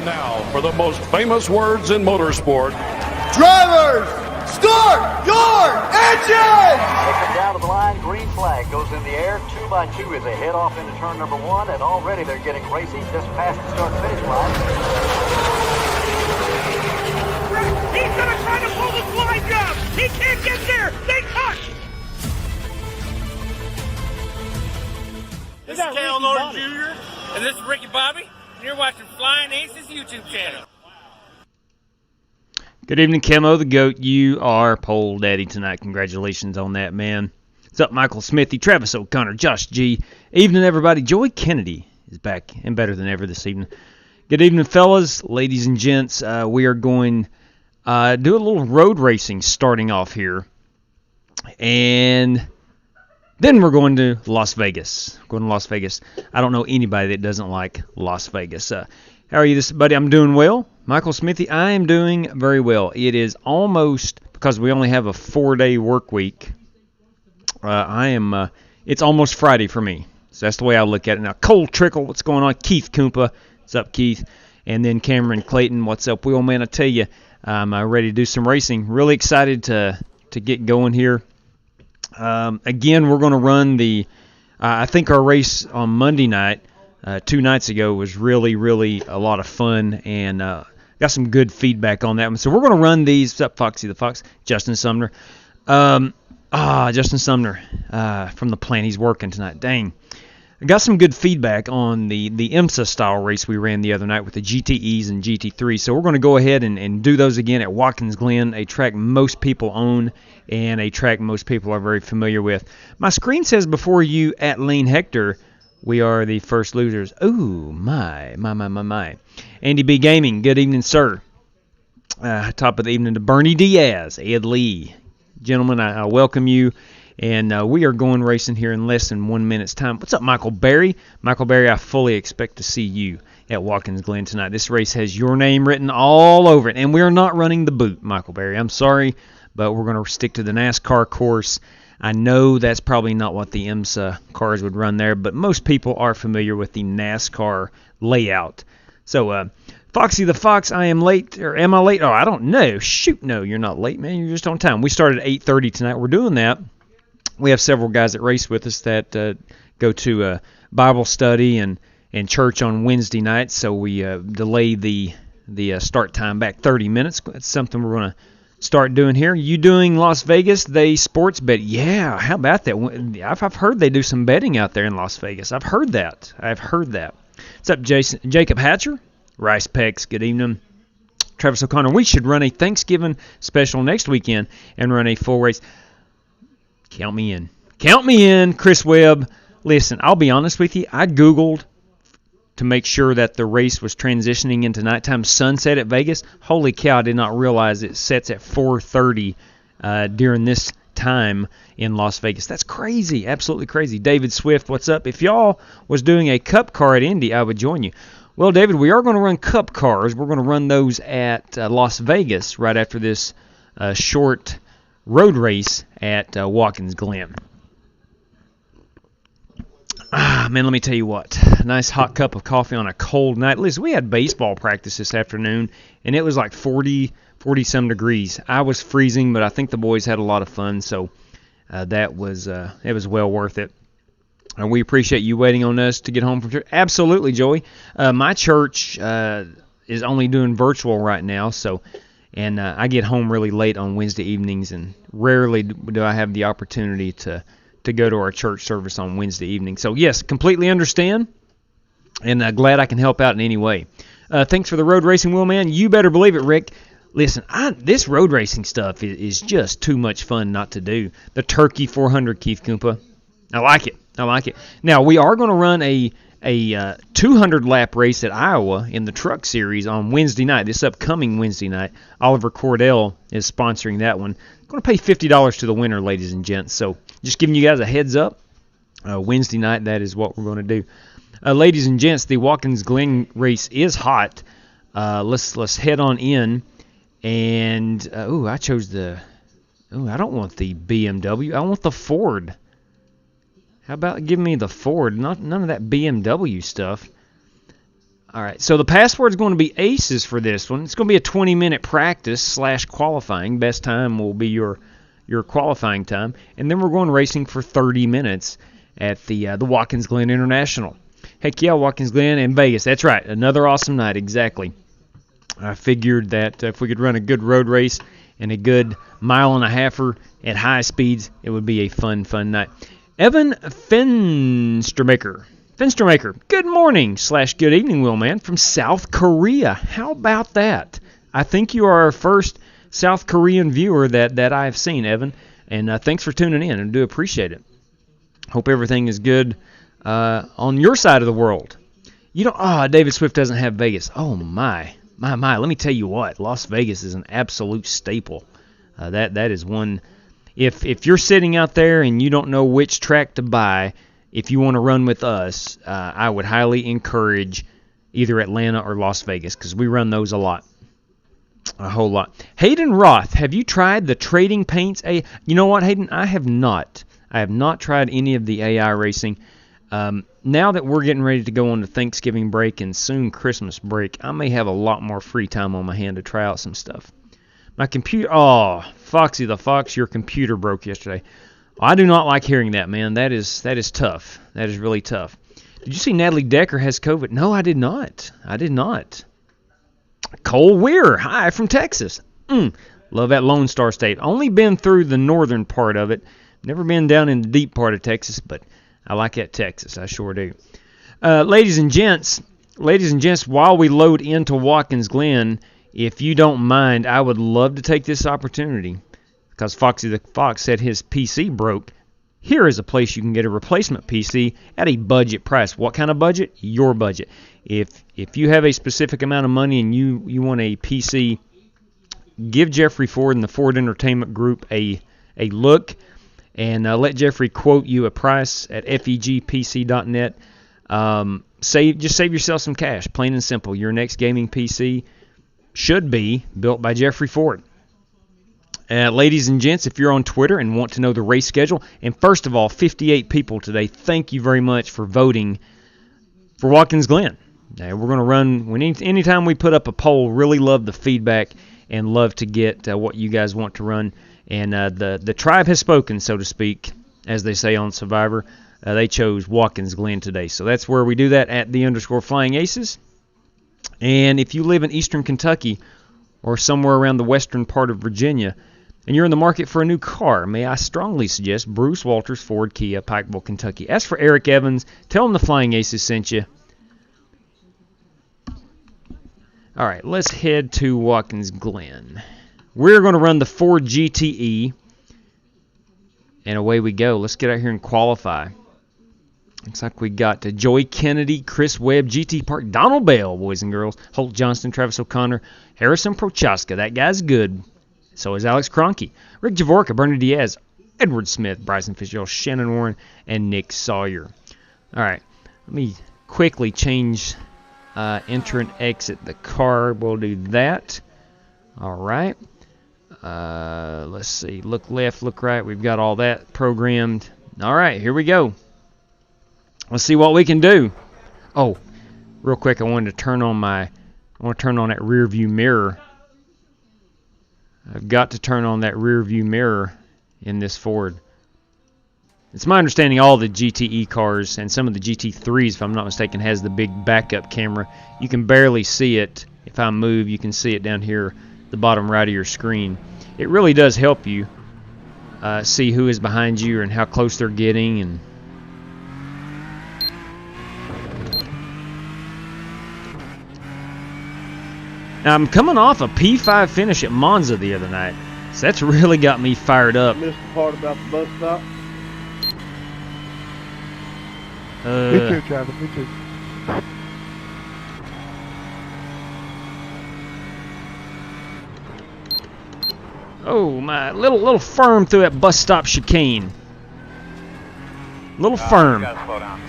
And now for the most famous words in motorsport. Drivers, start your engine! They come down to the line, green flag goes in the air, 2 by 2 as they head off into turn number 1, and already they're getting racy just past the start-finish line. He's gonna try to pull the slide job! He can't get there! They cut! This is Cal Norton Jr., and this is Ricky Bobby, and you're watching Flying Aces YouTube channel. Good evening, Camo the GOAT. You are pole daddy tonight. Congratulations on that, man. What's up, Michael Smithy, Travis O'Connor, Josh G. Evening, everybody. Joey Kennedy is back and better than ever this evening. Good evening, fellas, ladies and gents. We are going to do a little road racing starting off here. And then we're going to Las Vegas. Going to Las Vegas. I don't know anybody that doesn't like Las Vegas. How are you, buddy? I'm doing well. Michael Smithy, I am doing very well. It is almost, because we only have a 4-day work week, it's almost Friday for me. So that's the way I look at it. Now, Cole Trickle, what's going on? Keith Kumpa, what's up, Keith? And then Cameron Clayton, what's up, Will? Man, I tell you, I'm ready to do some racing. Really excited to get going here. Again, we're going to run I think our race on Monday night, 2 nights ago, was really, really a lot of fun, and got some good feedback on that one. So we're going to run these. What's up, Foxy the Fox? Justin Sumner. Justin Sumner from the plant. He's working tonight. Dang. I got some good feedback on the IMSA style race we ran the other night with the GTEs and GT3. So we're going to go ahead and do those again at Watkins Glen, a track most people own and a track most people are very familiar with. My screen says before you at Lane Hector, we are the first losers. Ooh, my. Andy B. Gaming, good evening, sir. Top of the evening to Bernie Diaz, Ed Lee. Gentlemen, I welcome you. And we are going racing here in less than 1 minute's time. What's up, Michael Berry? Michael Berry, I fully expect to see you at Watkins Glen tonight. This race has your name written all over it. And we are not running the boot, Michael Berry. I'm sorry, but we're going to stick to the NASCAR course. I know that's probably not what the IMSA cars would run there, but most people are familiar with the NASCAR layout. So, Foxy the Fox, I am late, or am I late? Oh, I don't know. Shoot, no, you're not late, man. You're just on time. We started at 8:30 tonight. We're doing that. We have several guys that race with us that go to Bible study and church on Wednesday nights, so we delay the start time back 30 minutes. That's something we're going to start doing here. You doing Las Vegas, they sports bet? Yeah, how about that? I've heard they do some betting out there in Las Vegas. I've heard that. What's up, Jacob Hatcher? Rice Pex, good evening. Travis O'Connor, we should run a Thanksgiving special next weekend and run a full race. Count me in, Chris Webb. Listen, I'll be honest with you. I Googled to make sure that the race was transitioning into nighttime sunset at Vegas. Holy cow, I did not realize it sets at 4:30 during this time in Las Vegas. That's crazy, absolutely crazy. David Swift, what's up? If y'all was doing a cup car at Indy, I would join you. Well, David, we are going to run cup cars. We're going to run those at Las Vegas right after this short road race at Watkins Glen. Man, let me tell you what. A nice hot cup of coffee on a cold night. Listen, we had baseball practice this afternoon, and it was like 40-some degrees. I was freezing, but I think the boys had a lot of fun, so it was well worth it. And we appreciate you waiting on us to get home from church. Absolutely, Joey. My church is only doing virtual right now, and I get home really late on Wednesday evenings, and rarely do I have the opportunity to go to our church service on Wednesday evening. So, yes, completely understand, and glad I can help out in any way. Thanks for the road racing, Will, man. You better believe it, Rick. Listen, this road racing stuff is just too much fun not to do. The Turkey 400, Keith Kumpa. I like it. Now, we are going to run a 200-lap race at Iowa in the truck series on Wednesday night, this upcoming Wednesday night. Oliver Cordell is sponsoring that one. I'm going to pay $50 to the winner, ladies and gents. So just giving you guys a heads up. Wednesday night, that is what we're going to do. Ladies and gents, the Watkins Glen race is hot. Let's head on in. And, I chose I don't want the BMW. I want the Ford. How about giving me the Ford? None of that BMW stuff. All right, so the password is going to be aces for this one. It's going to be a 20-minute practice / qualifying. Best time will be your qualifying time, and then we're going racing for 30 minutes at the Watkins Glen International. Heck yeah, Watkins Glen and Vegas. That's right, another awesome night. Exactly. I figured that if we could run a good road race and a good mile and a halfer at high speeds, it would be a fun night. Evan Finstermaker, good morning / good evening, Willman, from South Korea. How about that? I think you are our first South Korean viewer that I've seen, Evan, and thanks for tuning in. I do appreciate it. Hope everything is good on your side of the world. David Swift doesn't have Vegas. Oh, my. Let me tell you what. Las Vegas is an absolute staple. That is one. If you're sitting out there and you don't know which track to buy, if you want to run with us, I would highly encourage either Atlanta or Las Vegas because we run those a whole lot. Hayden Roth, have you tried the Trading Paints? You know what, Hayden? I have not. I have not tried any of the AI racing. Now that we're getting ready to go on to Thanksgiving break and soon Christmas break, I may have a lot more free time on my hand to try out some stuff. My computer, Foxy the Fox, your computer broke yesterday. I do not like hearing that, man. That is tough. That is really tough. Did you see Natalie Decker has COVID? No, I did not. Cole Weir, hi from Texas. Love that Lone Star State. Only been through the northern part of it. Never been down in the deep part of Texas, but I like that Texas. I sure do. Ladies and gents, while we load into Watkins Glen, if you don't mind, I would love to take this opportunity because Foxy the Fox said his PC broke. Here is a place you can get a replacement PC at a budget price. What kind of budget? Your budget. If you have a specific amount of money and you want a PC, give Jeffrey Ford and the Ford Entertainment Group a look and let Jeffrey quote you a price at fegpc.net. Just save yourself some cash, plain and simple. Your next gaming PC should be built by Jeffrey Ford. Ladies and gents, if you're on Twitter and want to know the race schedule, and first of all, 58 people today, thank you very much for voting for Watkins Glen. We're going to run, anytime we put up a poll, really love the feedback and love to get what you guys want to run. And the tribe has spoken, so to speak, as they say on Survivor. They chose Watkins Glen today. So that's where we do that at _Flying Aces. And if you live in eastern Kentucky or somewhere around the western part of Virginia, and you're in the market for a new car, may I strongly suggest Bruce Walters Ford Kia, Pikeville, Kentucky. As for Eric Evans, tell him the Flying Aces sent you. All right, let's head to Watkins Glen. We're going to run the Ford GTE, and away we go. Let's get out here and qualify. Looks like we got Joey Kennedy, Chris Webb, GT Park, Donald Bell, boys and girls, Holt Johnston, Travis O'Connor, Harrison Prochaska. That guy's good. So is Alex Kroenke, Rick Javorka, Bernie Diaz, Edward Smith, Bryson Fitzgerald, Shannon Warren, and Nick Sawyer. All right, let me quickly change enter and exit the car. We'll do that. All right. Let's see. Look left, look right. We've got all that programmed. All right, here we go. Let's see what we can do. Oh, real quick, I want to turn on that rear view mirror. I've got to turn on that rear view mirror in this Ford. It's my understanding all the GTE cars and some of the GT3s, if I'm not mistaken, has the big backup camera. You can barely see it. If I move, you can see it down here, the bottom right of your screen. It really does help you see who is behind you and how close they're getting. And now, I'm coming off a P5 finish at Monza the other night, so that's really got me fired up. Missed the part about the bus stop. Me too, Travis. Me too. Oh, my little firm through that bus stop chicane. Little firm. You gotta slow down.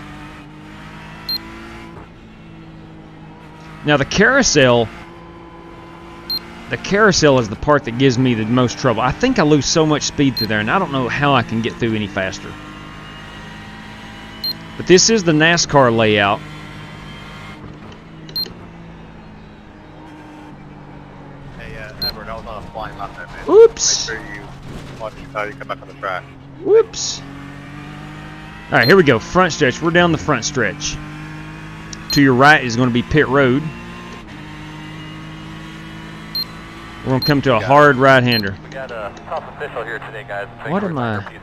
Now the carousel is the part that gives me the most trouble. I think I lose so much speed through there, and I don't know how I can get through any faster. But this is the NASCAR layout. Oops. Make sure you watch how you come back on the track. Whoops. All right, here we go. Front stretch. We're down the front stretch. To your right is going to be pit road. We're going to come to a hard right-hander. We got a top official here today, guys. What am I?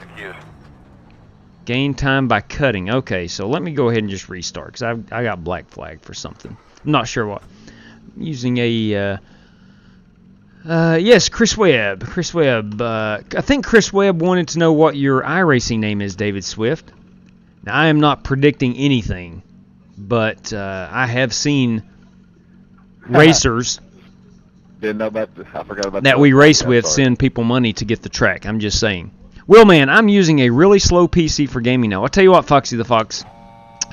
Gain time by cutting. Okay, so let me go ahead and just restart because I got black flagged for something. I'm not sure what. I'm using a... yes, Chris Webb. Chris Webb. I think Chris Webb wanted to know what your iRacing name is, David Swift. Now, I am not predicting anything, but I have seen racers Didn't know about I forgot about that we race with send people money to get the track. I'm just saying. Well, man, I'm using a really slow PC for gaming now. I'll tell you what, Foxy the Fox.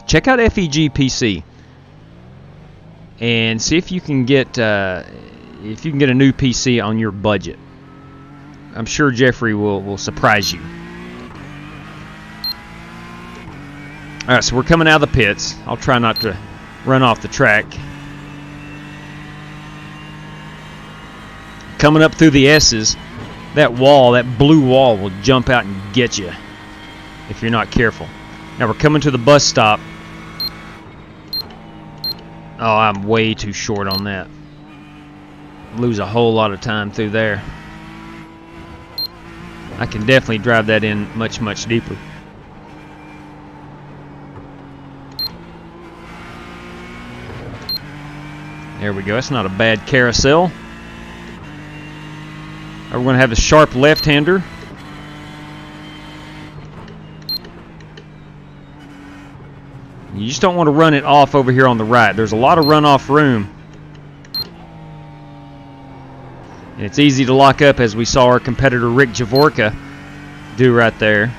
Check out FEG PC and see if you can get a new PC on your budget. I'm sure Jeffrey will surprise you. All right, so we're coming out of the pits. I'll try not to run off the track. Coming up through the S's, that wall, that blue wall, will jump out and get you if you're not careful. Now we're coming to the bus stop. Oh, I'm way too short on that. Lose a whole lot of time through there. I can definitely drive that in much, much deeper. There we go. That's not a bad carousel. We're going to have a sharp left-hander. You just don't want to run it off over here on the right. There's a lot of runoff room. And it's easy to lock up, as we saw our competitor Rick Javorka do right there.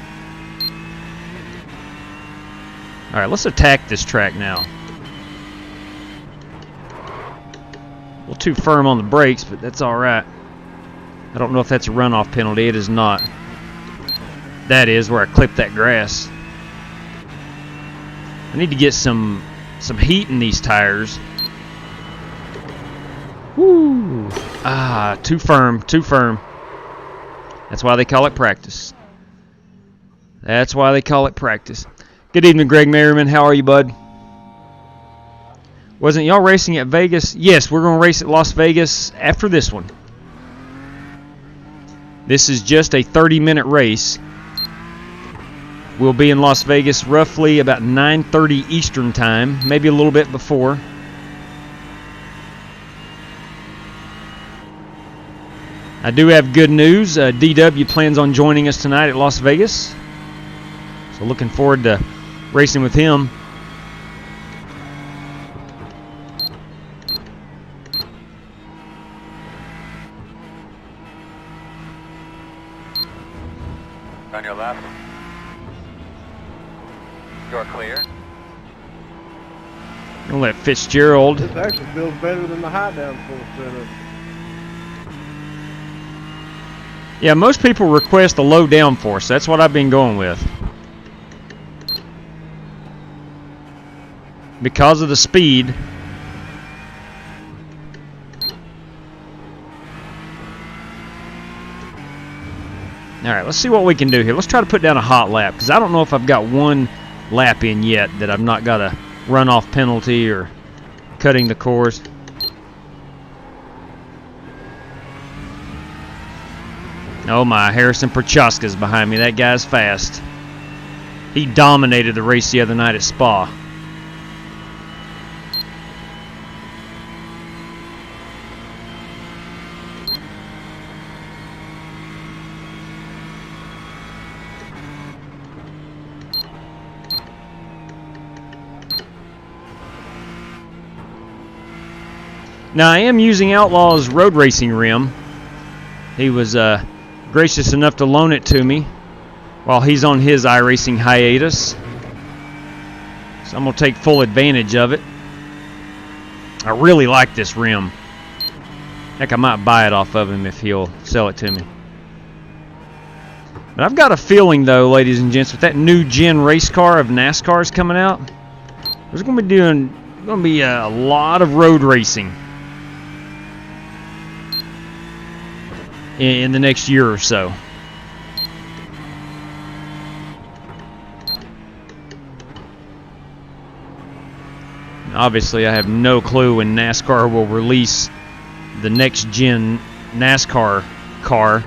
All right, let's attack this track now. A little too firm on the brakes, but that's all right. I don't know if that's a runoff penalty. It is not. That is where I clipped that grass. I need to get some heat in these tires. Woo! Ah, too firm, too firm. That's why they call it practice. That's why they call it practice. Good evening, Greg Merriman. How are you, bud? Wasn't y'all racing at Vegas? Yes, we're going to race at Las Vegas after this one. This is just a 30-minute race. We'll be in Las Vegas roughly about 9:30 Eastern time, maybe a little bit before. I do have good news. DW plans on joining us tonight at Las Vegas. So looking forward to racing with him. On your left. You're clear. We'll let Fitzgerald. This actually feels better than the high downforce center. Yeah, most people request the low downforce. That's what I've been going with. Because of the speed. Alright, let's see what we can do here. Let's try to put down a hot lap, because I don't know if I've got one lap in yet that I've not got a runoff penalty or cutting the course. Oh my, Harrison Prochaska's behind me. That guy's fast. He dominated the race the other night at Spa. Now, I am using Outlaw's road racing rim. He was gracious enough to loan it to me while he's on his iRacing hiatus. So I'm going to take full advantage of it. I really like this rim. Heck, I might buy it off of him if he'll sell it to me. But I've got a feeling, though, ladies and gents, with that new gen race car of NASCAR's coming out, there's going to be a lot of road racing. in the next year or so. Obviously, I have no clue when NASCAR will release the next-gen NASCAR car.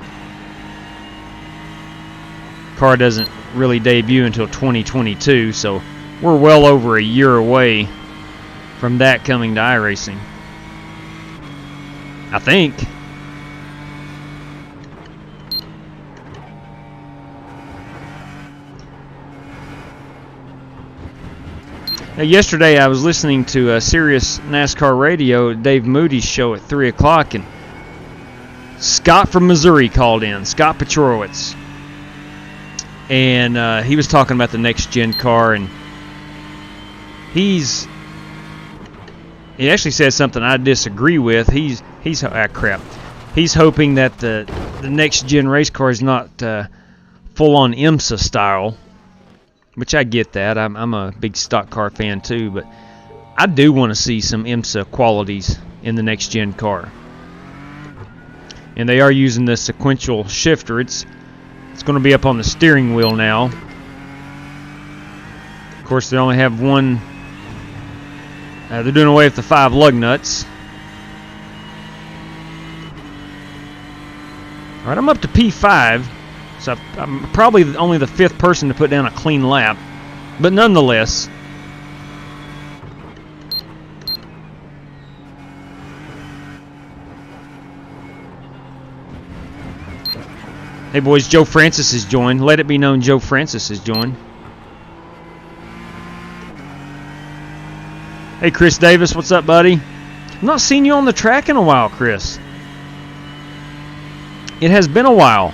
Car doesn't really debut until 2022, so we're well over a year away from that coming to iRacing, I think. Now, yesterday I was listening to a Sirius NASCAR radio, Dave Moody's show at 3 o'clock, and Scott from Missouri called in, Scott Pachorowitz. And he was talking about the next-gen car, and he actually said something I disagree with. He's hoping that the next-gen race car is not full-on IMSA style, which I get that. I'm a big stock car fan too, but I do want to see some IMSA qualities in the next-gen car. And they are using the sequential shifter. It's going to be up on the steering wheel now. Of course, they only have one. They're doing away with the 5 lug nuts. All right, I'm up to P5. So I'm probably only the 5th person to put down a clean lap. But nonetheless, hey boys, Joe Francis has joined. Let it be known Joe Francis has joined. Hey Chris Davis, what's up, buddy? I've not seen you on the track in a while, Chris. It has been a while.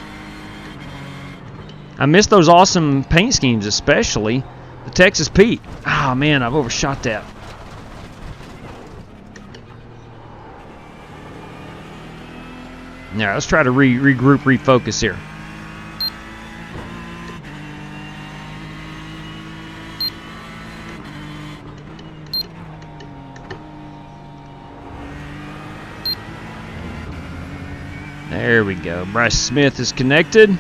I missed those awesome paint schemes, especially the Texas Pete. Oh man, I've overshot that. Now let's try to regroup, refocus here. There we go. Bryce Smith is connected.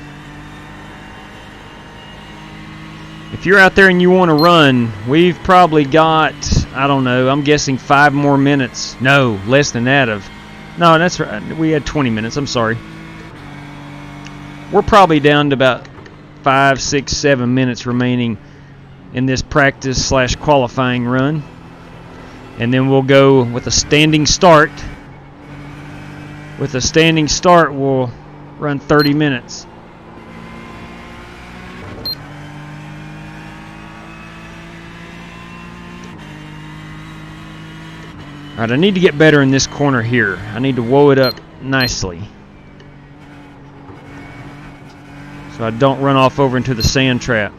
If you're out there and you want to run, we've probably got, I don't know, I'm guessing 5 more minutes. No, less than that no, that's right. We had 20 minutes. I'm sorry. We're probably down to about 5, 6, 7 minutes remaining in this practice/qualifying run. And then we'll go with a standing start. With a standing start, we'll run 30 minutes. Alright, I need to get better in this corner here. I need to woe it up nicely, so I don't run off over into the sand trap.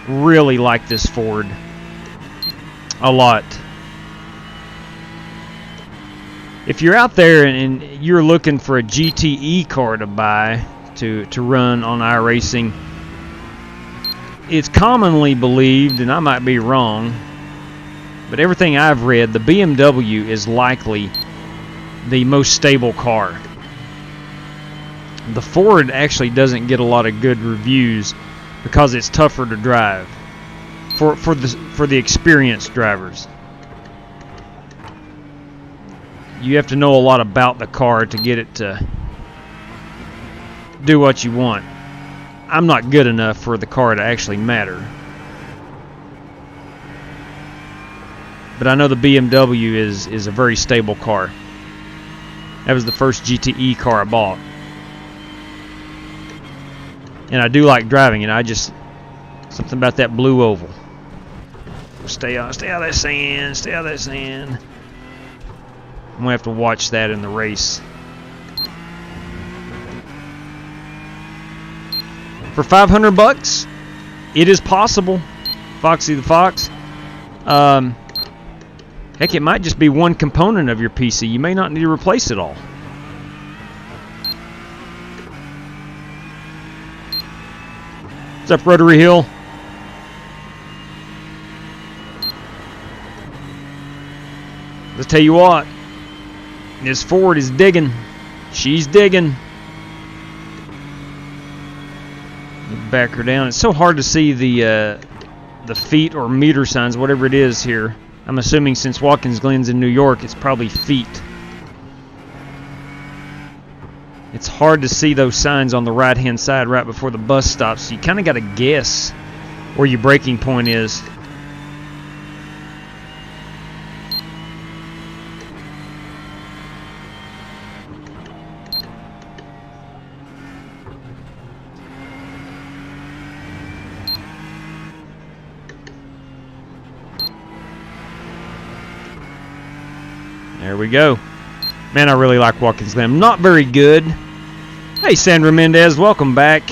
Really like this Ford. A lot. If you're out there and you're looking for a GTE car to buy to run on iRacing, it's commonly believed, and I might be wrong, but everything I've read, the BMW is likely the most stable car. The Ford actually doesn't get a lot of good reviews because it's tougher to drive for the experienced drivers. You have to know a lot about the car to get it to do what you want. I'm not good enough for the car to actually matter. But I know the BMW is a very stable car. That was the first GTE car I bought. And I do like driving it. Something about that blue oval. Stay out of that sand. Stay out of that sand. I'm going to have to watch that in the race. For $500, it is possible. Foxy the Fox. Heck, it might just be one component of your PC. You may not need to replace it all. What's up, Rotary Hill? tell you what, this Ford is digging. She's digging. Back her down. It's so hard to see the feet or meter signs, whatever it is here. I'm assuming since Watkins Glen's in New York, it's probably feet. It's hard to see those signs on the right-hand side right before the bus stops. So you kind of got to guess where your braking point is. There we go. Man, I really like Watkins Glen. I'm not very good. Hey, Sandra Mendez, welcome back.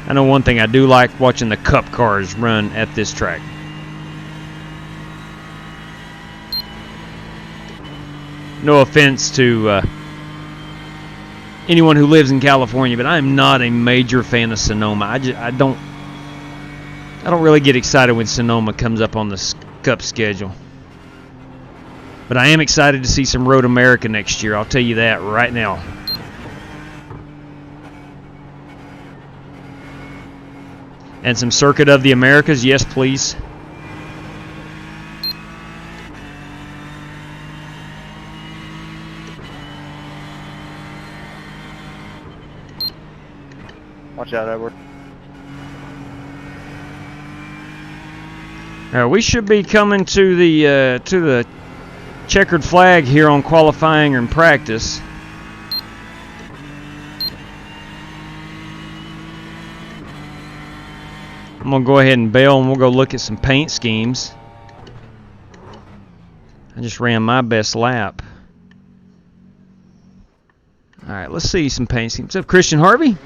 I know one thing I do like, watching the Cup cars run at this track. No offense to anyone who lives in California, but I'm not a major fan of Sonoma. I don't really get excited when Sonoma comes up on the Cup schedule. But I am excited to see some Road America next year. I'll tell you that right now. And some Circuit of the Americas, yes please. Watch out, Edward. We should be coming to the checkered flag here on qualifying and practice. I'm going to go ahead and bail and we'll go look at some paint schemes. I just ran my best lap. Alright, let's see some paint schemes. What's up, Christian Harvey?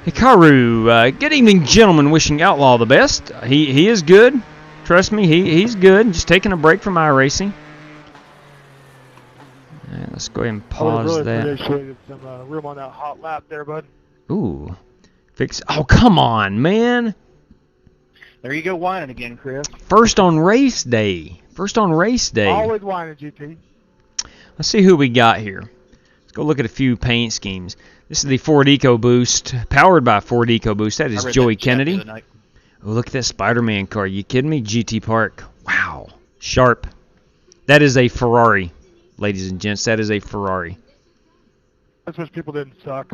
Hikaru, good evening, gentlemen. Wishing Outlaw the best. He is good. Trust me, he's good. Just taking a break from iRacing. Alright, let's go ahead and pause that. Appreciated some room on that hot lap there, bud. Ooh. Oh, come on, man. There you go whining again, Chris. First on race day. Always whining, GP. Let's see who we got here. Let's go look at a few paint schemes. This is the Ford EcoBoost, powered by Ford EcoBoost. That is Joey Kennedy. Oh, look at that Spider-Man car. You kidding me? GT Park. Wow. Sharp. That is a Ferrari, ladies and gents. That is a Ferrari. That's what people didn't suck.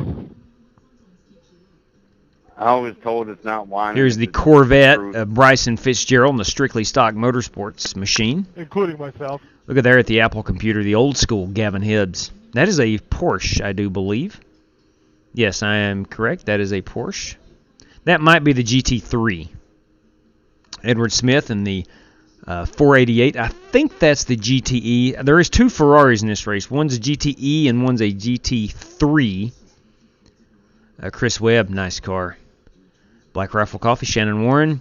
I was told it's not whining. Here's the Corvette of Bryson Fitzgerald in the Strictly Stock Motorsports machine. Including myself. Look at there at the Apple computer, the old school Gavin Hibbs. That is a Porsche, I do believe. Yes, I am correct. That is a Porsche. That might be the GT3. Edward Smith and the 488. I think that's the GTE. There is two Ferraris in this race. One's a GTE and one's a GT3. Chris Webb, nice car. Black Rifle Coffee, Shannon Warren.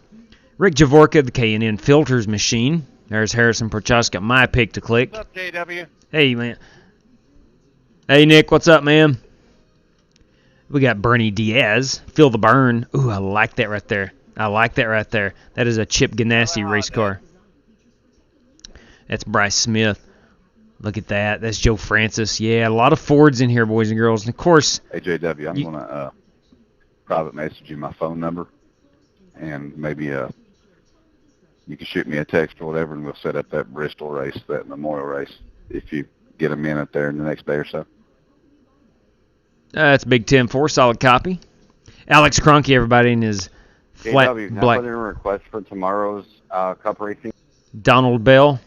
Rick Javorka, the K&N Filters machine. There's Harrison Prochaska, my pick to click. What's up, JW? Hey, man. Hey, Nick, what's up, man? We got Bernie Diaz. Feel the burn. Ooh, I like that right there. That is a Chip Ganassi race car. That's Bryce Smith. Look at that. That's Joe Francis. Yeah, a lot of Fords in here, boys and girls. And, of course... Hey, JW, I'm going to private message you my phone number. And maybe you can shoot me a text or whatever, and we'll set up that Bristol race, that Memorial race, if you get a minute there in the next day or so. That's Big 10-4, solid copy. Alex Cronky, everybody, in his flat JW, can black. I put in a request for tomorrow's Cup racing? Donald Bell.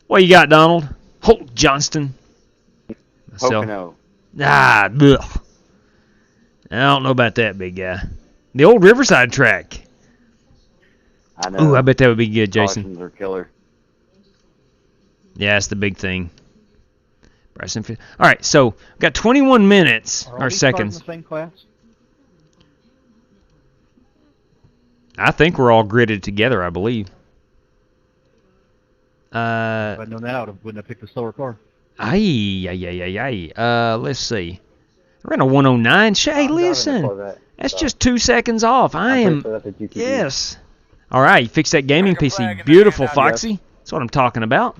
What you got, Donald? Holt Johnston. Pocono. Ugh. I don't know about that, big guy. The old Riverside track. I know. Ooh, I bet that would be good, Jason. Cautions are killer. Yeah, that's the big thing. Bryson. All right, so we've got 21 minutes or seconds. In the same class? I think we're all gridded together, I believe. If I'd known that, I wouldn't have picked a slower car. Let's see. I ran a 109. Hey, listen. That's just 2 seconds off. I am. Yes. All right, you fixed that gaming PC. Beautiful, Foxy. That's what I'm talking about.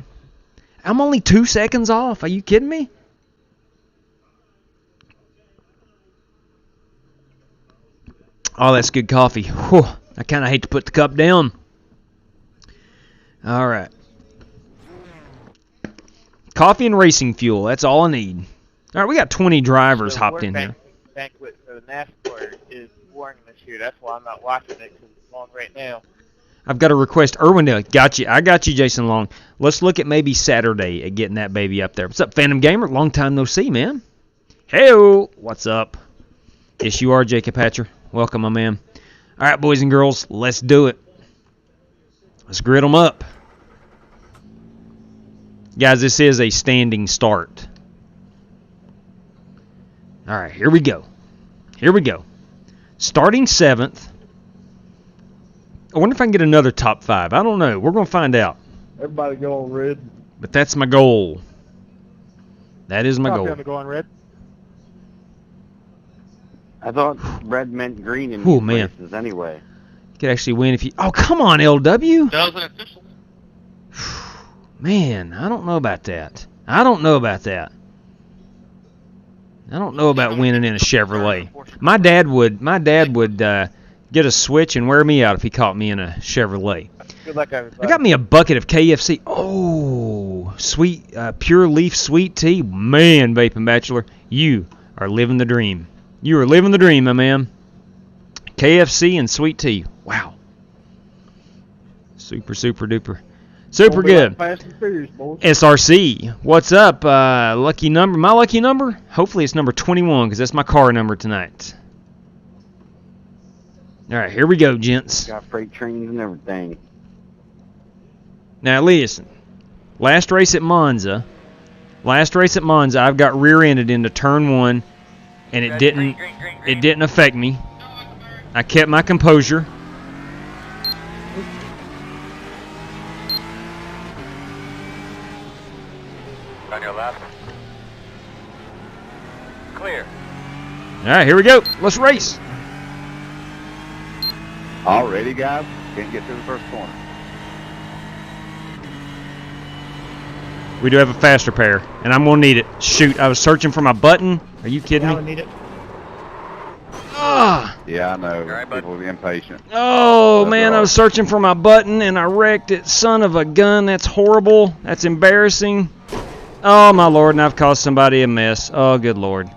I'm only 2 seconds off. Are you kidding me? Oh, that's good coffee. Whew. I kind of hate to put the cup down. All right. Coffee and racing fuel. That's all I need. All right, we got 20 drivers hopped in here. Banquet for the NASCAR is boring this year. That's why I'm not watching it because it's on right now. I've got to request Irwindale. Got you. I got you, Jason Long. Let's look at maybe Saturday at getting that baby up there. What's up, Phantom Gamer? Long time no see, man. Hey-o. What's up? Yes, you are, Jacob Hatcher. Welcome, my man. All right, boys and girls, let's do it. Let's grid them up. Guys, this is a standing start. All right, here we go. Here we go. Starting 7th. I wonder if I can get another top 5. I don't know. We're going to find out. Everybody go on red. But that's my goal. That is my goal. I'm go on red. I thought red meant green in Ooh, these man. races anyway. You could actually win if you... Oh, come on, LW. That was an official. Man, I don't know about that. I don't know about that. I don't know about winning in a Chevrolet. My dad would get a switch and wear me out if he caught me in a Chevrolet. Good luck, everybody. I got me a bucket of KFC. Oh, sweet, pure leaf sweet tea. Man, Vaping Bachelor, you are living the dream. You are living the dream, my man. KFC and sweet tea. Wow. Super, super duper. Super good. SRC, what's up? Lucky number. My lucky number? Hopefully it's number 21 because that's my car number tonight. All right, here we go, gents. Got freight trains and everything. Now listen. Last race at Monza, I've got rear-ended into turn 1, and it didn't affect me. I kept my composure. On your left. Clear. All right, here we go. Let's race. All ready, guys? Can't get through the first corner. We do have a faster pair, and I'm going to need it. Shoot, I was searching for my button. Are you kidding me? I need it. Ah! Yeah, I know. right, bud. People will be impatient. Oh, man, I was searching for my button, and I wrecked it. Son of a gun, that's horrible. That's embarrassing. Oh, my Lord, and I've caused somebody a mess. Oh, good Lord.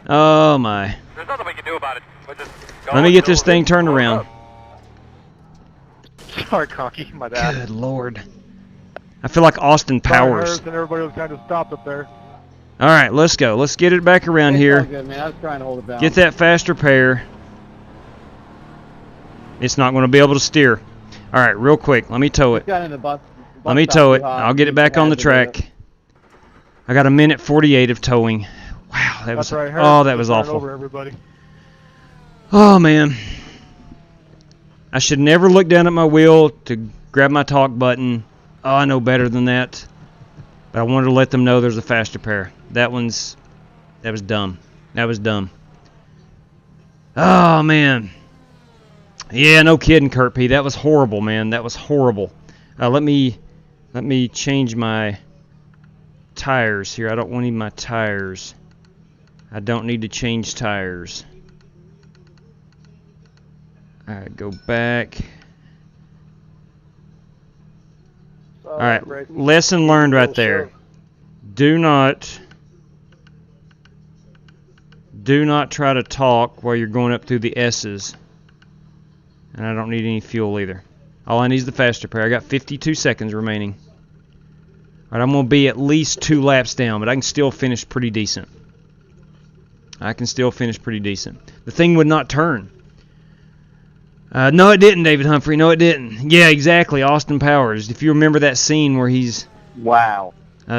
Oh, my. There's nothing we can do about it. We'll just go Let me get this thing turned around. Sorry, Conky. My bad. Good Lord. I feel like Austin Powers. And everybody was kind of stopped up there. All right, let's go. Let's get it back around here. Good, man. I was trying to hold it down. Get that faster pair. It's not going to be able to steer. All right, real quick. Let me tow it. Got in the bus Let me tow it. I'll get it back on the track. I got a minute 48 of towing. Wow, that was That's right, oh, that was Turn awful. over, everybody. Oh man, I should never look down at my wheel to grab my talk button. Oh, I know better than that. But I wanted to let them know there's a faster pair. That was dumb. That was dumb. Oh man. Yeah, no kidding, Kurt P. That was horrible, man. That was horrible. Let me change my tires here. I don't need my tires. I don't need to change tires. Alright, go back. Alright, lesson learned right there. Do not try to talk while you're going up through the S's. And I don't need any fuel either. All I need is the faster pair. I got 52 seconds remaining. Alright, I'm going to be at least 2 laps down, but I can still finish pretty decent. The thing would not turn. No, it didn't, David Humphrey. No, it didn't. Yeah, exactly. Austin Powers. If you remember that scene where he's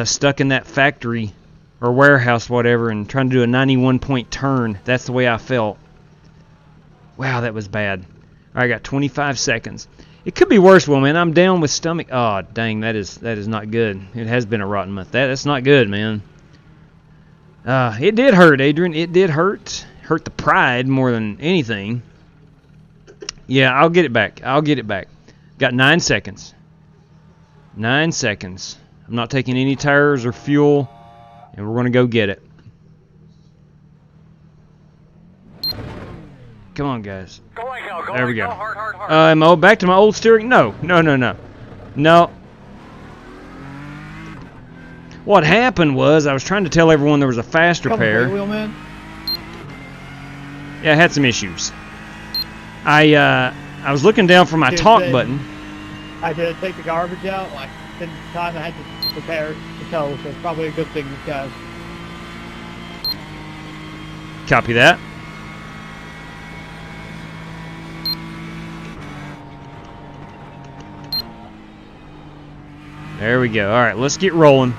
stuck in that factory or warehouse, whatever, and trying to do a 91-point turn, that's the way I felt. Wow, that was bad. All right, I got 25 seconds. It could be worse, Will, man. I'm down with stomach. Oh, dang, that is not good. It has been a rotten month. That's not good, man. It did hurt, Adrian. It did hurt. hurt the pride more than anything. Yeah, I'll get it back. I'll get it back. Got 9 seconds. 9 seconds. I'm not taking any tires or fuel, and we're going to go get it. Come on, guys. There we go. Am I back to my old steering? No. No. What happened was I was trying to tell everyone there was a faster pair. Wheelman. Yeah, I had some issues. I was looking down for my talk button. I did take the garbage out. Like, in time I had to prepare the tow, so it's probably a good thing, guys. Copy that. There we go. All right, let's get rolling.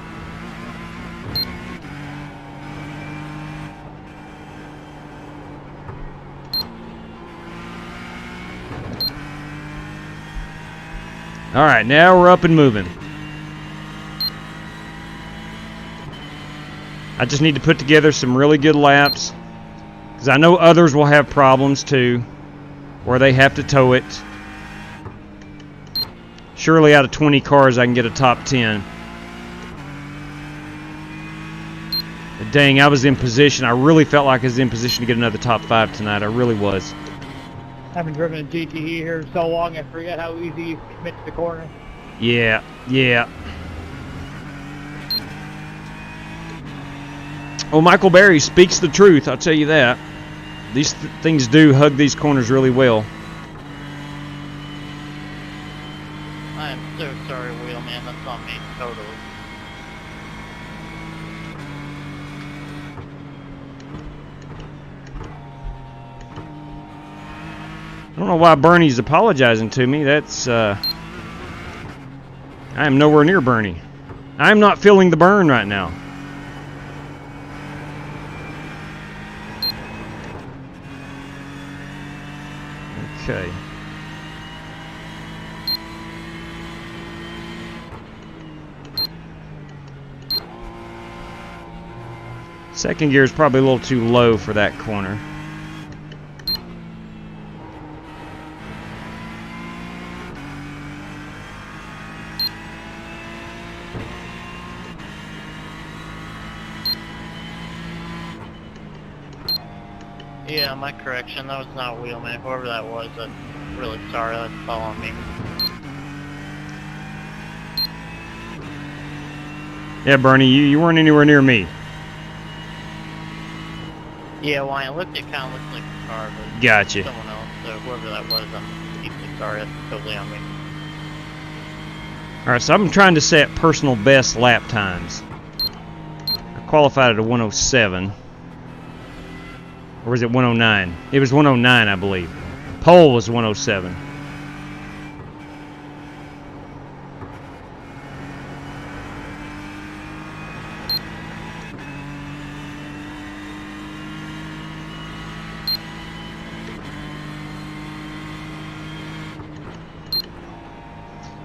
All right, now we're up and moving. I just need to put together some really good laps, because I know others will have problems too, where they have to tow it. Surely out of 20 cars I can get a top 10. But dang, I was in position. I really felt like I was in position to get another top 5 tonight. I really was. Haven't driven a GTE here so long, I forget how easy you commit to the corner. Yeah. Well, Michael Berry speaks the truth, I'll tell you that. These things do hug these corners really well. I am so sorry, Wheelman. That's on me, totally. I don't know why Bernie's apologizing to me. That's, I am nowhere near Bernie. I am not feeling the burn right now. Okay. Second gear is probably a little too low for that corner. Yeah, my correction. That was not Wheelman. Whoever that was, I'm really sorry. That's all on me. Yeah, Bernie, you weren't anywhere near me. Yeah, well, I looked, it kind of looked like a car, but Gotcha. someone else. So whoever that was, I'm deeply sorry. That's totally on me. Alright, so I'm trying to set personal best lap times. I qualified at a 107. Or was it 109? It was 109, I believe. Pole was 107.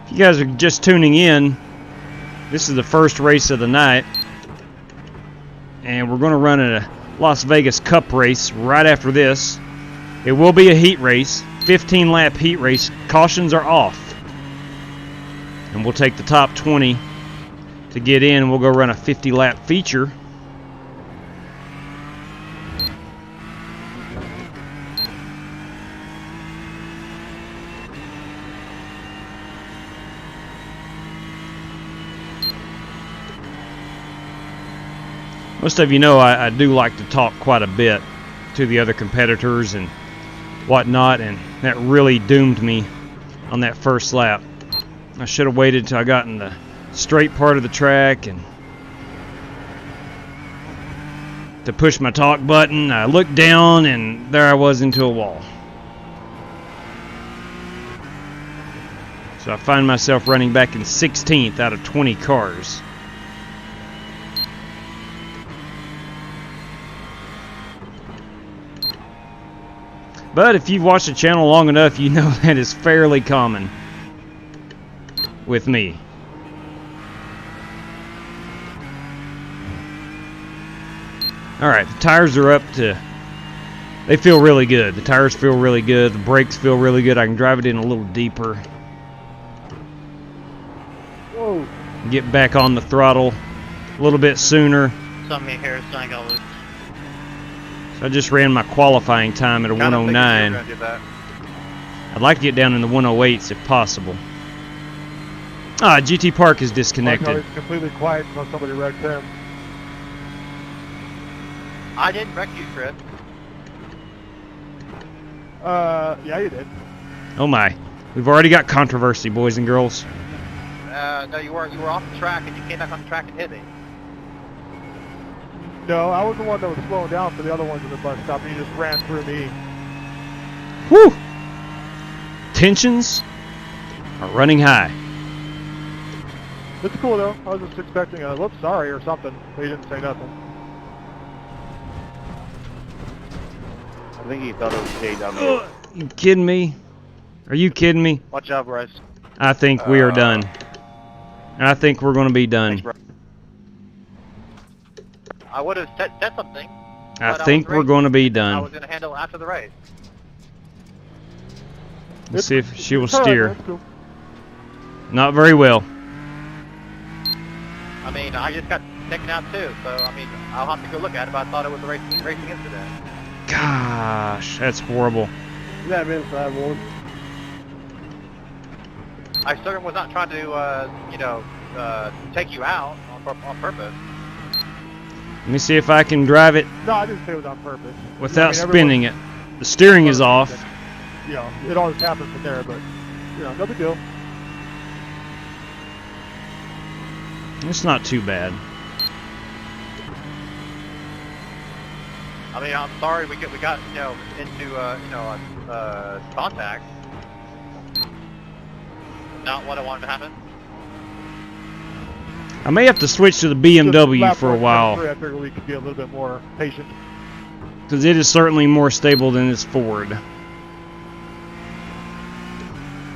If you guys are just tuning in, this is the first race of the night. And we're going to run a Las Vegas Cup race right after this. It will be a heat race, 15-lap heat race. Cautions are off. And we'll take the top 20 to get in. We'll go run a 50-lap feature. Most of you know I do like to talk quite a bit to the other competitors and whatnot, and that really doomed me on that first lap. I should have waited till I got in the straight part of the track and to push my talk button. I looked down and there I was into a wall. So I find myself running back in 16th out of 20 cars. But if you've watched the channel long enough, you know that is fairly common with me. Alright, the tires are up to They feel really good. The tires feel really good. The brakes feel really good. I can drive it in a little deeper. Whoa. Get back on the throttle a little bit sooner. Some of me hair is starting to go loose. So I just ran my qualifying time at a Kinda thinking you were 109. gonna do that. I'd like to get down in the 108s if possible. Ah, GT Park is Like how disconnected. it's completely quiet until somebody wrecked him. I didn't wreck you, Chris. Yeah, you did. Oh my. We've already got controversy, boys and girls. No, you were off the track and you came back on the track and hit me. No, I was the one that was slowing down for the other ones in the bus stop, and you just ran through me. Whew! Tensions are running high. It's cool though. I was just expecting a "whoops, sorry" or something, but he didn't say nothing. I think he thought it was KW. You kidding me? Are you kidding me? Watch out, Bryce. I think we are done. I think we're going to be done. Thanks, I would have said something. I but think was we're going to be I done. was going to handle it after the race. Let's see if she will It's all right, steer. man, it's cool. Not very well. I mean, I just got taken out too, so I mean, I'll have to go look at it, but I thought it was a racing incident. Gosh, that's horrible. That inside one. I certainly was not trying to, take you out on purpose. Let me see if I can drive it No, I didn't say it was on purpose. without I mean, spinning it. The steering is off. You know, it always happens from there, but no big deal. It's not too bad. I mean, I'm sorry we got into contact. Not what I wanted to happen. I may have to switch to the BMW for a while, I figured we could be a little bit more patient. because it is certainly more stable than this Ford.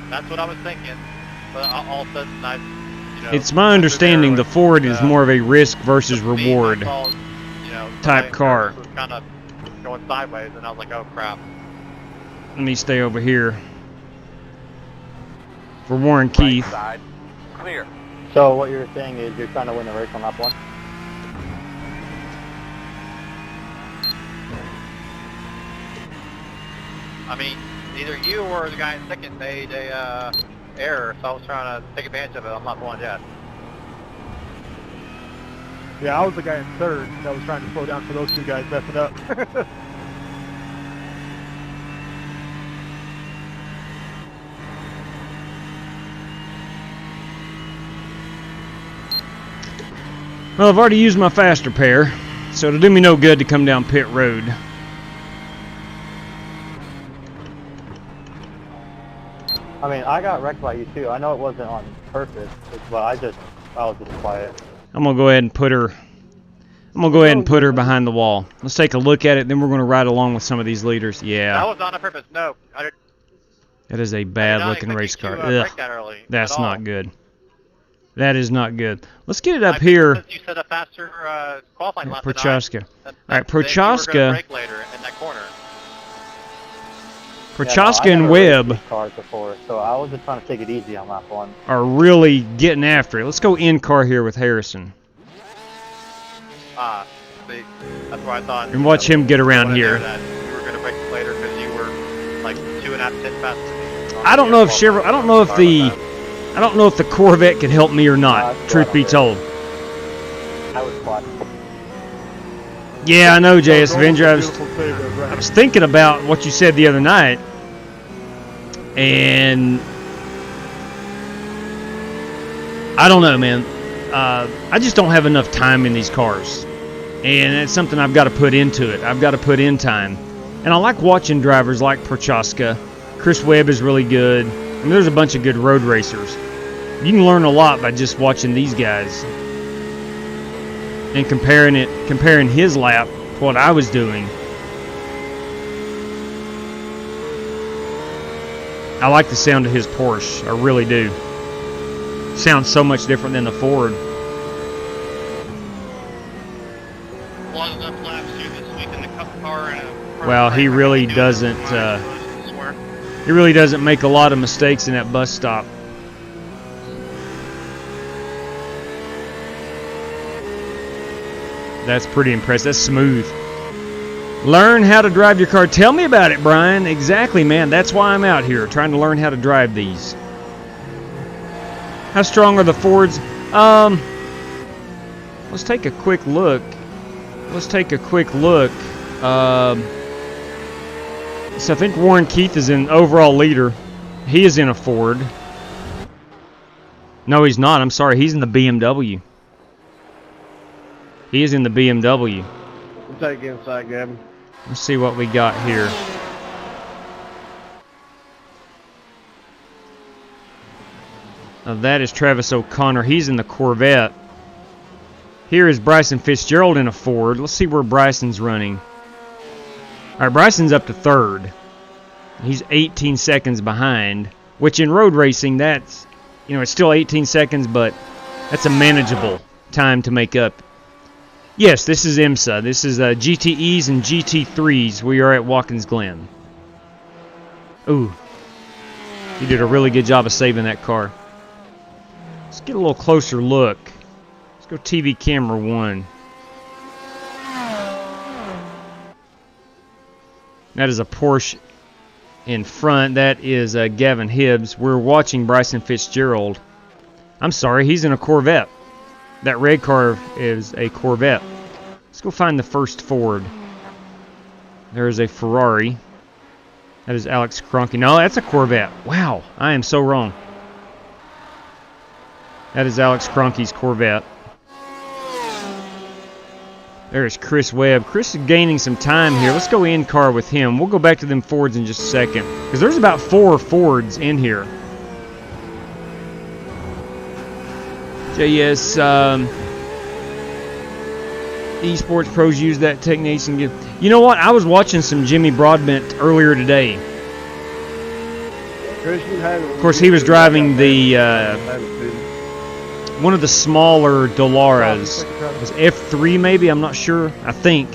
That's what I was thinking. But all of a sudden, It's my understanding the Ford is more of a risk versus reward type car. was kind of going sideways, and I was like, oh crap. Let me stay over here for Warren Keith. Right side. Clear. So what you're saying is you're trying to win the race on lap one? I mean, either you or the guy in second made a error, so I was trying to take advantage of it. I'm not going yet. Yeah, I was the guy in third that was trying to slow down for those two guys messing up. Well, I've already used my faster pair, so it'll do me no good to come down pit road. I mean, I got wrecked by you too. I know it wasn't on purpose, but I was just quiet. I'm gonna go ahead and put her. I'm gonna go ahead and put her behind the wall. Let's take a look at it, then we're gonna ride along with some of these leaders. That Yeah, was not on purpose. No, that is a bad-looking race car. break Ugh, that early. that's at all. not good. That is not good. Let's get it up I here. think you said a faster qualifying lap than I. Prochaska. That- All right, that you were gonna Prochaska. brake later in that corner. Prochaska and Webb Cars before, so I was just trying to take it easy on lap one. are really getting after it. Let's go in car here with Harrison See, that's where I thought. and watch him get around here. That you were gonna brake later because you were like 2.5 tenths faster than me. I don't know if Chevrolet. I don't know if the. I don't know if the Corvette could help me or not. Truth be told. I was quiet. Yeah, I know, JS Avenger. I Beautiful save there, Brett. was thinking about what you said the other night, and I don't know, man. I just don't have enough time in these cars, and it's something I've got to put into it. I've got to put in time, and I like watching drivers like Prochaska. Chris Webb is really good. I mean, there's a bunch of good road racers. You can learn a lot by just watching these guys and comparing his lap to what I was doing. I like the sound of his Porsche. I really do. Sounds so much different than the Ford. A lot of left laps here this week in the Cup car and a Well, he really doesn't. He really doesn't make a lot of mistakes in that bus stop. That's pretty impressive. That's smooth. Learn how to drive your car. Tell me about it, Brian. Exactly, man. That's why I'm out here, trying to learn how to drive these. How strong are the Fords? Let's take a quick look. So I think Warren Keith is an overall leader. He is in a Ford. No, he's not. I'm sorry. He's in the BMW. He is in the BMW. We'll take inside, Gavin. Let's see what we got here. Now that is Travis O'Connor. He's in the Corvette. Here is Bryson Fitzgerald in a Ford. Let's see where Bryson's running. All right, Bryson's up to third. He's 18 seconds behind, which in road racing, that's, it's still 18 seconds, but that's a manageable time to make up. Yes, this is IMSA. This is GTEs and GT3s. We are at Watkins Glen. Ooh. He did a really good job of saving that car. Let's get a little closer look. Let's go TV camera 1. That is a Porsche in front. That is Gavin Hibbs. We're watching Bryson Fitzgerald. I'm sorry, he's in a Corvette. That red car is a Corvette. Let's go find the first Ford. There is a Ferrari. That is Alex Kroenke. No, that's a Corvette. Wow, I am so wrong. That is Alex Kroenke's Corvette. There's Chris Webb. Chris is gaining some time here. Let's go in car with him. We'll go back to them Fords in just a second, because there's about 4 Fords in here. JS esports pros use that techniques and give. You know what? I was watching some Jimmy Broadbent earlier today. Of course, he was driving the one of the smaller Dolaras. It was F3 maybe, I'm not sure. I think.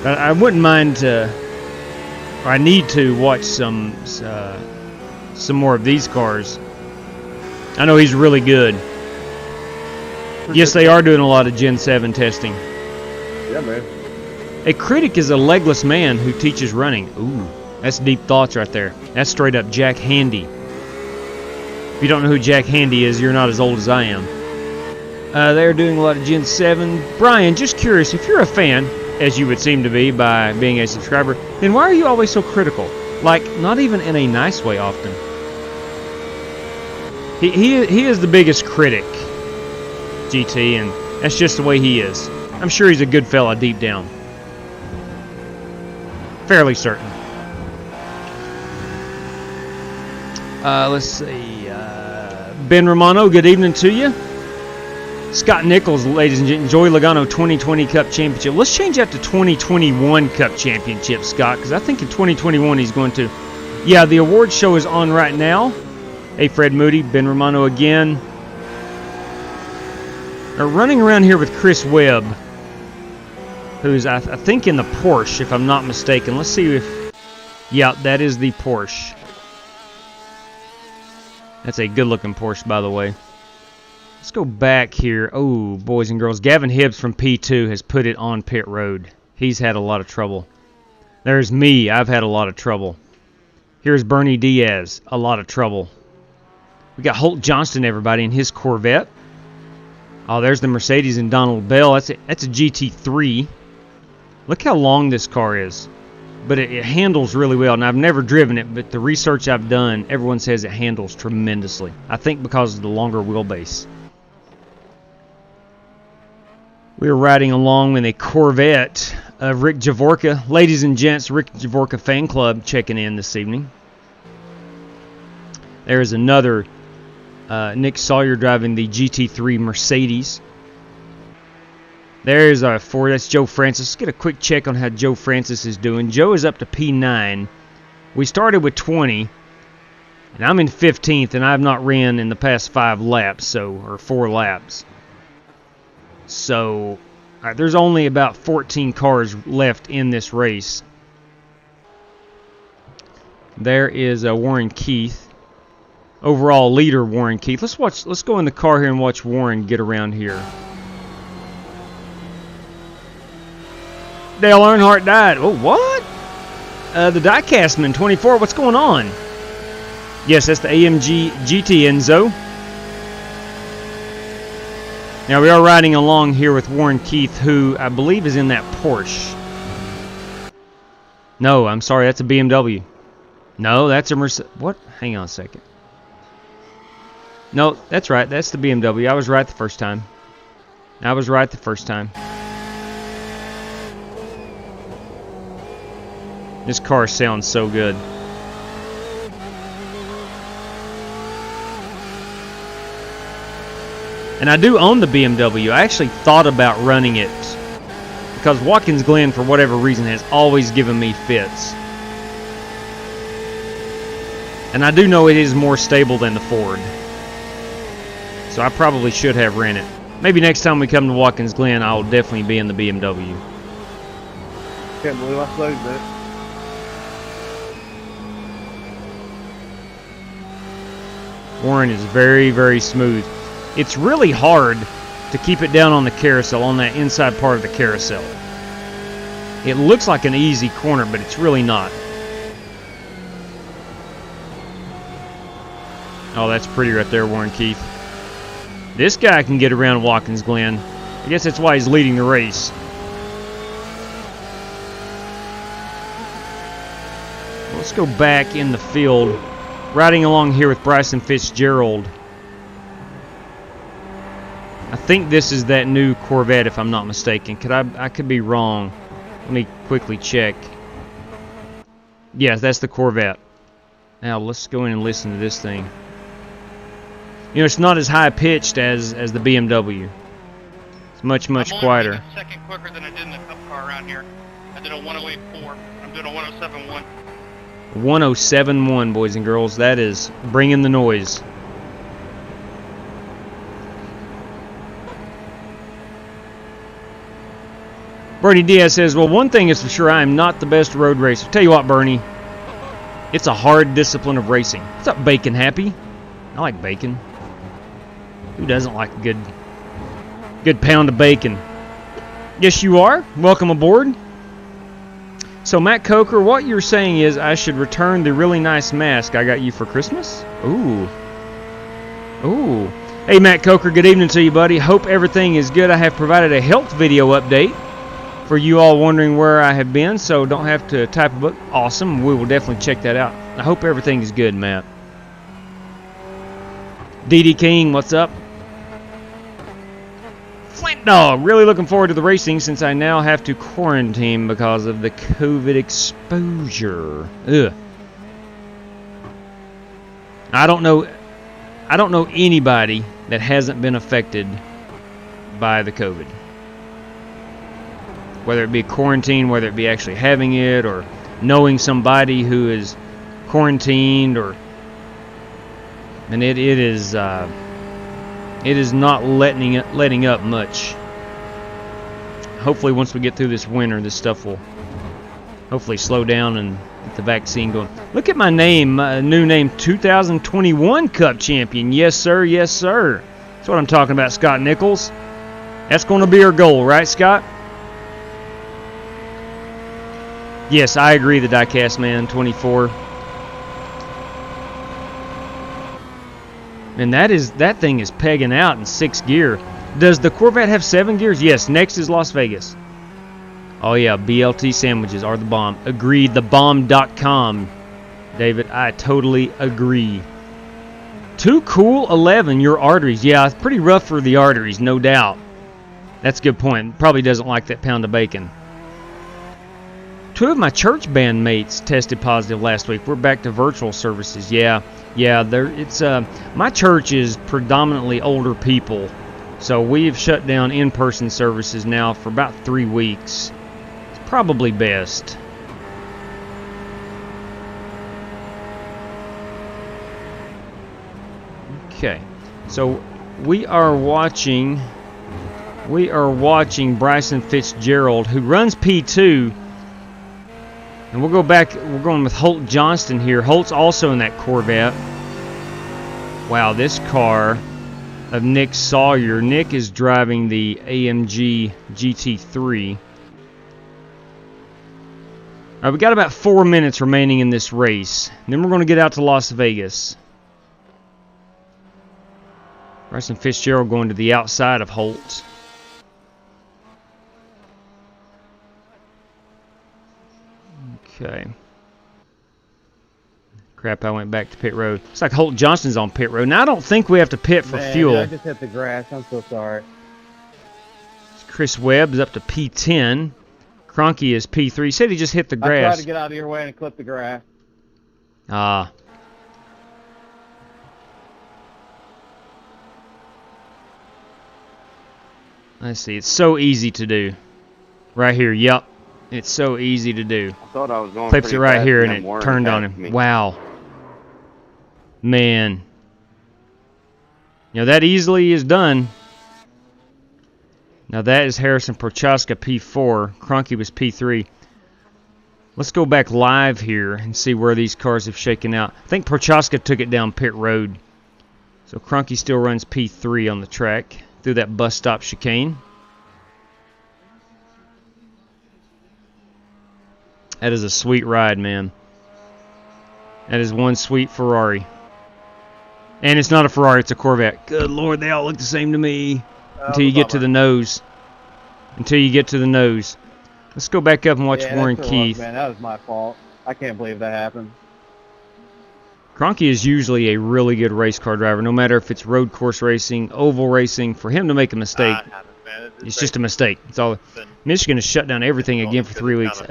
But I wouldn't mind I need to watch some more of these cars. I know he's really good. Yes, they are doing a lot of Gen 7 testing. Yeah, man. A critic is a legless man who teaches running. Ooh, that's deep thoughts right there. That's straight up Jack Handy. If you don't know who Jack Handy is, you're not as old as I am. They're doing a lot of Gen 7. Brian, just curious, if you're a fan, as you would seem to be by being a subscriber, then why are you always so critical? Like, not even in a nice way often. He is the biggest critic, GT, and that's just the way he is. I'm sure he's a good fella deep down. Fairly certain. Let's see. Ben Romano, good evening to you. Scott Nichols, ladies and gentlemen, Joey Logano 2020 Cup Championship. Let's change that to 2021 Cup Championship, Scott, because I think in 2021 he's going to. Yeah, the award show is on right now. Hey, Fred Moody, Ben Romano again. They're running around here with Chris Webb, who's, I think, in the Porsche, if I'm not mistaken. Let's see if... Yeah, that is the Porsche. That's a good-looking Porsche, by the way. Let's go back here. Oh, boys and girls. Gavin Hibbs from P2 has put it on pit road. He's had a lot of trouble. There's me. I've had a lot of trouble. Here's Bernie Diaz. A lot of trouble. We got Holt Johnston, everybody, in his Corvette. Oh, there's the Mercedes and Donald Bell. That's a GT3. Look how long this car is. But it handles really well. And I've never driven it, but the research I've done, everyone says it handles tremendously. I think because of the longer wheelbase. We are riding along in a Corvette of Rick Javorka. Ladies and gents, Rick Javorka fan club checking in this evening. There is another Nick Sawyer driving the GT3 Mercedes. There's our Ford. That's Joe Francis. Let's get a quick check on how Joe Francis is doing. Joe is up to P9. We started with 20, and I'm in 15th, and I have not ran in the past 5 laps, or 4 laps. So All right, there's only about 14 cars left in this race. There is Warren Keith. Overall leader Warren Keith. Let's go in the car here and watch Warren get around here. Dale Earnhardt died. Oh, what? The Diecastman 24. What's going on? Yes, that's the AMG GT Enzo. Now we are riding along here with Warren Keith, who I believe is in that Porsche. No, I'm sorry, that's a BMW. No, that's a Mercedes. What? Hang on a second. No, that's right. That's the BMW. I was right the first time. This car sounds so good. And I do own the BMW. I actually thought about running it because Watkins Glen, for whatever reason, has always given me fits. And I do know it is more stable than the Ford. So I probably should have ran it. Maybe next time we come to Watkins Glen, I'll definitely be in the BMW. Can't believe I saved that. Warren is very, very smooth. It's really hard to keep it down on the carousel, on that inside part of the carousel. It looks like an easy corner, but it's really not. Oh, that's pretty right there, Warren Keith. This guy can get around Watkins Glen. I guess that's why he's leading the race. Let's go back in the field. Riding along here with Bryson Fitzgerald. I think this is that new Corvette, if I'm not mistaken. I could be wrong. Let me quickly check. Yes, that's the Corvette. Now let's go in and listen to this thing. You know, it's not as high pitched as the BMW. It's much quieter. I'm a second quicker than I did in the cup car around here. I did a 108.4. I'm doing a 107.1. 107.1, boys and girls. That is bringing the noise. Bernie Diaz says, well, one thing is for sure, I am not the best road racer. Tell you what, Bernie, it's a hard discipline of racing. What's up, Bacon Happy? I like bacon. Who doesn't like a good pound of bacon? Yes, you are. Welcome aboard. So, Matt Coker, what you're saying is I should return the really nice mask I got you for Christmas? Ooh. Ooh. Hey, Matt Coker, good evening to you, buddy. Hope everything is good. I have provided a health video update for you all wondering where I have been, so don't have to type a book. Awesome. We will definitely check that out. I hope everything is good, Matt. DD King, what's up? Flint Dog, really looking forward to the racing since I now have to quarantine because of the COVID exposure. Ugh. I don't know anybody that hasn't been affected by the COVID. Whether it be quarantine, whether it be actually having it, or knowing somebody who is quarantined, and it is not letting up much. Hopefully, once we get through this winter, this stuff will hopefully slow down and get the vaccine going. Look at my name, new name, 2021 Cup Champion. Yes, sir. Yes, sir. That's what I'm talking about, Scott Nichols. That's going to be our goal, right, Scott? Yes, I agree. The Diecast Man 24. And that thing is pegging out in 6th gear. Does the Corvette have 7 gears? Yes. Next is Las Vegas. Oh yeah, BLT sandwiches are the bomb. Agreed. Thebomb.com. David, I totally agree. Too cool 11. Your arteries. Yeah, it's pretty rough for the arteries, no doubt. That's a good point. Probably doesn't like that pound of bacon. 2 of my church band mates tested positive last week. We're back to virtual services. Yeah. My church is predominantly older people, so we've shut down in-person services now for about 3 weeks. It's probably best. Okay, so we are watching We are watching Bryson Fitzgerald, who runs P2. And we'll go back. We're going with Holt Johnston here. Holt's also in that Corvette. Wow, this car of Nick Sawyer. Nick is driving the AMG GT3. All right, we got about 4 minutes remaining in this race. And then we're going to get out to Las Vegas. Bryson Fitzgerald going to the outside of Holt. Okay. Crap, I went back to pit road. It's like Holt Johnston's on pit road. Now, I don't think we have to pit for fuel. I just hit the grass. I'm so sorry. Chris Webb's up to P10. Cronky is P3. He said he just hit the grass. I tried to get out of your way and clip the grass. Ah. Let's see. It's so easy to do. Right here. Yep. It's so easy to do. I thought I was going Clips it right fast here and and then it turned on him. Wow. Man. You know, that easily is done. Now that is Harrison Prochaska P4. Cronky was P3. Let's go back live here and see where these cars have shaken out. I think Prochaska took it down pit road. So Cronky still runs P3 on the track through that bus stop chicane. That is a sweet ride, man. That is one sweet Ferrari. And it's not a Ferrari, it's a Corvette. Good Lord, they all look the same to me. Until you get to the nose. Until you get to the nose. Let's go back up and watch Warren Keith. Man, that was my fault. I can't believe that happened. Cronky is usually a really good race car driver, no matter if it's road course racing, oval racing. For him to make a mistake, it's just a mistake. It's all. Michigan has shut down everything again for 3 weeks.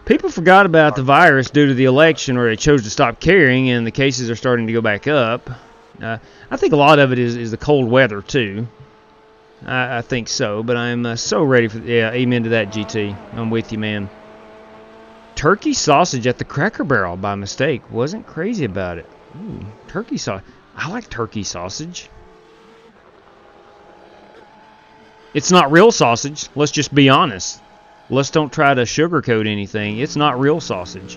People forgot about the virus due to the election, or they chose to stop caring, and the cases are starting to go back up. I think a lot of it is the cold weather, too. I think so, but I'm so ready for... Yeah, amen to that, GT. I'm with you, man. Turkey sausage at the Cracker Barrel by mistake. Wasn't crazy about it. Ooh, turkey sausage. I like turkey sausage. It's not real sausage. Let's just be honest. Let's don't try to sugarcoat anything. It's not real sausage.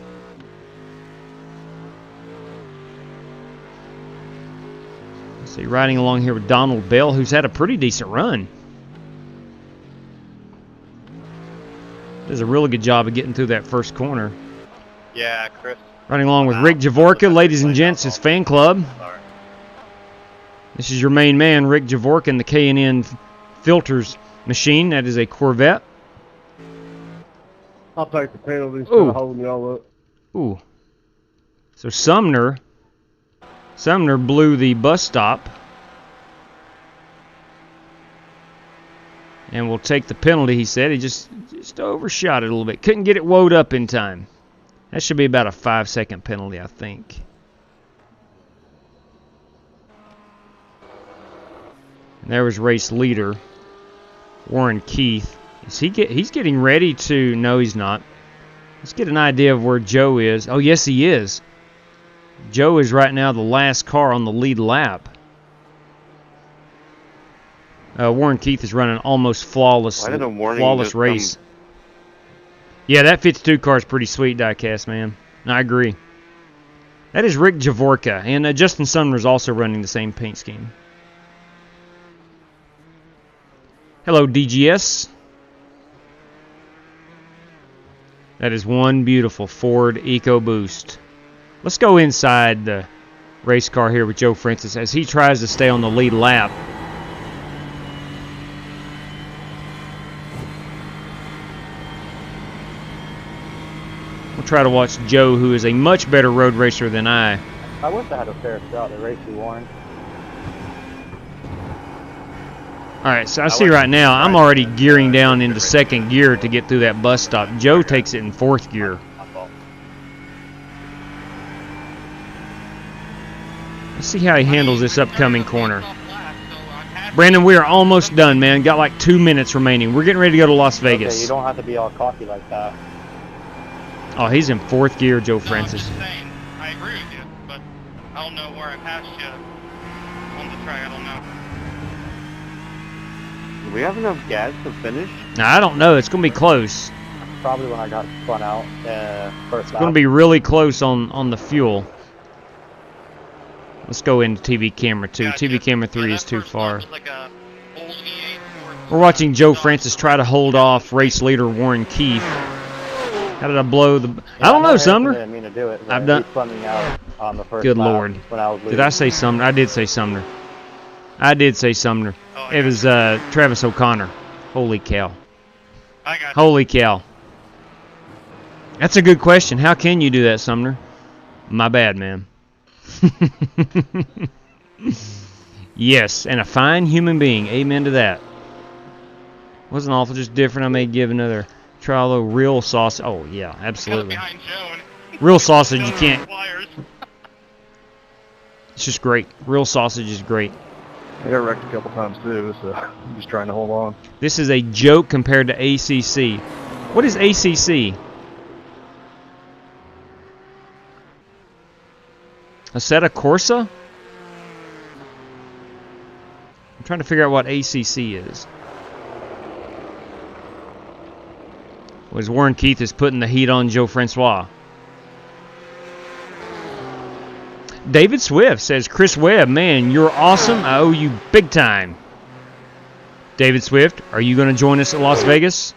Let's see, riding along here with Donald Bell, who's had a pretty decent run. Does a really good job of getting through that first corner. Yeah, Chris. Riding along with Rick Javorka, ladies and gents, his fan club. This is your main man, Rick Javorka, in the K&N Filters machine. That is a Corvette. I'll take the penalty instead of holding y'all up. Ooh. So Sumner blew the bus stop. And will take the penalty, he said. He just overshot it a little bit. Couldn't get it woed up in time. That should be about a 5-second penalty, I think. And there was race leader Warren Keith. He's getting ready to... No, he's not. Let's get an idea of where Joe is. Oh, yes, he is. Joe is right now the last car on the lead lap. Warren Keith is running almost flawless race. Yeah, that 52 car is pretty sweet, diecast, man. I agree. That is Rick Javorka, and Justin Sumner is also running the same paint scheme. Hello, DGS. That is one beautiful Ford EcoBoost. Let's go inside the race car here with Joe Francis as he tries to stay on the lead lap. We'll try to watch Joe, who is a much better road racer than I. I wish I had a fair shot at race you, Warren. Alright, so I see right now, I'm already gearing down into second gear to get through that bus stop. Joe takes it in fourth gear. Let's see how he handles this upcoming corner. Brandon, we are almost done, man. Got like 2 minutes remaining. We're getting ready to go to Las Vegas. Okay, you don't have to be all cocky like that. Oh, he's in fourth gear, Joe Francis. I'm just saying, I agree with you, but I don't know where I passed you on the track. I don't know. we have enough gas to finish? Now, I don't know. It's going to be close. Probably when I got spun out first It's going to be really close on the fuel. Let's go into TV camera 2. TV camera 3 is too far. We're watching Joe Francis try to hold off race leader Warren Keith. How did I blow the... I don't know, Sumner. I didn't mean to do it. I've done... He spun me out on the first Good lap Lord. when I was Did I say Sumner? I did say Sumner. I did say Sumner. It was Travis O'Connor. Holy cow. Holy cow. That's a good question. How can you do that, Sumner? My bad, man. Yes, and a fine human being. Amen to that. Wasn't awful, just different. I may give another try, although real sausage. Oh, yeah, absolutely. Real sausage, you can't. It's just great. Real sausage is great. I got wrecked a couple times too, so I'm just trying to hold on. This is a joke compared to ACC. What is ACC? Assetto Corsa? I'm trying to figure out what ACC is. Was Warren Keith is putting the heat on Joe Francois. David Swift says, Chris Webb, man, you're awesome. I owe you big time. David Swift, are you going to join us at Las Vegas?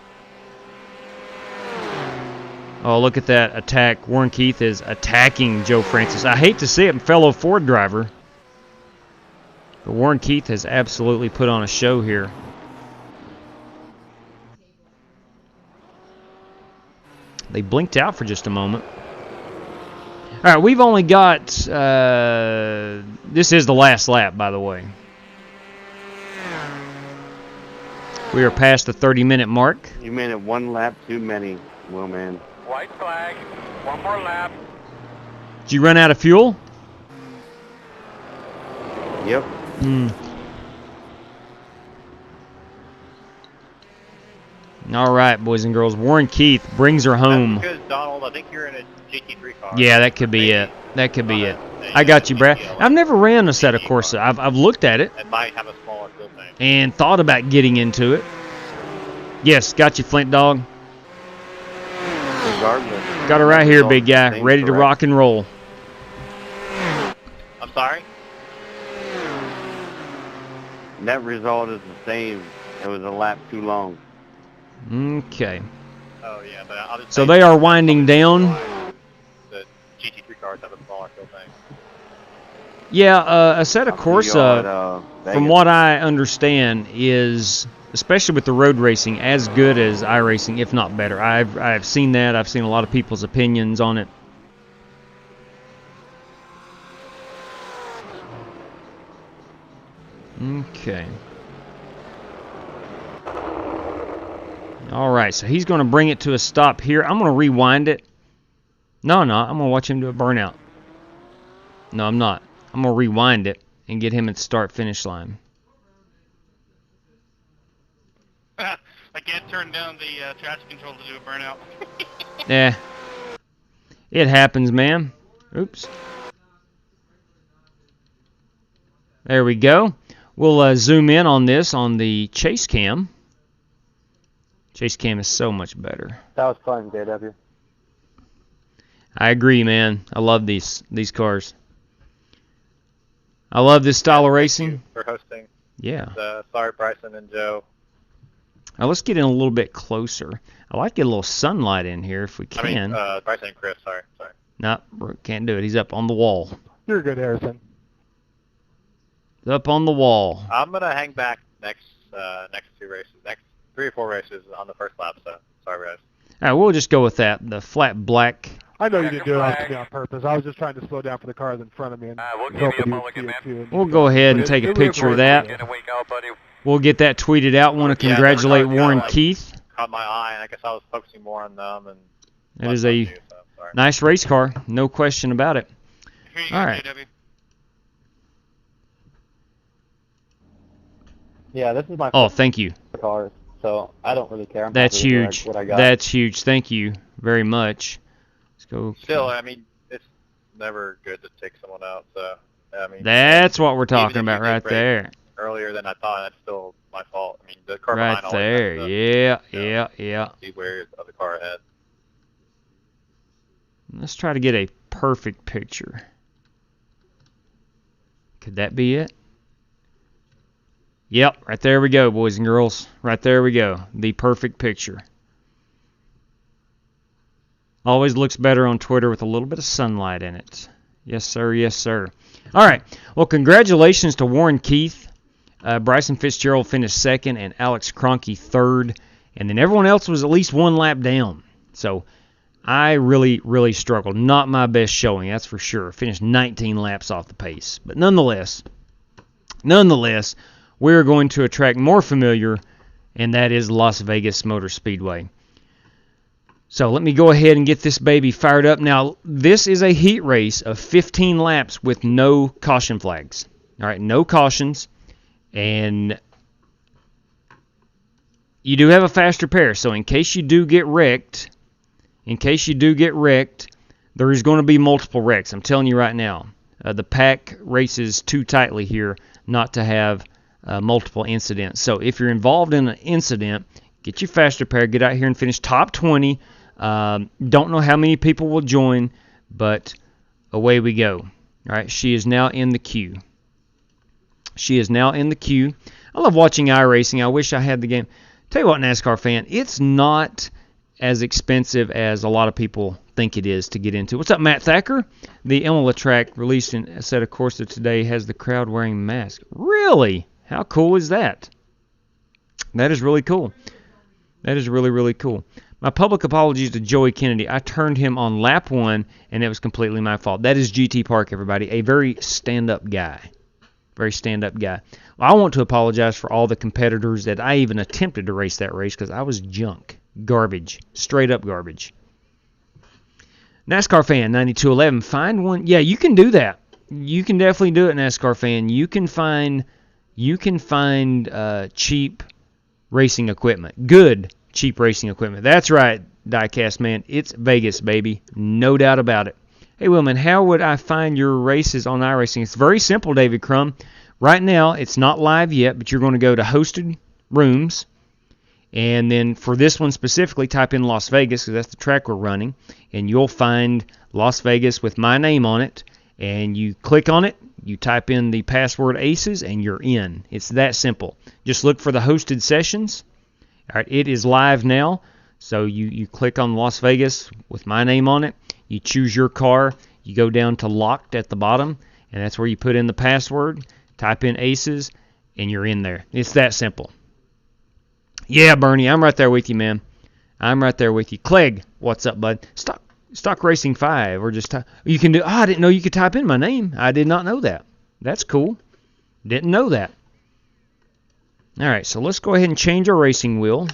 Oh, look at that attack. Warren Keith is attacking Joe Francis. I hate to see it, fellow Ford driver. But Warren Keith has absolutely put on a show here. They blinked out for just a moment. All right, we've only got... this is the last lap, by the way. We are past the 30-minute mark. You made it one lap too many, Willman. White flag. One more lap. Did you run out of fuel? Yep. All right, boys and girls. Warren Keith brings her home. That's because, Donald, I think you're in a GT3 car. Yeah, that could be it. That could be it. I got you, Brad. I've never ran a Assetto Corsa. I've looked at it. It might have a smaller fuel tank. And thought about getting into it. Yes, got you, Flint Dog. Regardless. Got her right here, big guy. Ready to rock and roll. I'm sorry? Net result is the same. It was a lap too long. Okay. Oh, yeah, but I'll just So they are winding down. The GT3 cars have a smaller fuel tank. Yeah, Assetto Corsa, from what I understand, is, especially with the road racing, as good as iRacing, if not better. I've seen that. I've seen a lot of people's opinions on it. Okay. All right, so he's going to bring it to a stop here. I'm going to rewind it. No, I'm going to watch him do a burnout. No, I'm not. I'm going to rewind it and get him at start-finish line. I can't turn down the traction control to do a burnout. Yeah. It happens, man. Oops. There we go. We'll zoom in on this on the chase cam. Chase cam is so much better. That was fun, JW. I agree, man. I love these cars. I love this style of racing. For hosting. Yeah. Sorry, Bryson and Joe. Now let's get in a little bit closer. I like to get a little sunlight in here if we can. I mean, Bryson and Chris, sorry. No, can't do it. He's up on the wall. You're good, Harrison. He's up on the wall. I'm going to hang back next 2 races, next 3 or 4 races on the first lap, so sorry, guys. All right, we'll just go with that. The flat black. I know you didn't do it on purpose. I was just trying to slow down for the cars in front of me. And we'll give you a mulligan, man. We'll go ahead and take a picture of that. We'll get that tweeted out. Want to congratulate Warren Keith. Caught my eye, and I guess I was focusing more on them. And it is a nice race car, no question about it. All right. Yeah, this is my thank you. Cars, so I don't really care. That's huge. What I got. That's huge. Thank you very much. Let's go. Still, I mean, it's never good to take someone out. So I mean, that's what we're talking about right there. Earlier than I thought, that's still my fault. I mean, the car Right behind always there. has Yeah. to see where the other car ahead. Let's try to get a perfect picture. Could that be it? Yep, right there we go, boys and girls. Right there we go. The perfect picture. Always looks better on Twitter with a little bit of sunlight in it. Yes, sir. Yes, sir. All right. Well, congratulations to Warren Keith. Bryson Fitzgerald finished second and Alex Kroenke third. And then everyone else was at least one lap down. So I really, really struggled. Not my best showing, that's for sure. Finished 19 laps off the pace. But nonetheless, we're going to a track more familiar, and that is Las Vegas Motor Speedway. So let me go ahead and get this baby fired up. Now, this is a heat race of 15 laps with no caution flags. All right, no cautions. And you do have a faster pair. So in case you do get wrecked, there is going to be multiple wrecks. I'm telling you right now. The pack races too tightly here not to have multiple incidents. So if you're involved in an incident, get your faster pair, get out here and finish top 20. Don't know how many people will join, but away we go. All right, she is now in the queue. I love watching iRacing. I wish I had the game. Tell you what, NASCAR fan, it's not as expensive as a lot of people think it is to get into. What's up, Matt Thacker? The Imola track released in a set of courses today has the crowd wearing masks. Really? How cool is that? That is really cool. That is really, really cool. My public apologies to Joey Kennedy. I turned him on lap 1, and it was completely my fault. That is GT Park, everybody. A very stand-up guy. Well, I want to apologize for all the competitors that I even attempted to race that race because I was junk. Garbage. Straight up garbage. NASCAR fan 9211, find one. Yeah, you can do that. You can definitely do it, NASCAR fan. You can find cheap racing equipment. Good cheap racing equipment. That's right, Diecast man. It's Vegas, baby. No doubt about it. Hey, Wilman, how would I find your races on iRacing? It's very simple, David Crum. Right now, it's not live yet, but you're going to go to hosted rooms. And then for this one specifically, type in Las Vegas because that's the track we're running. And you'll find Las Vegas with my name on it. And you click on it, you type in the password ACES, and you're in. It's that simple. Just look for the hosted sessions. All right, it is live now. So you click on Las Vegas with my name on it. You choose your car. You go down to locked at the bottom. And that's where you put in the password. Type in ACES, and you're in there. It's that simple. Yeah, Bernie, I'm right there with you, man. I'm right there with you. Clegg, what's up, bud? Stock Racing 5, or just you can do. Oh, I didn't know you could type in my name. I did not know that. That's cool. Didn't know that. All right, so let's go ahead and change our racing wheel.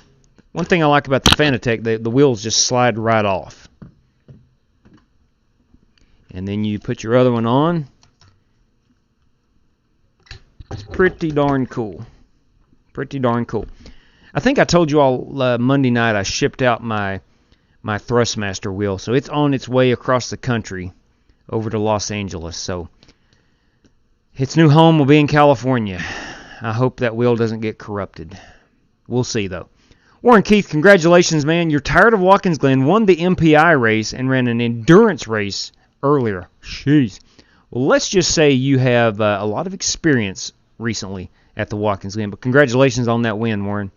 One thing I like about the Fanatec, the wheels just slide right off. And then you put your other one on. It's pretty darn cool. Pretty darn cool. I think I told you all Monday night I shipped out my Thrustmaster wheel. So it's on its way across the country over to Los Angeles. So its new home will be in California. I hope that wheel doesn't get corrupted. We'll see, though. Warren Keith, congratulations, man. You're tired of Watkins Glen, won the MPI race, and ran an endurance race earlier. Jeez. Well, let's just say you have a lot of experience recently at the Watkins Glen. But congratulations on that win, Warren.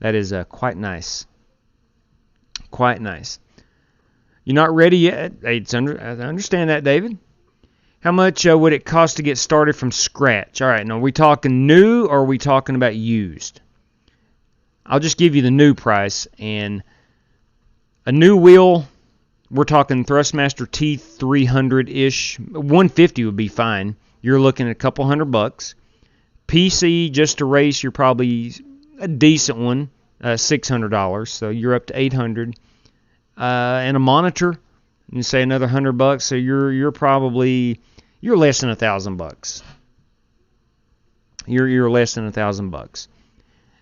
That is quite nice. Quite nice. You're not ready yet? I understand that, David. How much would it cost to get started from scratch? All right, now are we talking new or are we talking about used? I'll just give you the new price. And a new wheel, we're talking Thrustmaster T300-ish. 150 would be fine. You're looking at a couple $100. PC, just to race, you're probably a decent one, $600. So you're up to $800. And a monitor, you say another $100. So you're less than $1,000. You're less than $1,000.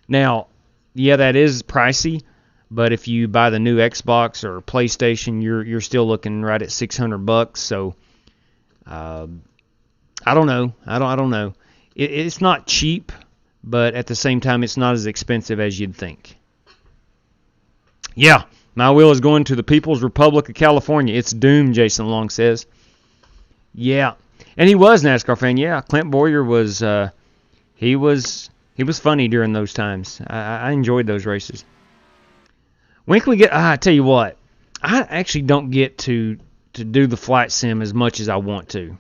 Now, yeah, that is pricey. But if you buy the new Xbox or PlayStation, you're still looking right at $600. So I don't know. I don't know. It's not cheap, but at the same time, it's not as expensive as you'd think. Yeah, my wheel is going to the People's Republic of California. It's doomed, Jason Long says. Yeah, and he was a NASCAR fan. Yeah, Clint Boyer was. He was funny during those times. I enjoyed those races. When can we get? I tell you what, I actually don't get to do the flight sim as much as I want to.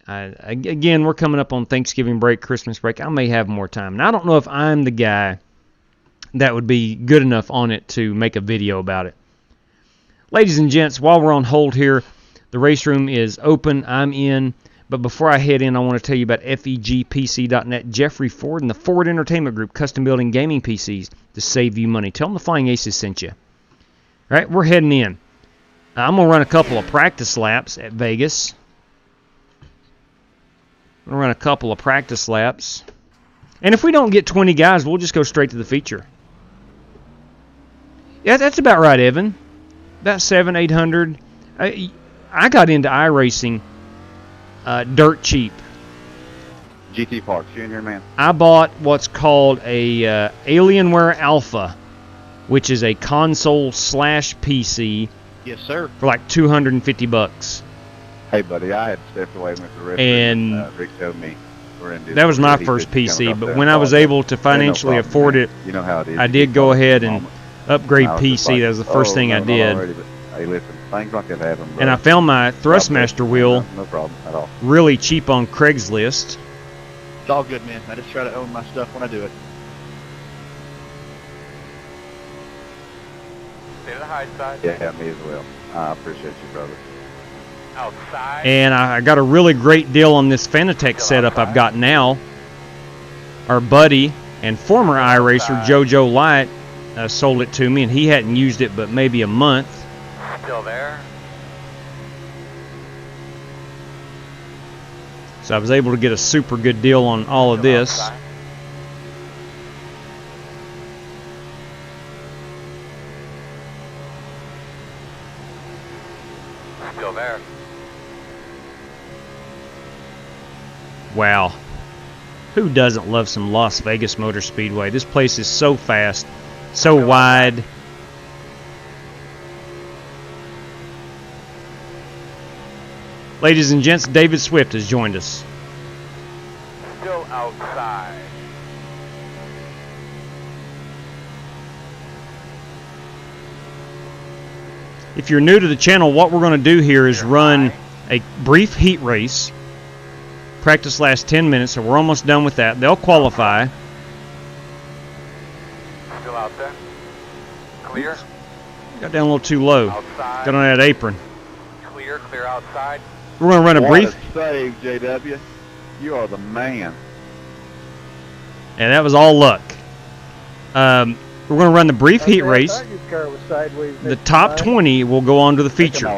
Again, we're coming up on Thanksgiving break, Christmas break. I may have more time, and I don't know if I'm the guy that would be good enough on it to make a video about it. Ladies and gents, while we're on hold here, the race room is open. I'm in. But before I head in, I want to tell you about FEGPC.net, Jeffrey Ford, and the Ford Entertainment Group, custom building gaming PCs to save you money. Tell them the Flying Aces sent you. All right, we're heading in. I'm going to run a couple of practice laps at Vegas. I'm going to run a couple of practice laps. And if we don't get 20 guys, we'll just go straight to the feature. Yeah, that's about right, Evan. About 700, 800. I got into iRacing dirt cheap. GT Parks, you in here, man? I bought what's called a Alienware Alpha, which is a console / PC. Yes, sir. For like $250. Hey, buddy, I had stepped away with the rest. And Rick told me that was my first PC, but when I was able to financially afford it, you know how it is. I did go ahead and upgrade PC. That was the first thing I did. Hey, listen, things like that happen. And I found my Thrustmaster wheel no problem at all. really cheap on Craigslist. It's all good, man. I just try to own my stuff when I do it. Stay to the high side. Yeah, me as well. I appreciate you, brother. Outside. And I got a really great deal on this Fanatec setup I've got now. Our buddy and former iRacer, JoJo Light, sold it to me, and he hadn't used it but maybe a month. Still there. So I was able to get a super good deal on all of this. Still there. Wow. Who doesn't love some Las Vegas Motor Speedway? This place is so fast, so wide. Ladies and gents, David Swift has joined us. Still outside. If you're new to the channel, what we're going to do here is run a brief heat race. Practice lasts 10 minutes, so we're almost done with that. They'll qualify. Still out there. Clear. Got down a little too low. Outside. Got on that apron. Clear outside. We're going to run a brief. What a save, JW. You are the man. And that was all luck. We're going to run the brief heat race. The top 20 will go on to the feature.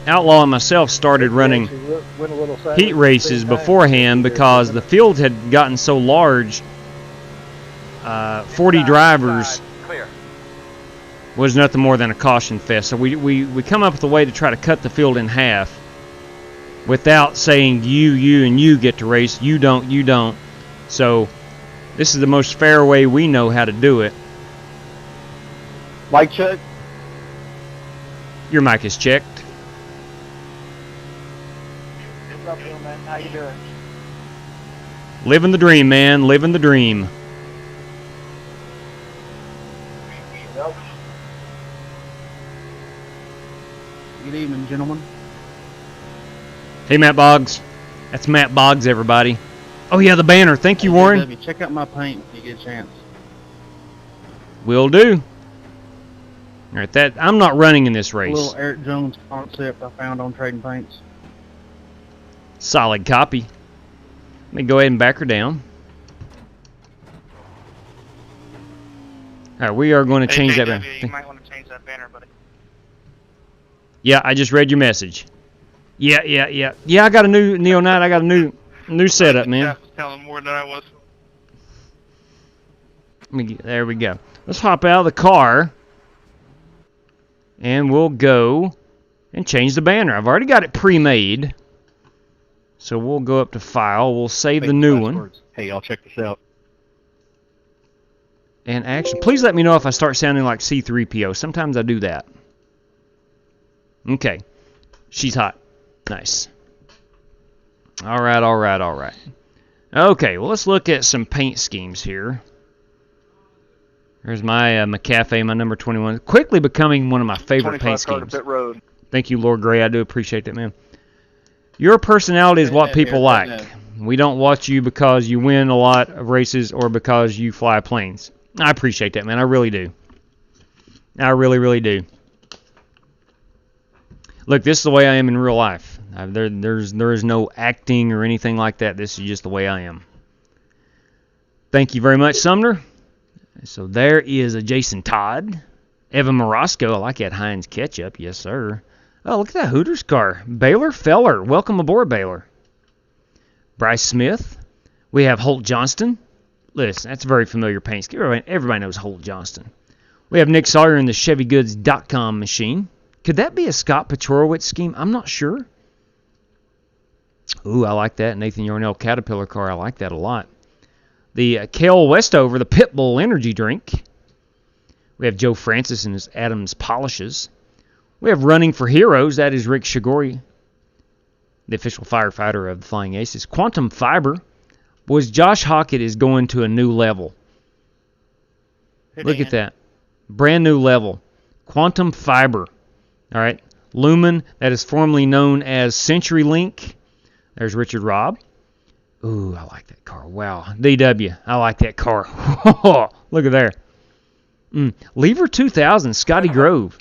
Outlaw and myself started running heat races beforehand because the field had gotten so large. 40 drivers was nothing more than a caution fest. So we come up with a way to try to cut the field in half without saying you, and you get to race. You don't. So this is the most fair way we know how to do it. Mic check. Your mic is checked. What's up, Bill, man? How you doing? Living the dream, man. Living the dream. Yep. Good evening, gentlemen. Hey, Matt Boggs. That's Matt Boggs, everybody. Oh, yeah, the banner. Thank you, Warren. Check out my paint if you get a chance. Will do. All right, I'm not running in this race. A little Eric Jones concept I found on Trading Paints. Solid copy. Let me go ahead and back her down. All right, we are going to change that banner. You might want to change that banner, buddy. Yeah, I just read your message. Yeah. Yeah, I got a new Neo Knight. I got a new setup, man. Jeff was telling more than I was. There we go. Let's hop out of the car. And we'll go and change the banner. I've already got it pre-made. So we'll go up to File. We'll save the new one. Hey, I'll check this out. And action. Please let me know if I start sounding like C-3PO. Sometimes I do that. Okay. She's hot. Nice. All right, all right, all right. Okay, well, let's look at some paint schemes here. There's my McCafe, my number 21. Quickly becoming one of my favorite paint schemes. Pit Road. Thank you, Lord Gray. I do appreciate that, man. Your personality is what people like. We don't watch you because you win a lot of races or because you fly planes. I appreciate that, man. I really do. I really, really do. Look, this is the way I am in real life. There is no acting or anything like that. This is just the way I am. Thank you very much, Sumner. So there is a Jason Todd. Evan Morosco. I like that Heinz ketchup. Yes, sir. Oh, look at that Hooters car. Baylor Feller. Welcome aboard, Baylor. Bryce Smith. We have Holt Johnston. Listen, that's a very familiar paint scheme. Everybody knows Holt Johnston. We have Nick Sawyer in the ChevyGoods.com machine. Could that be a Scott Petrowitz scheme? I'm not sure. Ooh, I like that. Nathan Yarnell Caterpillar car. I like that a lot. The Kale Westover, the Pitbull energy drink. We have Joe Francis and his Adams Polishes. We have Running for Heroes. That is Rick Shigori, the official firefighter of the Flying Aces. Quantum Fiber. Boys, Josh Hockett is going to a new level. Look at that. Brand new level. Quantum Fiber. All right. Lumen, that is formerly known as CenturyLink. There's Richard Robb. Ooh, I like that car. Wow. DW, I like that car. Look at there. Lever 2000, Scotty Grove.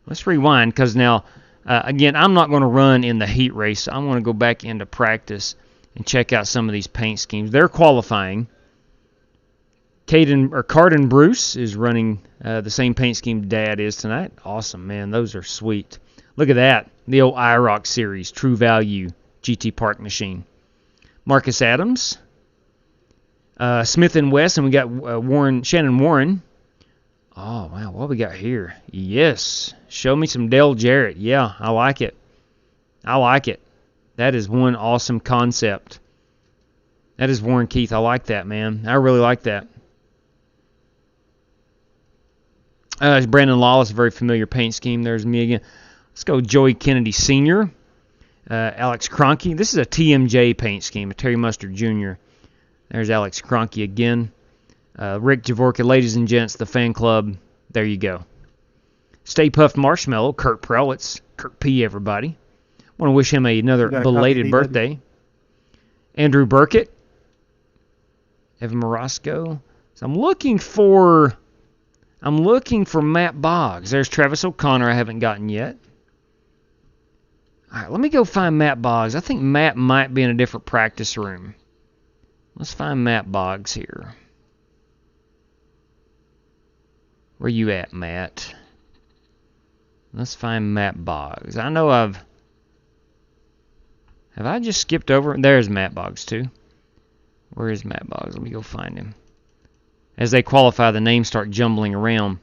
Let's rewind because now, again, I'm not going to run in the heat race. I want to go back into practice and check out some of these paint schemes. They're qualifying. Carden Bruce is running the same paint scheme Dad is tonight. Awesome, man. Those are sweet. Look at that. The old IROC series, True Value GT Park machine. Marcus Adams. Smith and West, and we got Shannon Warren. Oh, wow. What we got here? Yes. Show me some Dale Jarrett. Yeah, I like it. I like it. That is one awesome concept. That is Warren Keith. I like that, man. I really like that. Brandon Lawless, a very familiar paint scheme. There's me again. Let's go Joey Kennedy Sr., Alex Cronky. This is a TMJ paint scheme, a Terry Mustard Jr. There's Alex Cronky again. Rick Javorka, ladies and gents, the fan club. There you go. Stay Puft Marshmallow, Kurt Prowitz. Kurt P., everybody. Want to wish him another belated birthday. Andrew Burkett. Evan Morosco. So I'm looking for Matt Boggs. There's Travis O'Connor I haven't gotten yet. All right, let me go find Matt Boggs. I think Matt might be in a different practice room. Let's find Matt Boggs here. Where you at, Matt? Let's find Matt Boggs. I know have I just skipped over? There's Matt Boggs, too. Where is Matt Boggs? Let me go find him. As they qualify, the names start jumbling around.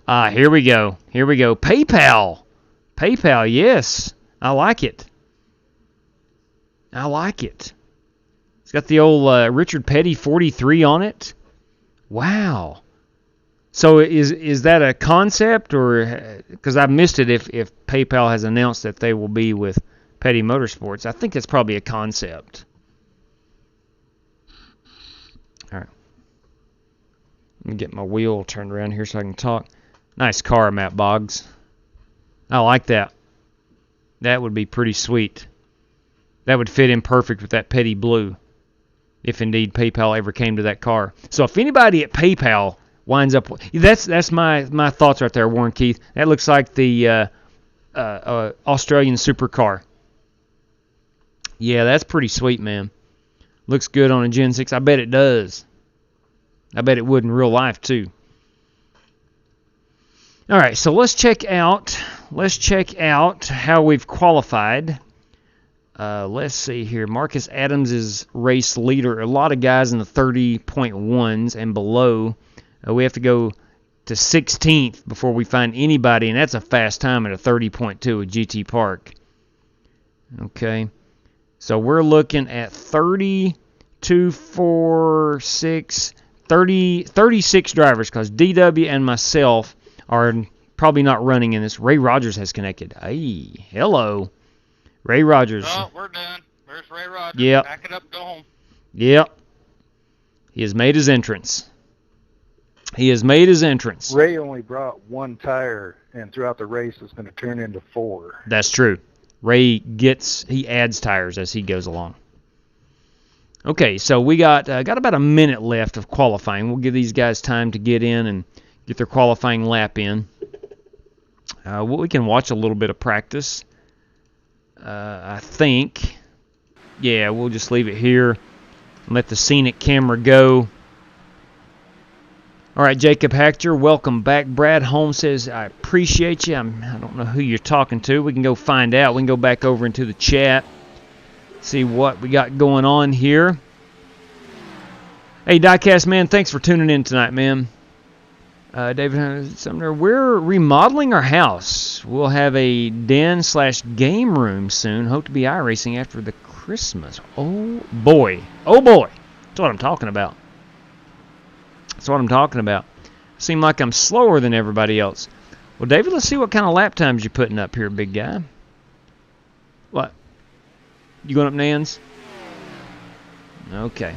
Here we go. Here we go. PayPal. PayPal, yes. I like it. I like it. It's got the old Richard Petty 43 on it. Wow. So is that a concept, or because I missed it if PayPal has announced that they will be with Petty Motorsports? I think it's probably a concept. All right. Let me get my wheel turned around here so I can talk. Nice car, Matt Boggs. I like that. That would be pretty sweet. That would fit in perfect with that Petty blue, if indeed PayPal ever came to that car. So if anybody at PayPal winds up, that's my thoughts right there, Warren Keith. That looks like the Australian supercar. Yeah, that's pretty sweet, man. Looks good on a Gen 6. I bet it does. I bet it would in real life too. All right, so let's check out how we've qualified. Let's see here. Marcus Adams is race leader. A lot of guys in the 30.1s and below. We have to go to 16th before we find anybody, and that's a fast time at a 30.2 at GT Park. Okay. So we're looking at 32, 4, 6, 30, 36 drivers because DW and myself are probably not running in this. Ray Rogers has connected. Hey, hello. Ray Rogers. Oh, we're done. Where's Ray Rogers? Yep. Back it up, go home. Yep. He has made his entrance. He has made his entrance. Ray only brought one tire, and throughout the race, it's going to turn into 4. That's true. Ray he adds tires as he goes along. Okay, so we got about a minute left of qualifying. We'll give these guys time to get in and get their qualifying lap in. We can watch a little bit of practice. I think. Yeah, we'll just leave it here and let the scenic camera go. All right, Jacob Hector, welcome back. Brad Holmes says, I appreciate you. I don't know who you're talking to. We can go find out. We can go back over into the chat, see what we got going on here. Hey, Diecast Man, thanks for tuning in tonight, man. David Sumner, we're remodeling our house. We'll have a den/game room soon. Hope to be iRacing after the Christmas. Oh, boy. Oh, boy. That's what I'm talking about. That's what I'm talking about. Seem like I'm slower than everybody else. Well, David, let's see what kind of lap times you're putting up here, big guy. What? You going up, Nans? Okay.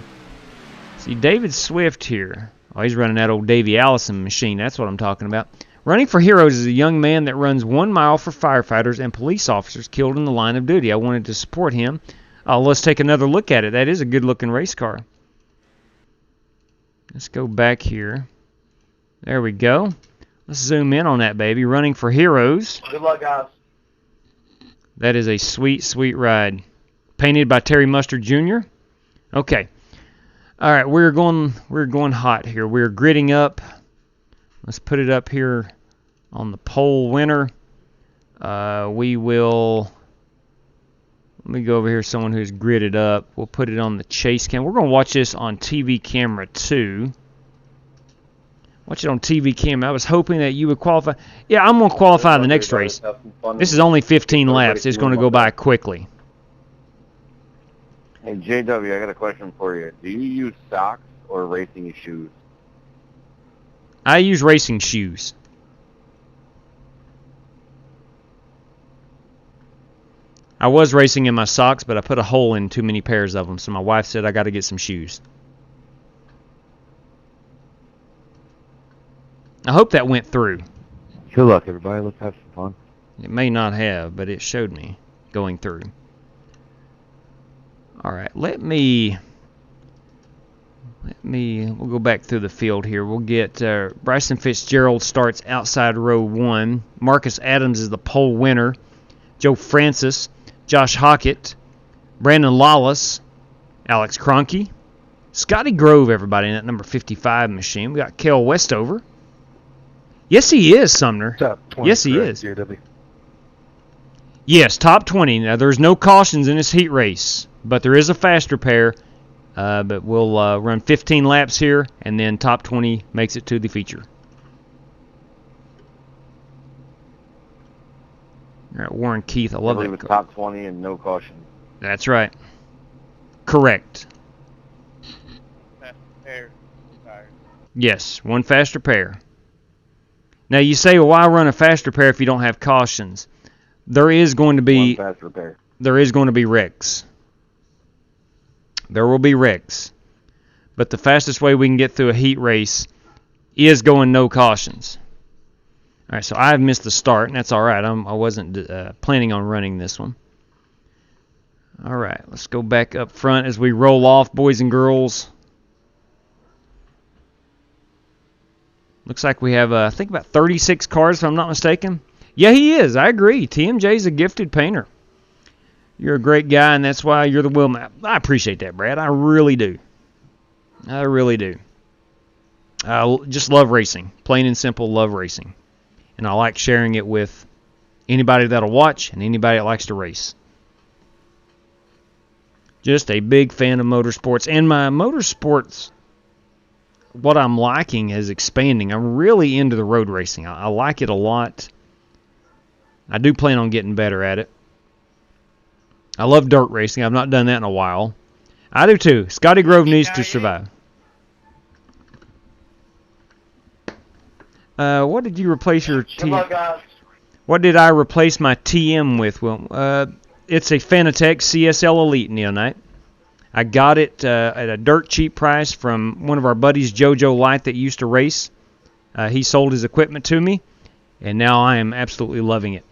See, David Swift here. Oh, he's running that old Davey Allison machine. That's what I'm talking about. Running for Heroes is a young man that runs 1 mile for firefighters and police officers killed in the line of duty. I wanted to support him. Let's take another look at it. That is a good-looking race car. Let's go back here. There we go. Let's zoom in on that baby. Running for Heroes. Good luck, guys. That is a sweet, sweet ride. Painted by Terry Mustard Jr. Okay. All right, we're going hot here. We're gridding up. Let's put it up here on the pole winner. We will. Let me go over here. Someone who's gridded up. We'll put it on the chase cam. We're going to watch this on TV camera too. Watch it on TV camera. I was hoping that you would qualify. Yeah, I'm going to qualify in the next race. This is only 15 laps. It's going to go by quickly. Hey, JW, I got a question for you. Do you use socks or racing shoes? I use racing shoes. I was racing in my socks, but I put a hole in too many pairs of them, so my wife said I got to get some shoes. I hope that went through. Good luck, everybody. Let's have some fun. It may not have, but it showed me going through. All right, we'll go back through the field here. We'll get Bryson Fitzgerald starts outside row 1. Marcus Adams is the pole winner. Joe Francis, Josh Hockett, Brandon Lawless, Alex Cronky, Scotty Grove, everybody, in that number 55 machine. We got Cale Westover. Yes, he is, Sumner. Yes, he is. JW. Yes, top 20. Now, there's no cautions in this heat race, but there is a faster pair. But we'll run 15 laps here, and then top 20 makes it to the feature. All right, Warren Keith, I love that. It's top 20 and no caution. That's right. Correct. Yes, one faster pair. Now you say, well, why run a faster pair if you don't have cautions? There is going to be one faster pair. There is going to be wrecks. There will be wrecks. But the fastest way we can get through a heat race is going no cautions. All right, so I've missed the start, and that's all right. I wasn't planning on running this one. All right, let's go back up front as we roll off, boys and girls. Looks like we have, I think, about 36 cars, if I'm not mistaken. Yeah, he is. I agree. TMJ's a gifted painter. You're a great guy, and that's why you're the wheelman. I appreciate that, Brad. I really do. I really do. I just love racing. Plain and simple, love racing. And I like sharing it with anybody that'll watch and anybody that likes to race. Just a big fan of motorsports. And my motorsports, what I'm liking is expanding. I'm really into the road racing. I like it a lot. I do plan on getting better at it. I love dirt racing. I've not done that in a while. I do too. Scotty Grove needs to survive. What did you replace your TM? What did I replace my TM with? Well, it's a Fanatec CSL Elite Neonite. I got it at a dirt cheap price from one of our buddies, JoJo Light, that used to race. He sold his equipment to me, and now I am absolutely loving it.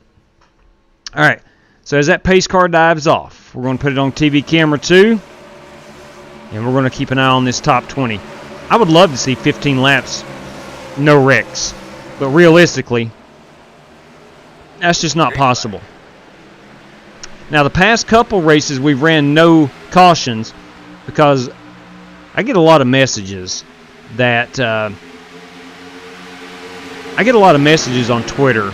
All right, so as that pace car dives off, we're going to put it on TV camera 2, and we're going to keep an eye on this top 20. I would love to see 15 laps, no wrecks, but realistically, that's just not possible. Now, the past couple races, we've ran no cautions because I get a lot of messages that I get a lot of messages on Twitter,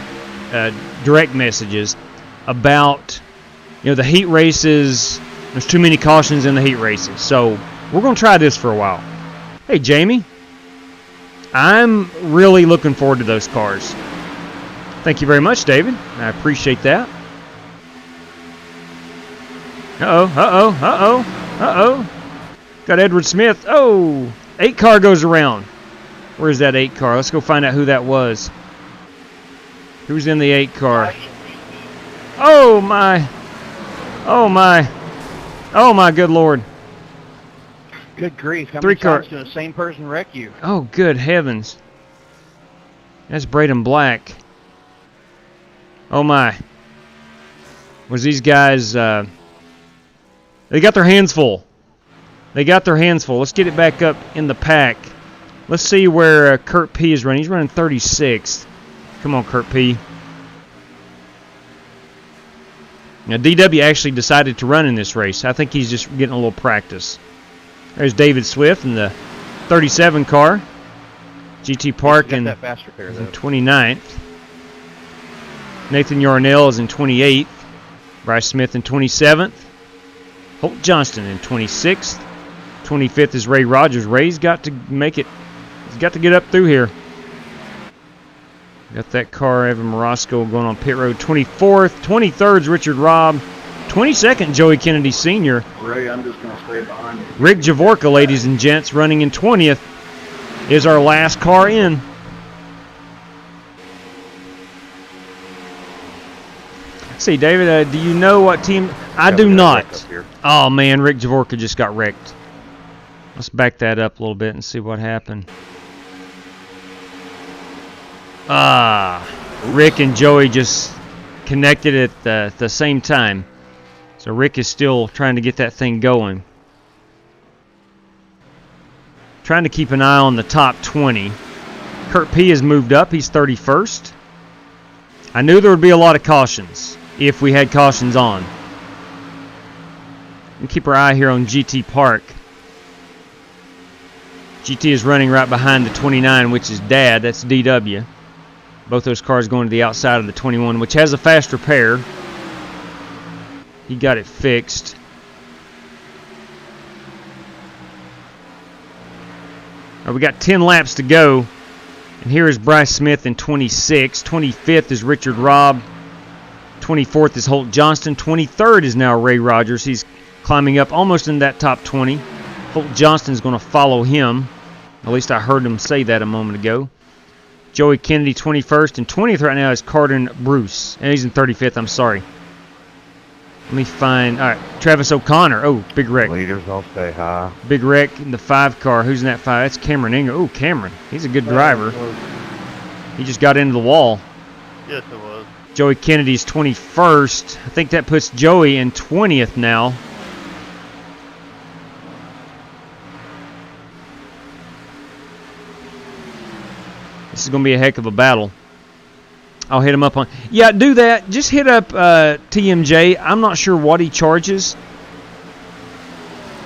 direct messages about, you know, the heat races. There's too many cautions in the heat races, so we're going to try this for a while. Hey, Jamie, I'm really looking forward to those cars. Thank you very much, David. I appreciate that. Uh-oh. Got Edward Smith. Oh, 8 car goes around. Where's that 8 car? Let's go find out who that was. Who's in the 8 car? Oh, my. Oh, my. Oh, my good Lord. Good grief. How 3 many times can the same person wreck you? Oh, good heavens. That's Braden Black. Oh, my. Was these guys... they got their hands full. Let's get it back up in the pack. Let's see where Kurt P is running. He's running 36th. Come on, Kurt P. Now, DW actually decided to run in this race. I think he's just getting a little practice. There's David Swift in the 37 car. GT Park in 29th. Nathan Yarnell is in 28th. Bryce Smith in 27th. Holt Johnston in 26th. 25th is Ray Rogers. Ray's got to make it. He's got to get up through here. Got that car, Evan Morosco, going on pit road. 24th. 23rd is Richard Robb. 22nd, Joey Kennedy Sr. Ray, I'm just going to stay behind you. Rick Javorka, ladies and gents, running in 20th, is our last car in. Let's see, David, do you know what team? I do not. Oh, man, Rick Javorka just got wrecked. Let's back that up a little bit and see what happened. Rick and Joey just connected at the same time. So Rick is still trying to get that thing going. Trying to keep an eye on the top 20. Kurt P has moved up. He's 31st. I knew there would be a lot of cautions if we had cautions on. And keep our eye here on GT Park. GT is running right behind the 29, which is Dad. That's DW. Both those cars going to the outside of the 21, which has a fast repair. He got it fixed. Right, we got 10 laps to go. And here is Bryce Smith in 26. 25th is Richard Robb. 24th is Holt Johnston. 23rd is now Ray Rogers. He's climbing up almost in that top 20. Holt Johnston's going to follow him. At least I heard him say that a moment ago. Joey Kennedy 21st, and 20th right now is Carden Bruce. And he's in 35th, I'm sorry. Let me find, all right, Travis O'Connor. Oh, big wreck. Leaders all stay high. Big wreck in the 5 car. Who's in that 5? That's Cameron Ingram. Oh, Cameron. He's a good driver. He just got into the wall. Yes, it was. Joey Kennedy's 21st. I think that puts Joey in 20th now. This is going to be a heck of a battle. I'll hit him up on... Yeah, do that. Just hit up TMJ. I'm not sure what he charges.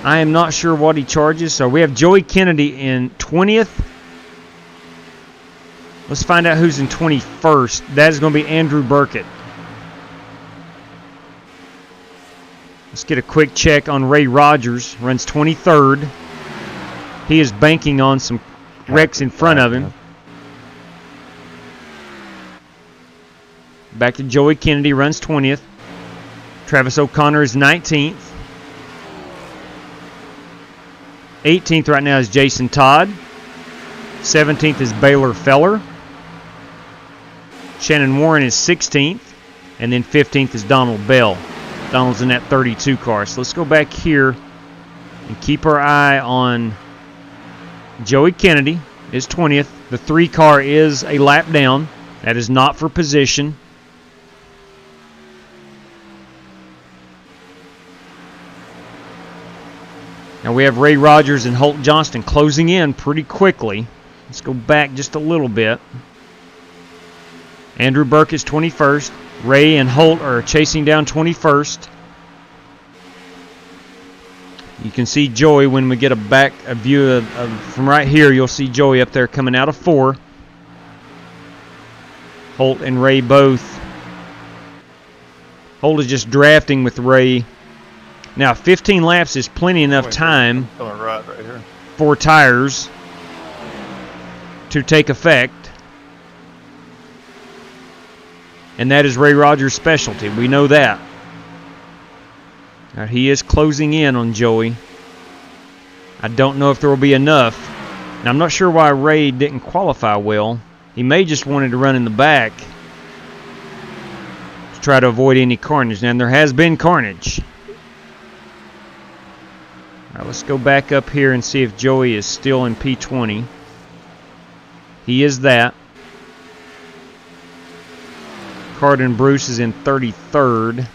I am not sure what he charges. So we have Joey Kennedy in 20th. Let's find out who's in 21st. That is going to be Andrew Burkett. Let's get a quick check on Ray Rogers. Runs 23rd. He is banking on some wrecks in front of him. Back to Joey Kennedy, runs 20th. Travis O'Connor is 19th. 18th right now is Jason Todd. 17th is Baylor Feller. Shannon Warren is 16th. And then 15th is Donald Bell. Donald's in that 32 car. So let's go back here and keep our eye on Joey Kennedy is 20th. The 3 car is a lap down. That is not for position. Now we have Ray Rogers and Holt Johnston closing in pretty quickly. Let's go back just a little bit. Andrew Burke is 21st. Ray and Holt are chasing down 21st. You can see Joey when we get a view of from right here. You'll see Joey up there coming out of 4. Holt and Ray both. Holt is just drafting with Ray. Now 15 laps is plenty enough time for tires to take effect. And that is Ray Rogers' specialty. We know that. Now, he is closing in on Joey. I don't know if there will be enough. Now, I'm not sure why Ray didn't qualify well. He may just wanted to run in the back to try to avoid any carnage. Now, there has been carnage. All right, let's go back up here and see if Joey is still in P20. He is that. Carden Bruce is in 33rd.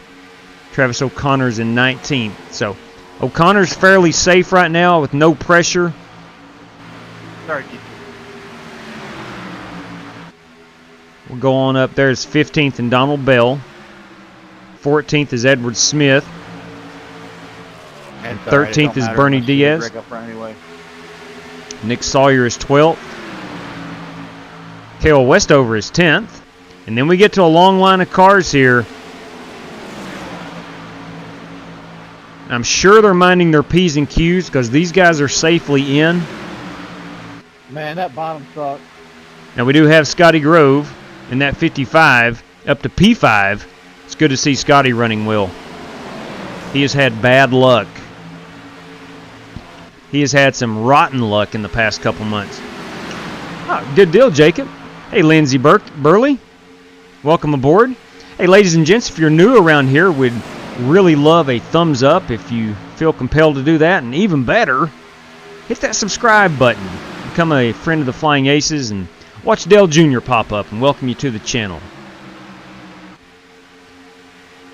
Travis O'Connor's in 19th. So O'Connor's fairly safe right now with no pressure. Sorry. We'll go on up. There's 15th and Donald Bell. 14th is Edward Smith. And 13th is Bernie Diaz. Nick Sawyer is 12th. Cale Westover is 10th. And then we get to a long line of cars here. I'm sure they're minding their P's and Q's because these guys are safely in. Man, that bottom sucks. Now we do have Scotty Grove in that 55 up to P5. It's good to see Scotty running well. He has had bad luck. He has had some rotten luck in the past couple months. Oh, good deal, Jacob. Hey, Lindsey Burley. Welcome aboard. Hey, ladies and gents, if you're new around here, we'd really love a thumbs up if you feel compelled to do that. And even better, hit that subscribe button. Become a friend of the Flying Aces and watch Dale Jr. pop up and welcome you to the channel.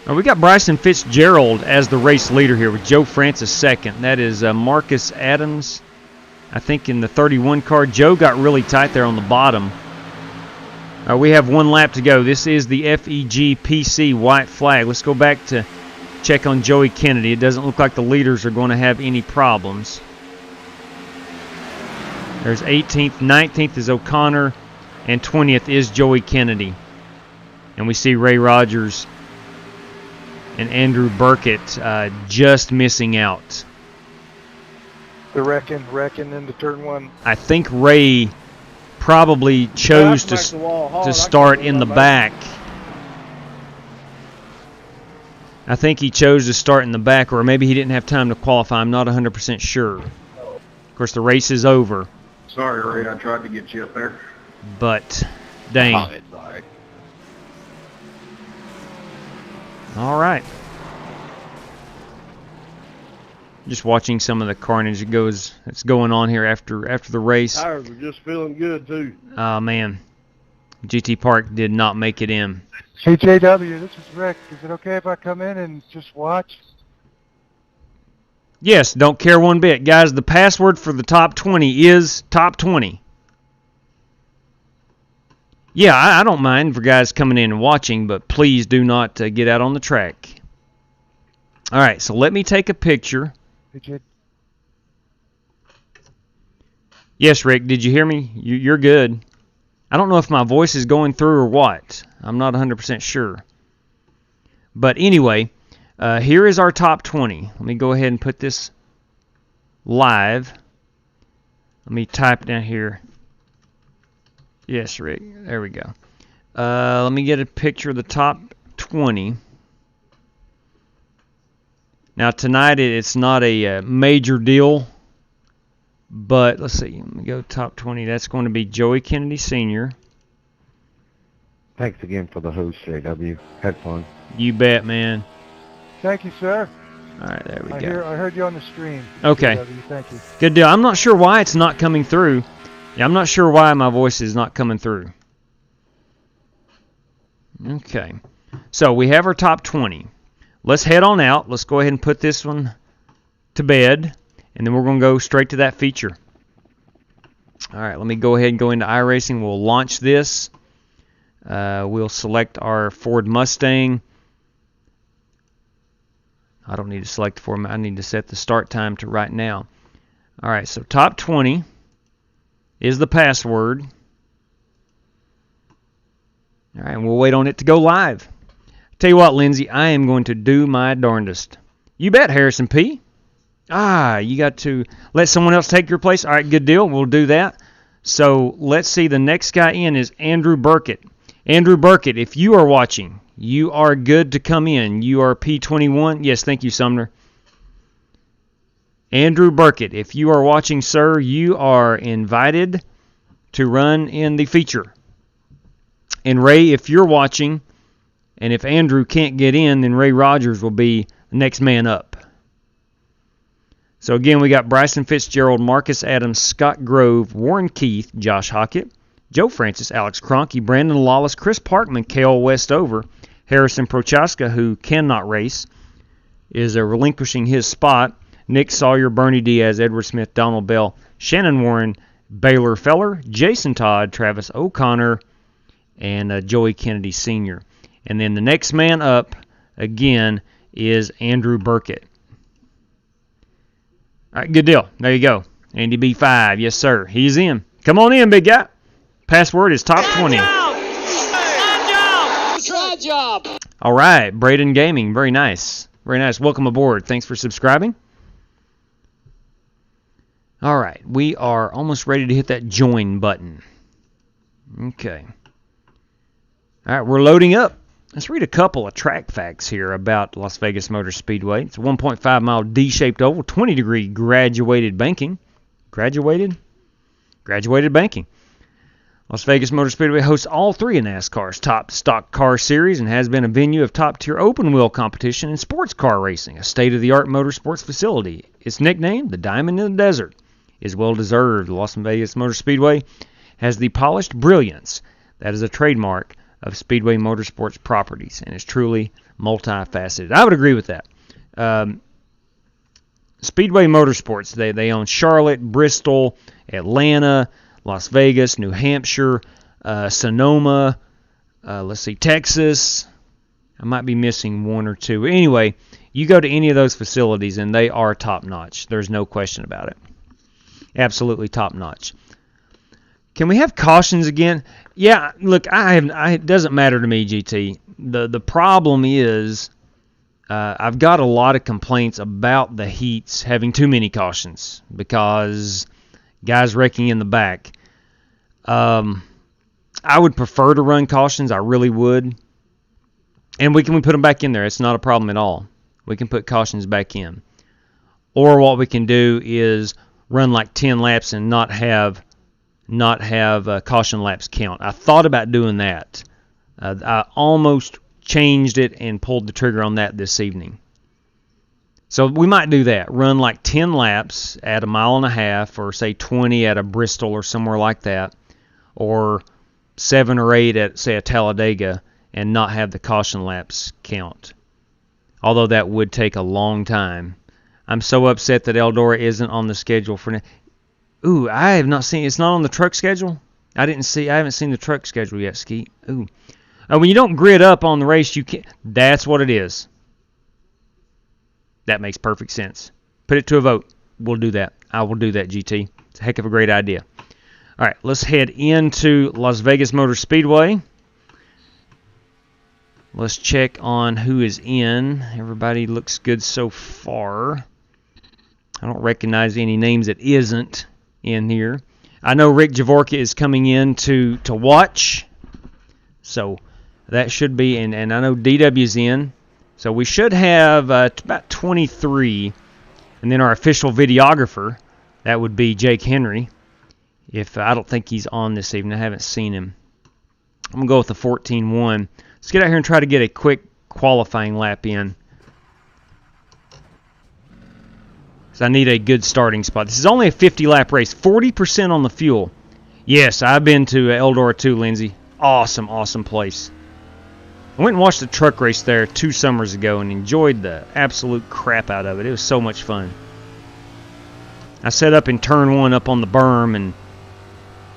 Now, we got Bryson Fitzgerald as the race leader here with Joe Francis second. That is Marcus Adams, I think, in the 31 car. Joe got really tight there on the bottom. We have 1 lap to go. This is the FEG PC white flag. Let's go back to check on Joey Kennedy. It doesn't look like the leaders are going to have any problems. There's 18th, 19th is O'Connor, and 20th is Joey Kennedy. And we see Ray Rogers and Andrew Burkett just missing out. The wrecking into turn 1. I think Ray probably chose to start in the back. I think he chose to start in the back, or maybe he didn't have time to qualify. I'm not 100% sure. Of course, the race is over. Sorry, Ray, I tried to get you up there. But, dang. All right. Just watching some of the carnage that's going on here after the race. Tires are just feeling good too. Oh man, GT Park did not make it in. Hey JW, this is Rick. Is it okay if I come in and just watch? Yes, don't care one bit, guys. The password for the top 20 is top 20. Yeah, I don't mind for guys coming in and watching, but please do not get out on the track. All right, so let me take a picture. Yes, Rick, did you hear me? You're good. I don't know if my voice is going through or what. I'm not 100% sure. But anyway, here is our top 20. Let me go ahead and put this live. Let me type down here. Yes, Rick. There we go. Let me get a picture of the top 20. Now tonight it's not a major deal, but let's see. Let me go top 20. That's going to be Joey Kennedy Sr. Thanks again for the host, JW. Had fun. You bet, man. Thank you, sir. All right, there we go. I heard you on the stream. Okay. JW, thank you. Good deal. I'm not sure why it's not coming through. Yeah, I'm not sure why my voice is not coming through. Okay. So we have our top 20. Let's head on out. Let's go ahead and put this one to bed, and then we're going to go straight to that feature. All right, let me go ahead and go into iRacing. We'll launch this. We'll select our Ford Mustang. I don't need to select the Ford. I need to set the start time to right now. All right, so top 20 is the password. All right, and we'll wait on it to go live. Tell you what, Lindsay, I am going to do my darndest. You bet, Harrison P. You got to let someone else take your place. All right, good deal. We'll do that. So let's see. The next guy in is Andrew Burkett. Andrew Burkett, if you are watching, you are good to come in. You are P21. Yes, thank you, Sumner. Andrew Burkett, if you are watching, sir, you are invited to run in the feature. And Ray, if you're watching, and if Andrew can't get in, then Ray Rogers will be the next man up. So again, we got Bryson Fitzgerald, Marcus Adams, Scott Grove, Warren Keith, Josh Hockett, Joe Francis, Alex Kroenke, Brandon Lawless, Chris Parkman, Kale Westover, Harrison Prochaska, who cannot race, is relinquishing his spot, Nick Sawyer, Bernie Diaz, Edward Smith, Donald Bell, Shannon Warren, Baylor Feller, Jason Todd, Travis O'Connor, and Joey Kennedy Sr. And then the next man up, again, is Andrew Burkett. All right, good deal. There you go. Andy B5. Yes, sir. He's in. Come on in, big guy. Password is top 20. Try job. All right, Braden Gaming. Very nice. Very nice. Welcome aboard. Thanks for subscribing. All right, we are almost ready to hit that join button. Okay. All right, we're loading up. Let's read a couple of track facts here about Las Vegas Motor Speedway. It's a 1.5-mile D-shaped oval, 20-degree graduated banking. Graduated banking. Las Vegas Motor Speedway hosts all three of NASCAR's top stock car series and has been a venue of top-tier open-wheel competition and sports car racing, a state-of-the-art motorsports facility. Its nickname, the Diamond in the Desert, is well-deserved. Las Vegas Motor Speedway has the polished brilliance that is a trademark of Speedway Motorsports properties and is truly multifaceted. I would agree with that. Speedway Motorsports, they own Charlotte, Bristol, Atlanta, Las Vegas, New Hampshire, Sonoma, Texas. I might be missing one or two. Anyway, you go to any of those facilities and they are top-notch. There's no question about it. Absolutely top-notch. Can we have cautions again? Yeah, look, it doesn't matter to me, GT. The problem is I've got a lot of complaints about the heats having too many cautions because guys wrecking in the back. I would prefer to run cautions. I really would. And we can put them back in there. It's not a problem at all. We can put cautions back in. Or what we can do is run like 10 laps and not have caution laps count. I thought about doing that. I almost changed it and pulled the trigger on that this evening. So we might do that. Run like 10 laps at 1.5 miles, or say 20 at a Bristol or somewhere like that, or 7 or 8 at, say, a Talladega, and not have the caution laps count. Although that would take a long time. I'm so upset that Eldora isn't on the schedule for now. Ooh, I have not seen. It's not on the truck schedule. I haven't seen the truck schedule yet, Skeet. Ooh, when you don't grid up on the race, you can't. That's what it is. That makes perfect sense. Put it to a vote. We'll do that. I will do that, GT. It's a heck of a great idea. All right, let's head into Las Vegas Motor Speedway. Let's check on who is in. Everybody looks good so far. I don't recognize any names that isn't in here. I know Rick Javorka is coming in to watch. So that should be, and I know DW's in. So we should have about 23. And then our official videographer, that would be Jake Henry. If I don't think he's on this evening. I haven't seen him. I'm going to go with the 14-1. Let's get out here and try to get a quick qualifying lap in. So I need a good starting spot. This is only a 50-lap race. 40% on the fuel. Yes, I've been to Eldora too, Lindsay. Awesome, awesome place. I went and watched a truck race there 2 summers ago and enjoyed the absolute crap out of it. It was so much fun. I set up in turn 1 up on the berm and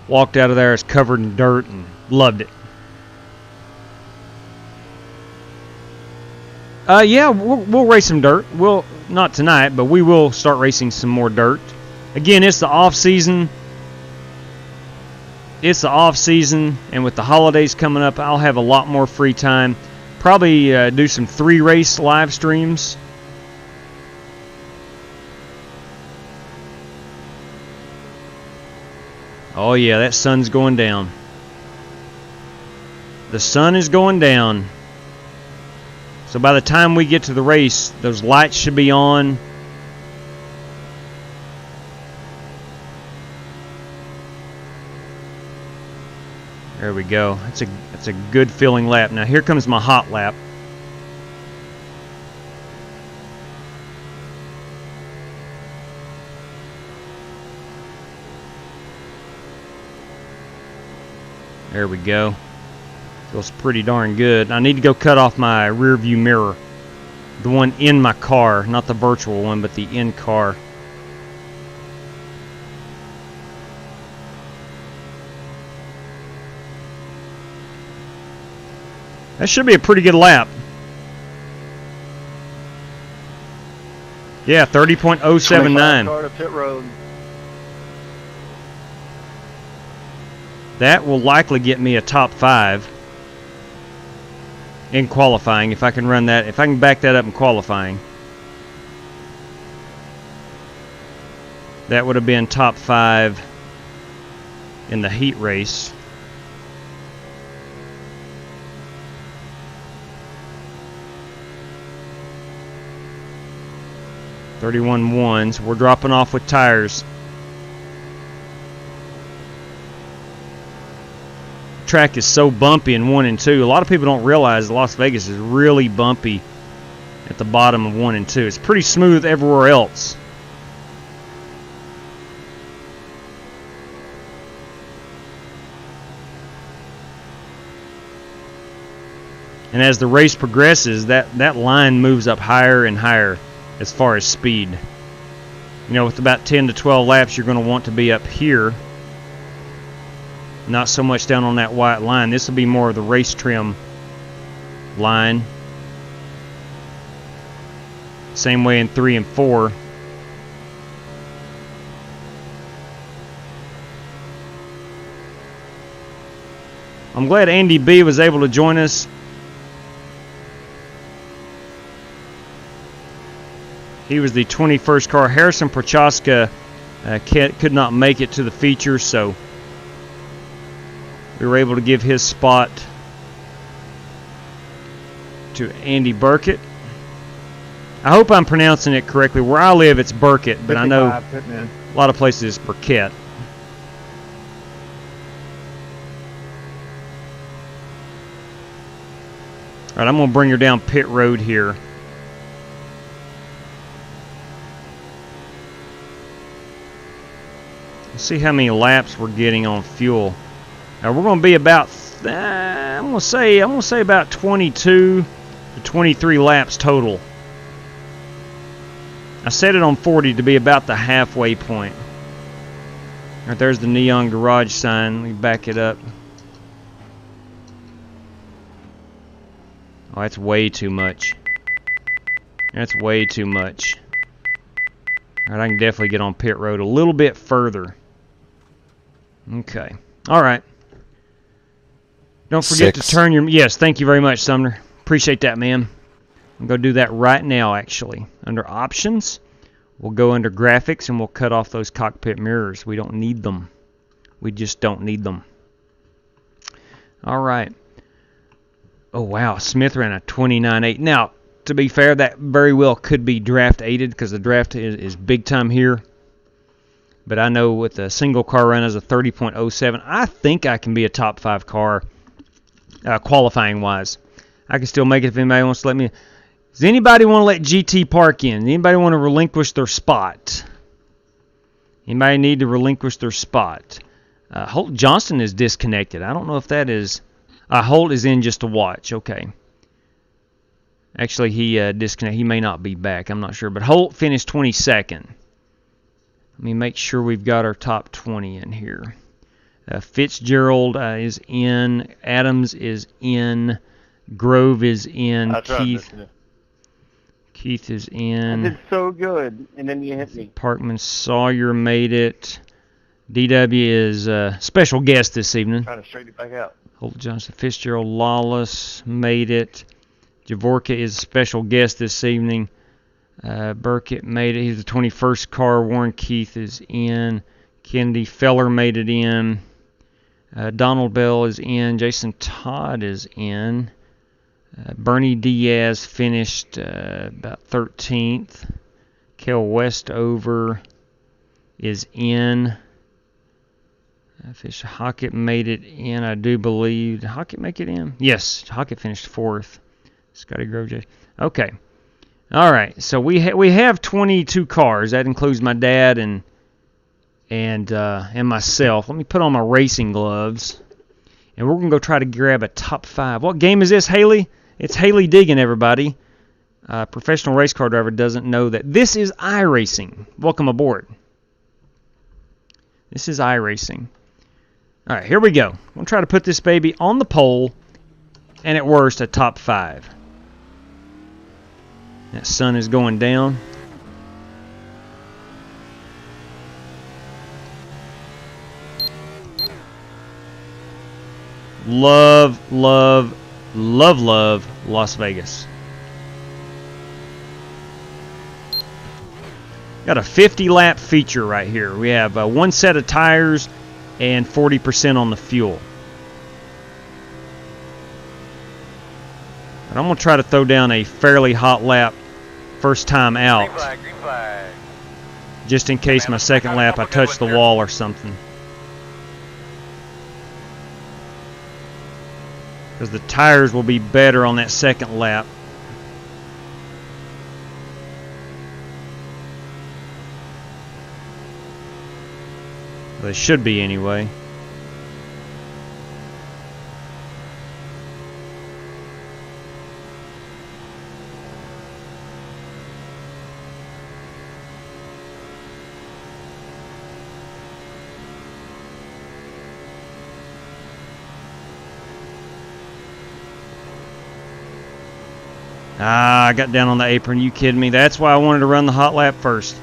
walked out of there. It's covered in dirt and loved it. Yeah, we'll race some dirt. We'll not tonight, but we will start racing some more dirt. Again, it's the off season. It's the off season, and with the holidays coming up, I'll have a lot more free time. Probably do some 3-race live streams. Oh yeah, that sun's going down. The sun is going down. So by the time we get to the race, those lights should be on. There we go. That's a good feeling lap. Now here comes my hot lap. There we go. Feels pretty darn good. I need to go cut off my rear view mirror. The one in my car, not the virtual one, but the in car. That should be a pretty good lap. Yeah, 30.079. Car to pit road. That will likely get me a top 5 in qualifying if I can run that. If I can back that up in qualifying. That would have been top 5 in the heat race. .31.1, so we're dropping off with tires. Track is so bumpy in 1 and 2. A lot of people don't realize Las Vegas is really bumpy at the bottom of 1 and 2. It's pretty smooth everywhere else. And as the race progresses, that line moves up higher and higher as far as speed. You know, with about 10 to 12 laps, you're going to want to be up here. Not so much down on that white line. This will be more of the race trim line. Same way in 3 and 4. I'm glad Andy B was able to join us. He was the 21st car. Harrison Prochaska could not make it to the feature, so we were able to give his spot to Andy Burkett. I hope I'm pronouncing it correctly. Where I live, it's Burkett, but I know a lot of places it's Burkett. All right, I'm going to bring her down pit road here. Let's see how many laps we're getting on fuel. Now we're going to be about, I'm going to say about 22 to 23 laps total. I set it on 40 to be about the halfway point. All right, there's the neon garage sign. Let me back it up. Oh, that's way too much. That's way too much. All right, I can definitely get on pit road a little bit further. Okay. All right. Don't forget to turn your... Yes, thank you very much, Sumner. Appreciate that, man. I'm going to do that right now, actually. Under Options, we'll go under Graphics, and we'll cut off those cockpit mirrors. We don't need them. We just don't need them. All right. Oh, wow. Smith ran a 29.8. Now, to be fair, that very well could be draft aided because the draft is big time here. But I know with a single car run as a 30.07, I think I can be a top 5 car qualifying wise. I can still make it if anybody wants to let me. Does anybody want to let GT Park in? Anybody want to relinquish their spot? Anybody need to relinquish their spot? Holt Johnston is disconnected. I don't know if that is... Holt is in just to watch. Okay. Actually, he disconnected. He may not be back. I'm not sure. But Holt finished 22nd. Let me make sure we've got our top 20 in here. Fitzgerald is in. Adams is in. Grove is in. Keith is in. I did so good, and then you hit me. Parkman Sawyer made it. DW is special guest this evening. Trying to straighten it back out. Holt Johnson, Fitzgerald, Lawless made it. Javorka is a special guest this evening. Burkett made it. He's the 21st car. Warren Keith is in. Kennedy Feller made it in. Donald Bell is in. Jason Todd is in. Bernie Diaz finished about 13th. Kel Westover is in. Fish Hockett made it in, I do believe. Did Hockett make it in? Yes, Hockett finished 4th. Scotty Grove. Okay. All right. So we have 22 cars. That includes my dad and myself. Let me put on my racing gloves, and we're gonna go try to grab a top 5. What game is this, Haley? It's Haley Diggin, everybody. Professional race car driver doesn't know that this is iRacing. Welcome aboard. This is iRacing. All right, here we go. I'm going to try to put this baby on the pole, and at worst, a top 5. That sun is going down. Love, love, love, love Las Vegas. Got a 50-lap feature right here. We have one set of tires and 40% on the fuel. And I'm going to try to throw down a fairly hot lap first time out. Green flag, green flag. Just in case my second lap I touch the wall or something. Because the tires will be better on that second lap. They should be anyway. I got down on the apron. You kidding me? That's why I wanted to run the hot lap first.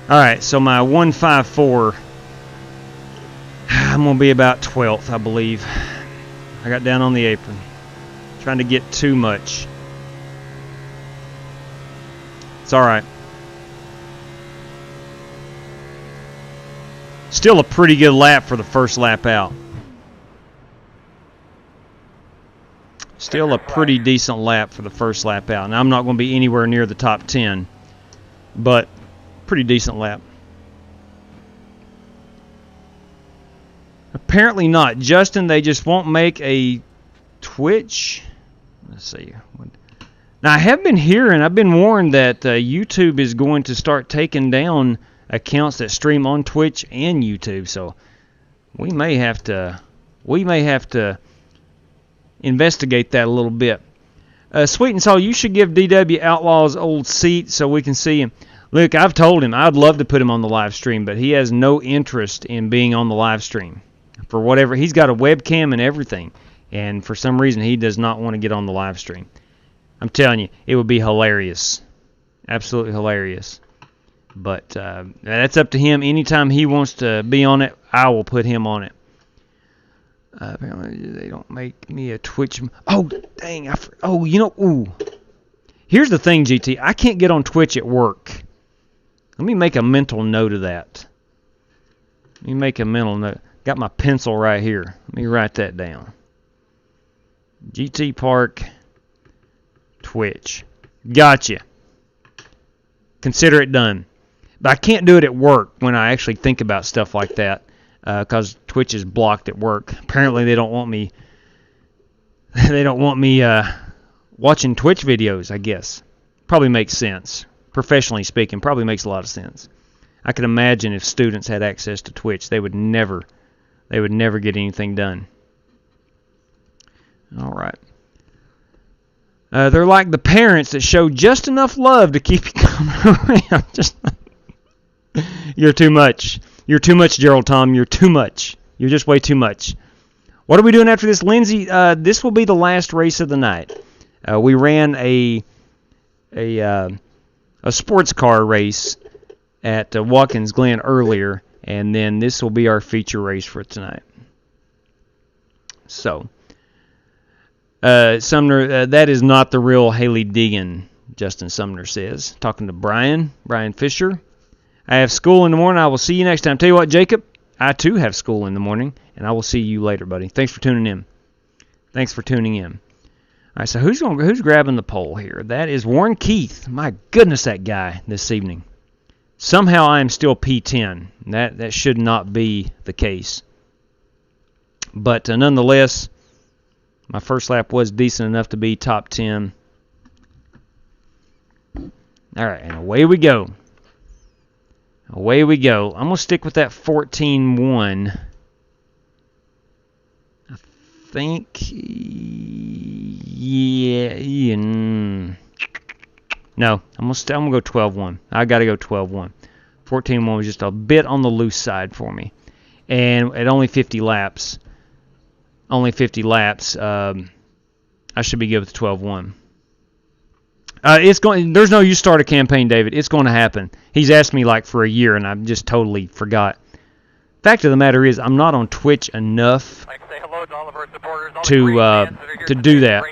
All right, so my 154. I'm going to be about 12th, I believe. I got down on the apron. Trying to get too much. It's all right. Still a pretty good lap for the first lap out. Still a pretty decent lap for the first lap out. Now, I'm not going to be anywhere near the top 10, but pretty decent lap. Apparently not. Justin, they just won't make a Twitch. Let's see. Now, I have been hearing, I've been warned that YouTube is going to start taking down accounts that stream on Twitch and YouTube, so we may have to investigate that a little bit. Sweet and Soul, you should give DW Outlaw's old seat so we can see him. Look, I've told him I'd love to put him on the live stream, but he has no interest in being on the live stream. For whatever, he's got a webcam and everything, and for some reason he does not want to get on the live stream. I'm telling you, it would be hilarious. Absolutely hilarious. But that's up to him. Anytime he wants to be on it, I will put him on it. Apparently they don't make me a Twitch. Oh, dang. Here's the thing, GT. I can't get on Twitch at work. Let me make a mental note of that. Let me make a mental note. Got my pencil right here. Let me write that down. GT Park Twitch. Gotcha. Consider it done. But I can't do it at work when I actually think about stuff like that because Twitch is blocked at work. Apparently they don't want me. They don't want me watching Twitch videos, I guess. Probably makes sense. Professionally speaking, probably makes a lot of sense. I can imagine if students had access to Twitch, they would never get anything done. All right. They're like the parents that show just enough love to keep you coming around. You're too much. You're too much, Gerald Tom. You're too much. You're just way too much. What are we doing after this, Lindsay? This will be the last race of the night. We ran a sports car race at Watkins Glen earlier, and then this will be our feature race for tonight. So, Sumner, that is not the real Haley Deegan, Justin Sumner says. Talking to Brian Fisher. I have school in the morning. I will see you next time. Tell you what, Jacob, I too have school in the morning, and I will see you later, buddy. Thanks for tuning in. All right, so who's grabbing the pole here? That is Warren Keith. My goodness, that guy this evening. Somehow I am still P10. That should not be the case. But nonetheless, my first lap was decent enough to be top 10. All right, and away we go. Away we go. I'm going to stick with that 14-1. I think, yeah. No, I'm gonna go 12-1. I got to go 12-1. 14-1 was just a bit on the loose side for me, and at only 50 laps. I should be good with 12-1. There's no use start a campaign, David. It's going to happen. He's asked me like for a year, and I've just totally forgot. Fact of the matter is, I'm not on Twitch enough to do that.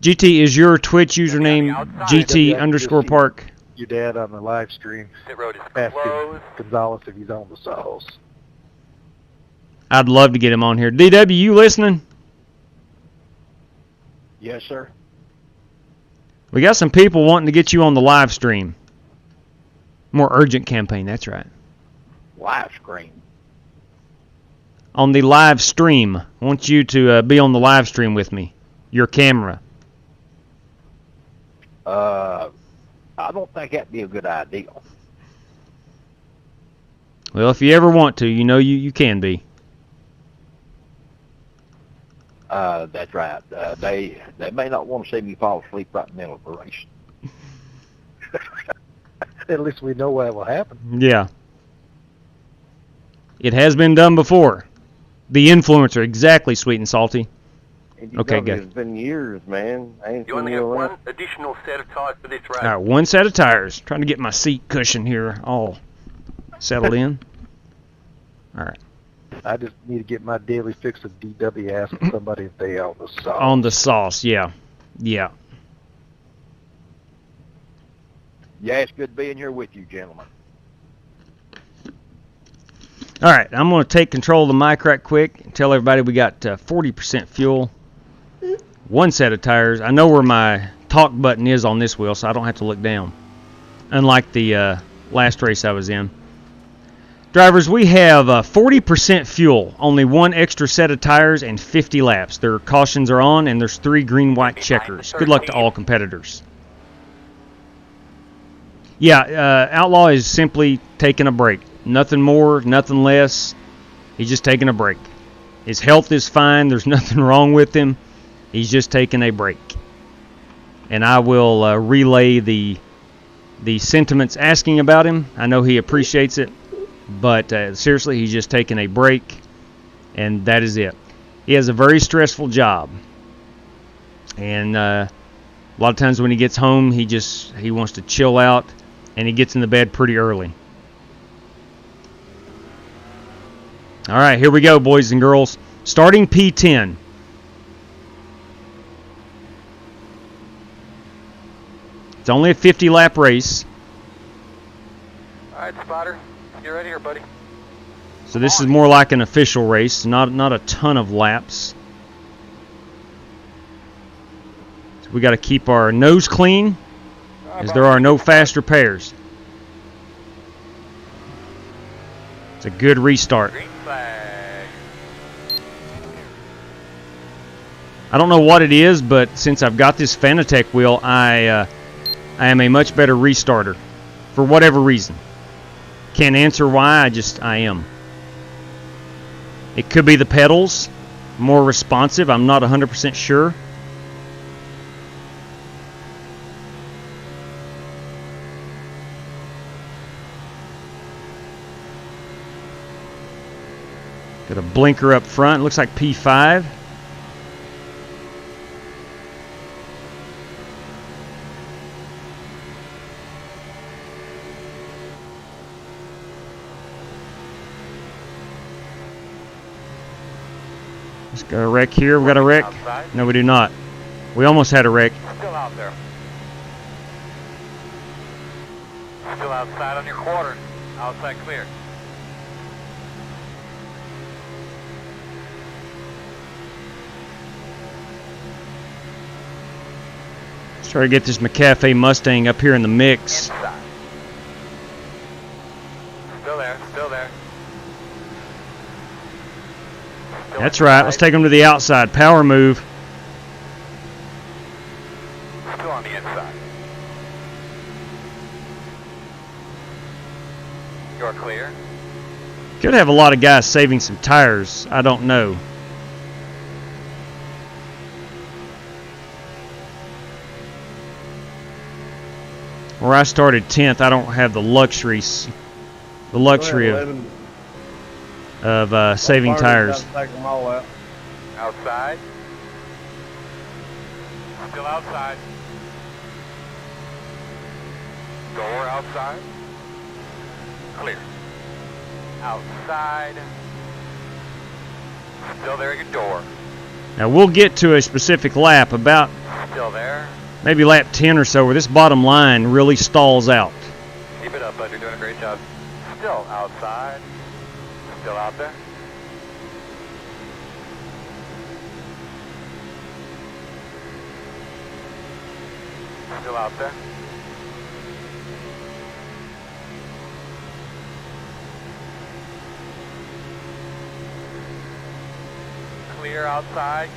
GT, is your Twitch username GT_Park? Your dad on the live stream asking Gonzalez if he's on the sauce. I'd love to get him on here. DW, you listening? Yes, sir. We got some people wanting to get you on the live stream. More urgent campaign, that's right. Live stream. On the live stream. I want you to be on the live stream with me. Your camera. I don't think that'd be a good idea. Well, if you ever want to, you know you can be. That's right. They may not want to see me fall asleep right in the middle of the race. At least we know what will happen. Yeah. It has been done before. The influencer, exactly, Sweet and Salty. Okay, good. It's been years, man. I ain't You only have one additional set of tires for this ride. All right, one set of tires. Trying to get my seat cushion here all settled in. All right. I just need to get my daily fix of DW asking somebody if they on the sauce. On the sauce, yeah. Yeah. Yeah, it's good being here with you, gentlemen. All right, I'm going to take control of the mic right quick and tell everybody we got 40% fuel, one set of tires. I know where my talk button is on this wheel, so I don't have to look down, unlike the last race I was in. Drivers, we have 40% fuel, only one extra set of tires, and 50 laps. Their cautions are on, and there's 3 green-white checkers. Good luck to all competitors. Yeah, Outlaw is simply taking a break. Nothing more, nothing less. He's just taking a break. His health is fine. There's nothing wrong with him. He's just taking a break. And I will relay the sentiments asking about him. I know he appreciates it. But seriously, he's just taking a break, and that is it. He has a very stressful job. And a lot of times when he gets home, he wants to chill out, and he gets in the bed pretty early. All right, here we go, boys and girls. Starting P10. It's only a 50-lap race. All right, spotter. Get ready here, buddy. So this is more like an official race, not a ton of laps. So So we got to keep our nose clean, as there are no fast repairs. It's a good restart. I don't know what it is, but since I've got this Fanatec wheel, I am a much better restarter for whatever reason. Can't answer why, I am. It could be the pedals, more responsive. I'm not 100% sure. Got a blinker up front. Looks like P5. Let's got a wreck here. We got a wreck. No, we do not. We almost had a wreck. Still out there. Still outside on your quarter. Outside clear. Let's try to get this McAfee Mustang up here in the mix. Inside. Still there. Still there. Still That's right. Let's take them to the outside. Power move. Still on the inside. You're clear. Could have a lot of guys saving some tires. I don't know. Where I started 10th, I don't have the luxury of saving tires. Take them all out. Outside. Still outside. Door outside. Clear. Outside. Still there at your door. Now we'll get to a specific lap about Still there. maybe lap 10 or so where this bottom line really stalls out. Keep it up, bud. You're doing a great job. Still outside. Still out there. Still out there. Clear outside.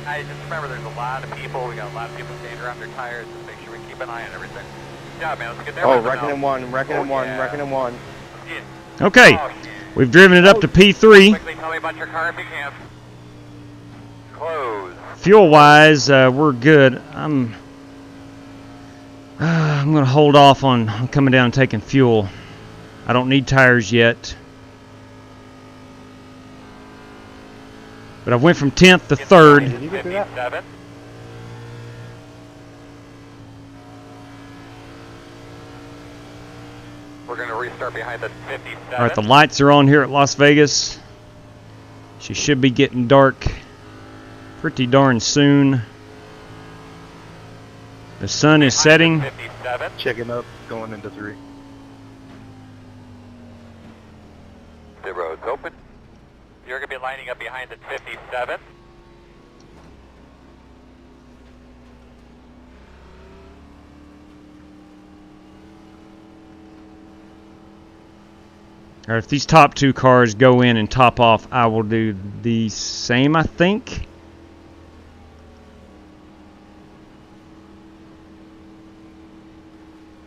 I just remember there's a lot of people. We got a lot of people standing around their tires. Just make sure we keep an eye on everything. Yeah, man. Let's get there. Oh, wrecking in one, wrecking in one, wrecking in one. Okay, we've driven it up to P3. Quickly tell me about your car if you can. Close. Fuel-wise, we're good. I'm going to hold off on coming down and taking fuel. I don't need tires yet. But I went from 10th to 3rd. Did you get through that? 57. We're going to restart behind the 57. All right, the lights are on here at Las Vegas. She should be getting dark pretty darn soon. The sun is setting. 57. Checking up, going into 3. The road's open. You're going to be lining up behind the 57. All right, if these top two cars go in and top off, I will do the same, I think.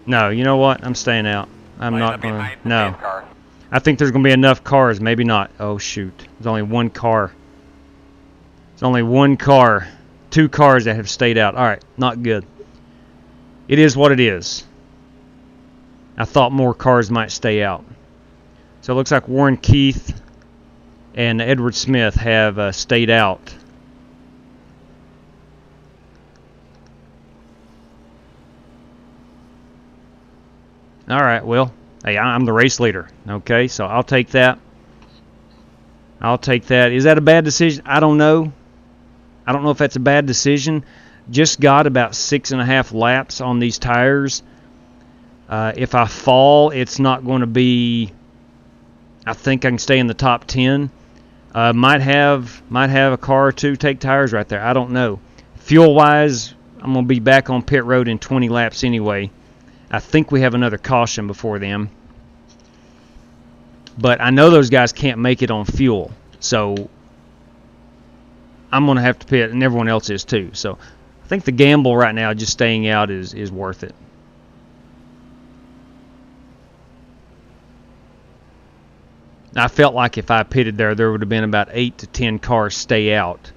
No, you know what? I'm staying out. I'm not going to. No. I think there's going to be enough cars. Maybe not. Oh, shoot. There's only one car. There's only one car. 2 cars that have stayed out. All right, not good. It is what it is. I thought more cars might stay out. So it looks like Warren Keith and Edward Smith have stayed out. All right, well, hey, I'm the race leader, okay? So I'll take that. I'll take that. Is that a bad decision? I don't know. I don't know if that's a bad decision. Just got about 6.5 laps on these tires. If I fall, it's not going to be... I think I can stay in the top 10. Might have a car or two take tires right there. I don't know. Fuel-wise, I'm going to be back on pit road in 20 laps anyway. I think we have another caution before them. But I know those guys can't make it on fuel. So I'm going to have to pit, and everyone else is too. So I think the gamble right now, just staying out, is worth it. I felt like if I pitted there would have been about 8 to 10 cars stay out.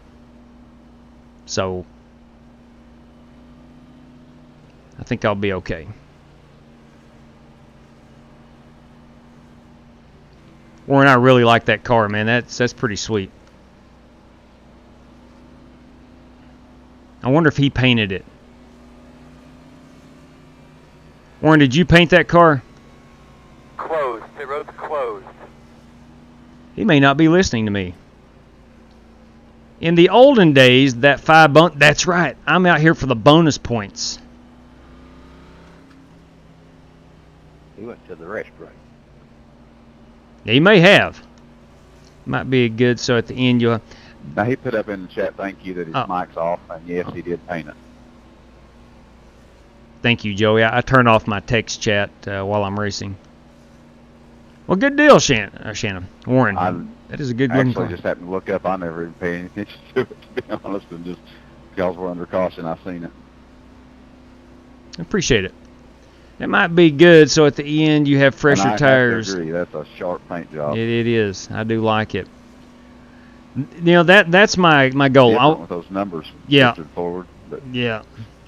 So I think I'll be okay. Warren, I really like that car, man. That's pretty sweet. I wonder if he painted it. Warren, did you paint that car? Closed. They wrote closed. He may not be listening to me. In the olden days, that 5 bonus... That's right. I'm out here for the bonus points. He went to the restaurant. Yeah, he may have. Might be a good... So at the end, you'll... Now, he put up in the chat, thank you, that his mic's off, and yes, he did paint it. Thank you, Joey. I turn off my text chat while I'm racing. Well, good deal, Shannon. Warren, that is a good looking car. I actually just happened to look up. I never even paid any attention to it, to be honest, and just because we're under caution, I've seen it. Appreciate it. It might be good, so at the end you have fresher tires. I agree. That's a sharp paint job. It is. I do like it. You know, that's my goal. Different with those numbers shifted forward, but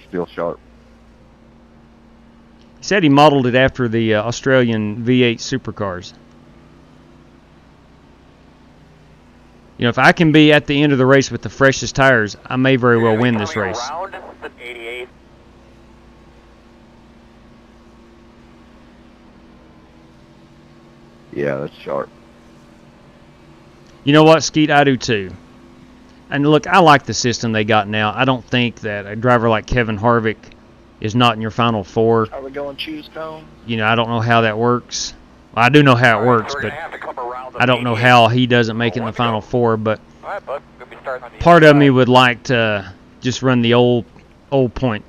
still sharp. He said he modeled it after the Australian V8 supercars. You know, if I can be at the end of the race with the freshest tires, I may very well win this race. Yeah, that's sharp. You know what, Skeet? I do too. And look, I like the system they got now. I don't think that a driver like Kevin Harvick is not in your Final Four. Are we going choose cone? You know, I don't know how that works. Well, I do know how it works, but I don't know how he doesn't make it in the Final Four. But part of me would like to just run the old point.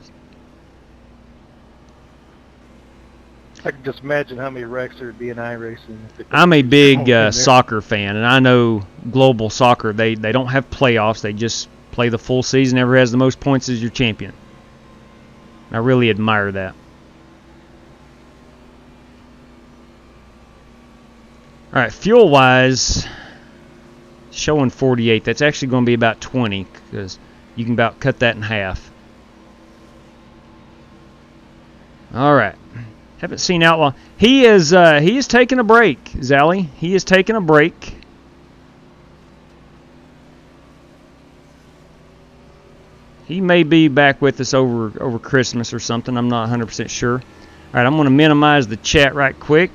I can just imagine how many wrecks there'd be in iRacing. I'm a big soccer fan, and I know global soccer, they don't have playoffs. They just play the full season. Whoever has the most points is your champion. I really admire that. All right, fuel-wise, showing 48. That's actually going to be about 20 because you can about cut that in half. All right. Haven't seen Outlaw. He is taking a break, Zally. He is taking a break. He may be back with us over Christmas or something. I'm not 100% sure. All right, I'm going to minimize the chat right quick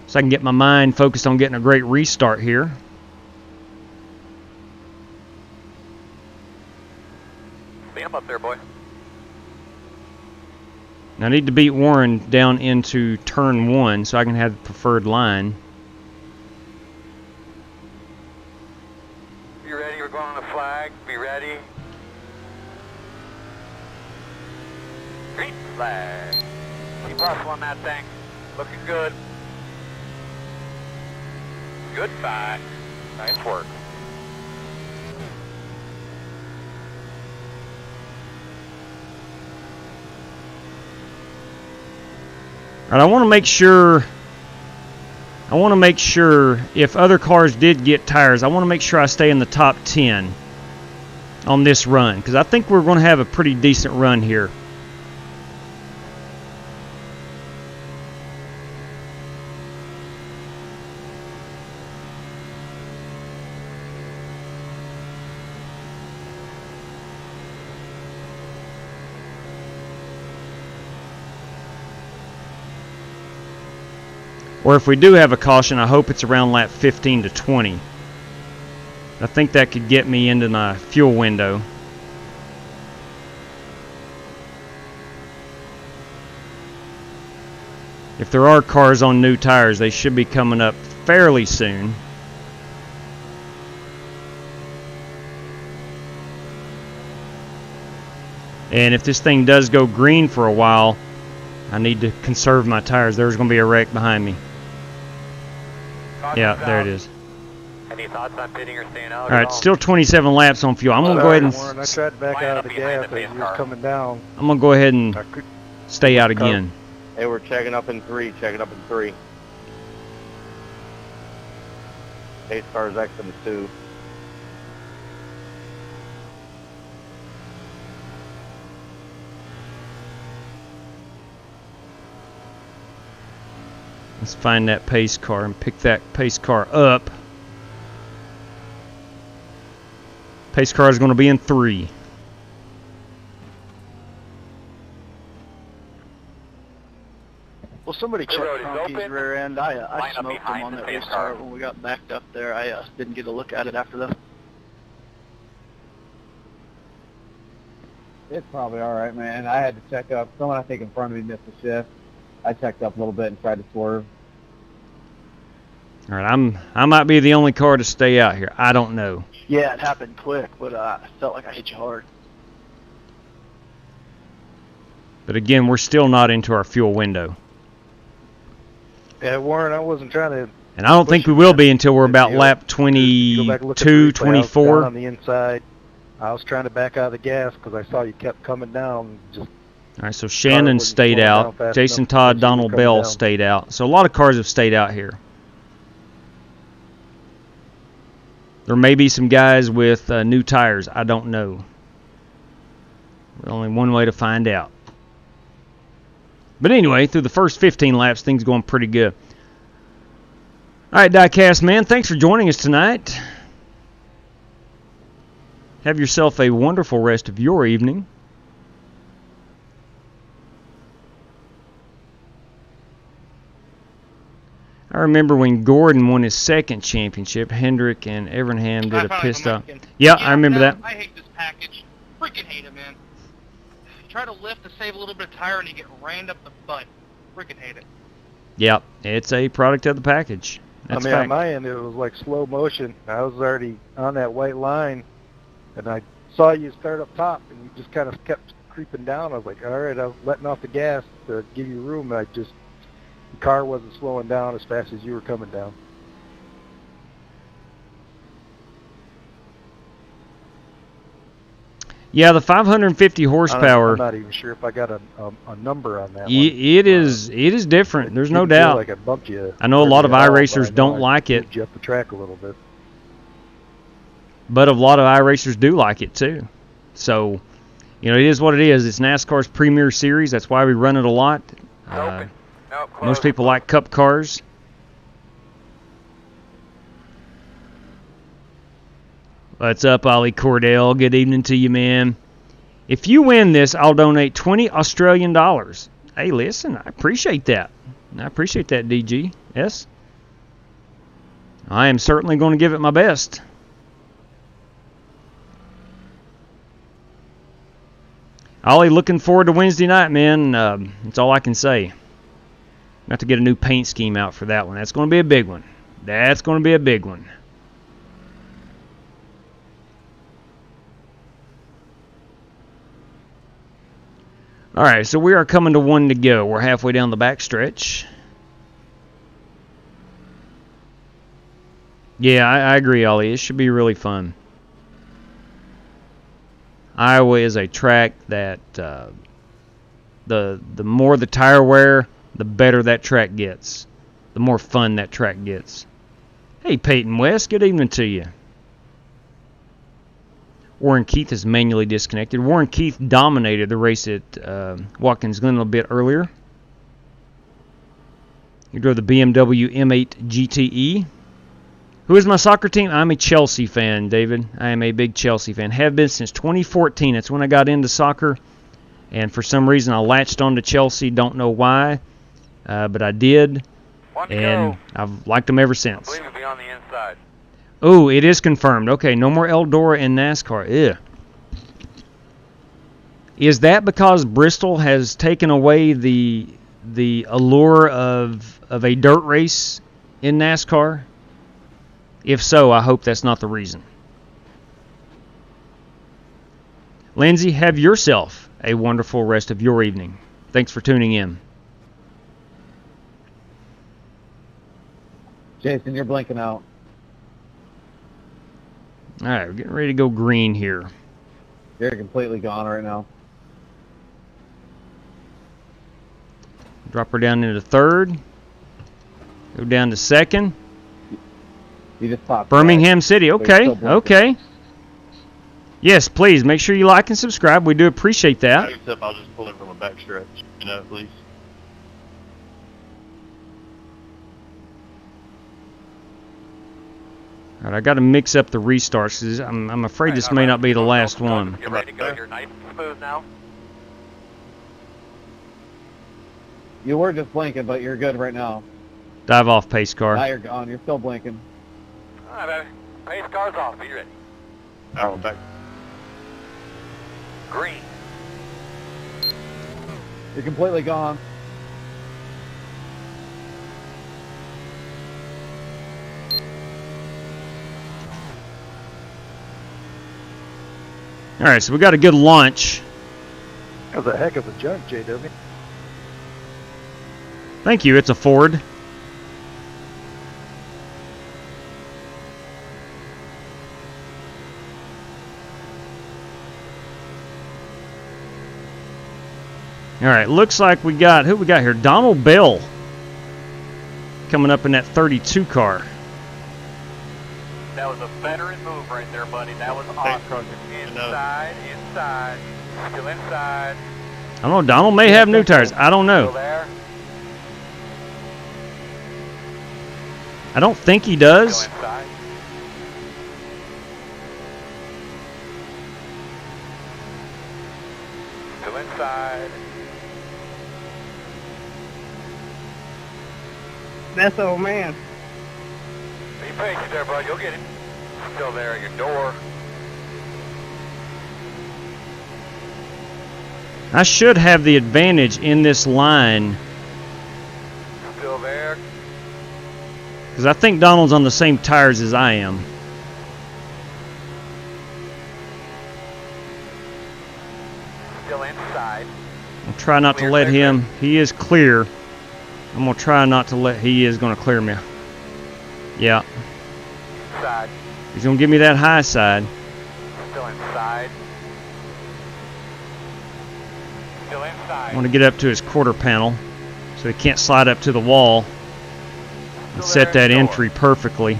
so I can get my mind focused on getting a great restart here. See him up there, boy. Now I need to beat Warren down into turn 1 so I can have the preferred line. Be ready, we're going on the flag. Be ready. Green flag. Keep hustling that thing. Looking good. Good fight. Nice work. All right, I want to make sure if other cars did get tires, I want to make sure I stay in the top 10 on this run because I think we're going to have a pretty decent run here. Or if we do have a caution, I hope it's around lap 15 to 20. I think that could get me into my fuel window. If there are cars on new tires, they should be coming up fairly soon. And if this thing does go green for a while, I need to conserve my tires. There's going to be a wreck behind me. Yeah, there it is. Any thoughts on pitting or staying out? All right, still 27 laps on fuel. I'm going to go ahead and Warren, I tried to back out of the gas as you was coming down. I'm going to go ahead and stay out again. Hey, we're checking up in 3. Pace car's exiting 2. Let's find that pace car and pick that pace car up. Pace car is going to be in 3. Well, somebody checked Cronky's rear end. I smoked him on that restart when we got backed up there. I didn't get a look at it after that. It's probably all right, man. I had to check up. Someone I think in front of me missed a shift. I checked up a little bit and tried to swerve. All right, I might be the only car to stay out here. I don't know. Yeah, it happened quick, but I felt like I hit you hard. But again, we're still not into our fuel window. Yeah, Warren, I wasn't trying to. And I don't think we will be until we're about lap 22, 24. On the inside, I was trying to back out of the gas because I saw you kept coming down. Just all right, so Shannon stayed out. Jason Todd, Donald Bell stayed out. So a lot of cars have stayed out here. There may be some guys with new tires. I don't know. There's only one way to find out. But anyway, through the first 15 laps, things going pretty good. All right, Diecast man, thanks for joining us tonight. Have yourself a wonderful rest of your evening. I remember when Gordon won his second championship, Hendrick and Evernham did a pissed off. Yeah, I remember that. I hate this package. Freaking hate it, man. You try to lift to save a little bit of tire and you get rammed up the butt. Freaking hate it. Yep, it's a product of the package. That's I mean, fact. on my end, it was like slow motion. I was already on that white line, and I saw you start up top, and you just kind of kept creeping down. I was like, all right, I was letting off the gas to give you room. The car wasn't slowing down as fast as you were coming down. Yeah, the 550 horsepower. I'm not even sure if I got a number on that one. It is different. There's no Feel doubt. like I bumped you. I know a lot of iRacers don't like it. You up the track a little bit. But a lot of iRacers do like it too. So, you know, it is what it is. It's NASCAR's premier series. That's why we run it a lot. Most people like cup cars. What's up, Ollie Cordell? Good evening to you, man. If you win this, I'll donate 20 Australian dollars. Hey, listen, I appreciate that. I appreciate that, DG. Yes? I am certainly going to give it my best. Ollie, looking forward to Wednesday night, man. That's all I can say. Got to get a new paint scheme out for that one. That's going to be a big one. That's going to be a big one. All right, so we are coming to 1 to go. We're halfway down the backstretch. Yeah, I agree, Ollie. It should be really fun. Iowa is a track that the more the tire wear, the better that track gets. The more fun that track gets. Hey, Peyton West, good evening to you. Warren Keith is manually disconnected. Warren Keith dominated the race at Watkins Glen a little bit earlier. He drove the BMW M8 GTE. Who is my soccer team? I'm a Chelsea fan, David. I am a big Chelsea fan. Have been since 2014. That's when I got into soccer. And for some reason, I latched on to Chelsea. Don't know why, but I did. And I've liked them ever since. I believe it'll be on the inside. Oh, it is confirmed. Okay, no more Eldora in NASCAR. Ew. Is that because Bristol has taken away the allure of a dirt race in NASCAR? If so, I hope that's not the reason. Lindsay, have yourself a wonderful rest of your evening. Thanks for tuning in. Jason, you're blinking out. All right, we're getting ready to go green here. You're completely gone right now. Drop her down into third. Go down to second. You just popped Birmingham City. Okay, okay. Yes, please make sure you like and subscribe. We do appreciate that. Except I'll just pull in from a back stretch. Please. All right, I got to mix up the restarts. 'Cause I'm afraid this may not be the last one. Get ready to go. You're nice and smooth now. You were just blinking, but you're good right now. Dive off, pace car. Now you're gone. You're still blinking. All right, baby. Pace car's off. Be ready. All right, back. Green. You're completely gone. All right, so we got a good launch. That was a heck of a jump, JW. Thank you. It's a Ford. All right, looks like we got, who we got here? Donald Bell coming up in that 32 car. That was a veteran move right there, buddy. That was awesome. Inside, inside, still inside. I don't know, Donald may have new tires. I don't know. Still there. I don't think he does. Still inside. Still inside. That's old man. Be patient there, bud. You'll get it. Still there at your door. I should have the advantage in this line Still there. because I think Donald's on the same tires as I am. Still inside. I'll try not to let him. He is clear. I'm going to try not to let. He is going to clear me. Yeah. Inside. He's going to give me that high side. Still inside. Still I inside. want to get up to his quarter panel so he can't slide up to the wall and set that entry perfectly.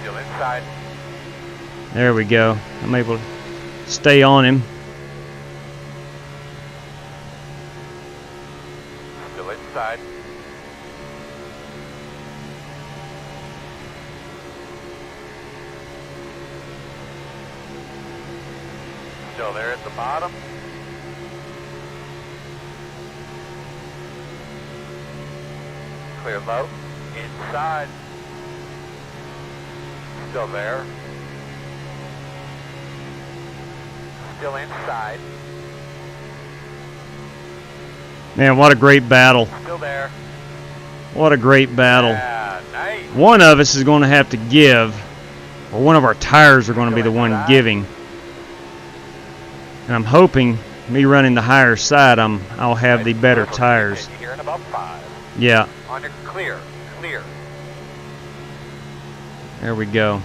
Still inside. There we go. I'm able to stay on him. Still inside. Still there at the bottom. Clear low. Inside. Still there. Still inside. Man, what a great battle. Still there. What a great battle. Yeah, nice. One of us is going to have to give, or one of our tires are going to be the one giving. And I'm hoping, me running the higher side, I'll have the better tires. Here in about 5. Yeah. On your clear. Clear. There we go.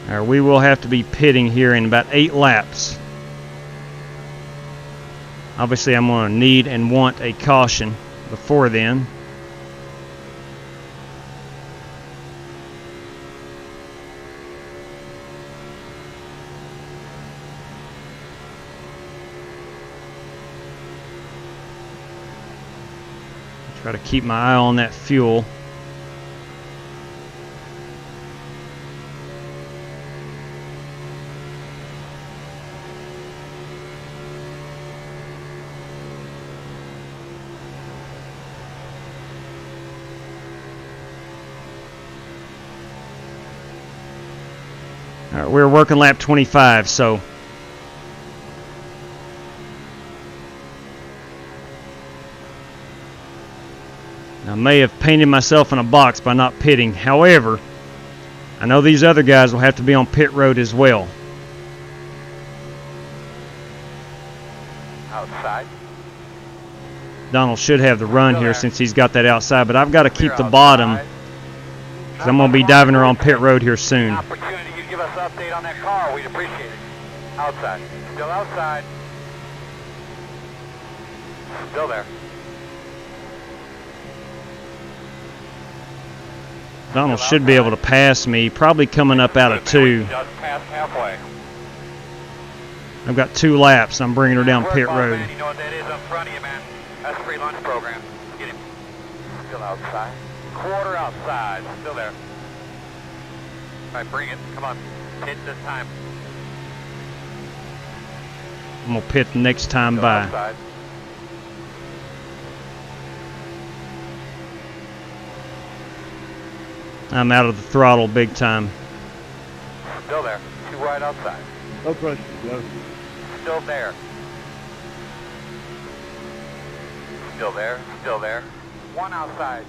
All right, we will have to be pitting here in about 8 laps. Obviously, I'm going to need and want a caution before then. Try to keep my eye on that fuel. All right, we're working lap 25, so I may have painted myself in a box by not pitting. However, I know these other guys will have to be on pit road as well. Outside. Donald should have the run here since he's got that outside, but I've got to keep the bottom because I'm going to be diving her on pit road here soon. Opportunity you give us an update on that car, we'd appreciate it. Outside. Still outside. Still there. Donald should be able to pass me, probably coming up out of 2. Just past halfway. I've got 2 laps. I'm bringing her down pit road. You know what that is up front of you, man. That's a free lunch program. Get him. Still outside. Quarter outside. Still there. All right, bring it. Come on. Hit this time. I'm going to pit the next time Still by. outside. I'm out of the throttle big time. Still there. 2 wide outside. No pressure, Joe. Still there. Still there. Still there. 1 outside.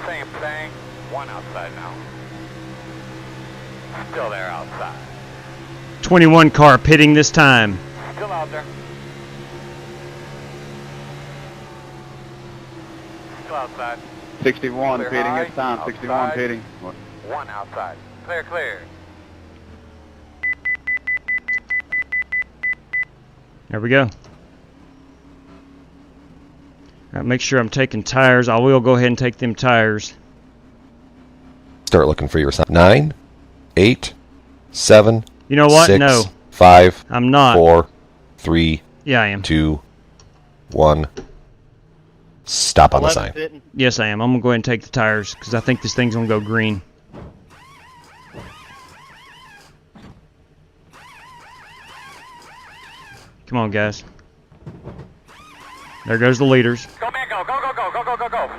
Same thing. 1 outside now. Still there outside. 21 car pitting this time. Still out there. Still outside. 61 Clear pitting high, this time. 61 outside. pitting. 1 outside. Clear, clear. There we go. All right, make sure I'm taking tires. I will go ahead and take them tires. Start looking for your sign. 9, 8, 7. You know what? 6, No. 5. I'm not. 4, 3. Yeah, I am. 2, 1. Stop on the sign. Yes, I am. I'm going to go ahead and take the tires because I think this thing's going to go green. Come on, guys. There goes the leaders. Go, man, go, go, go, go, go, go, go, go.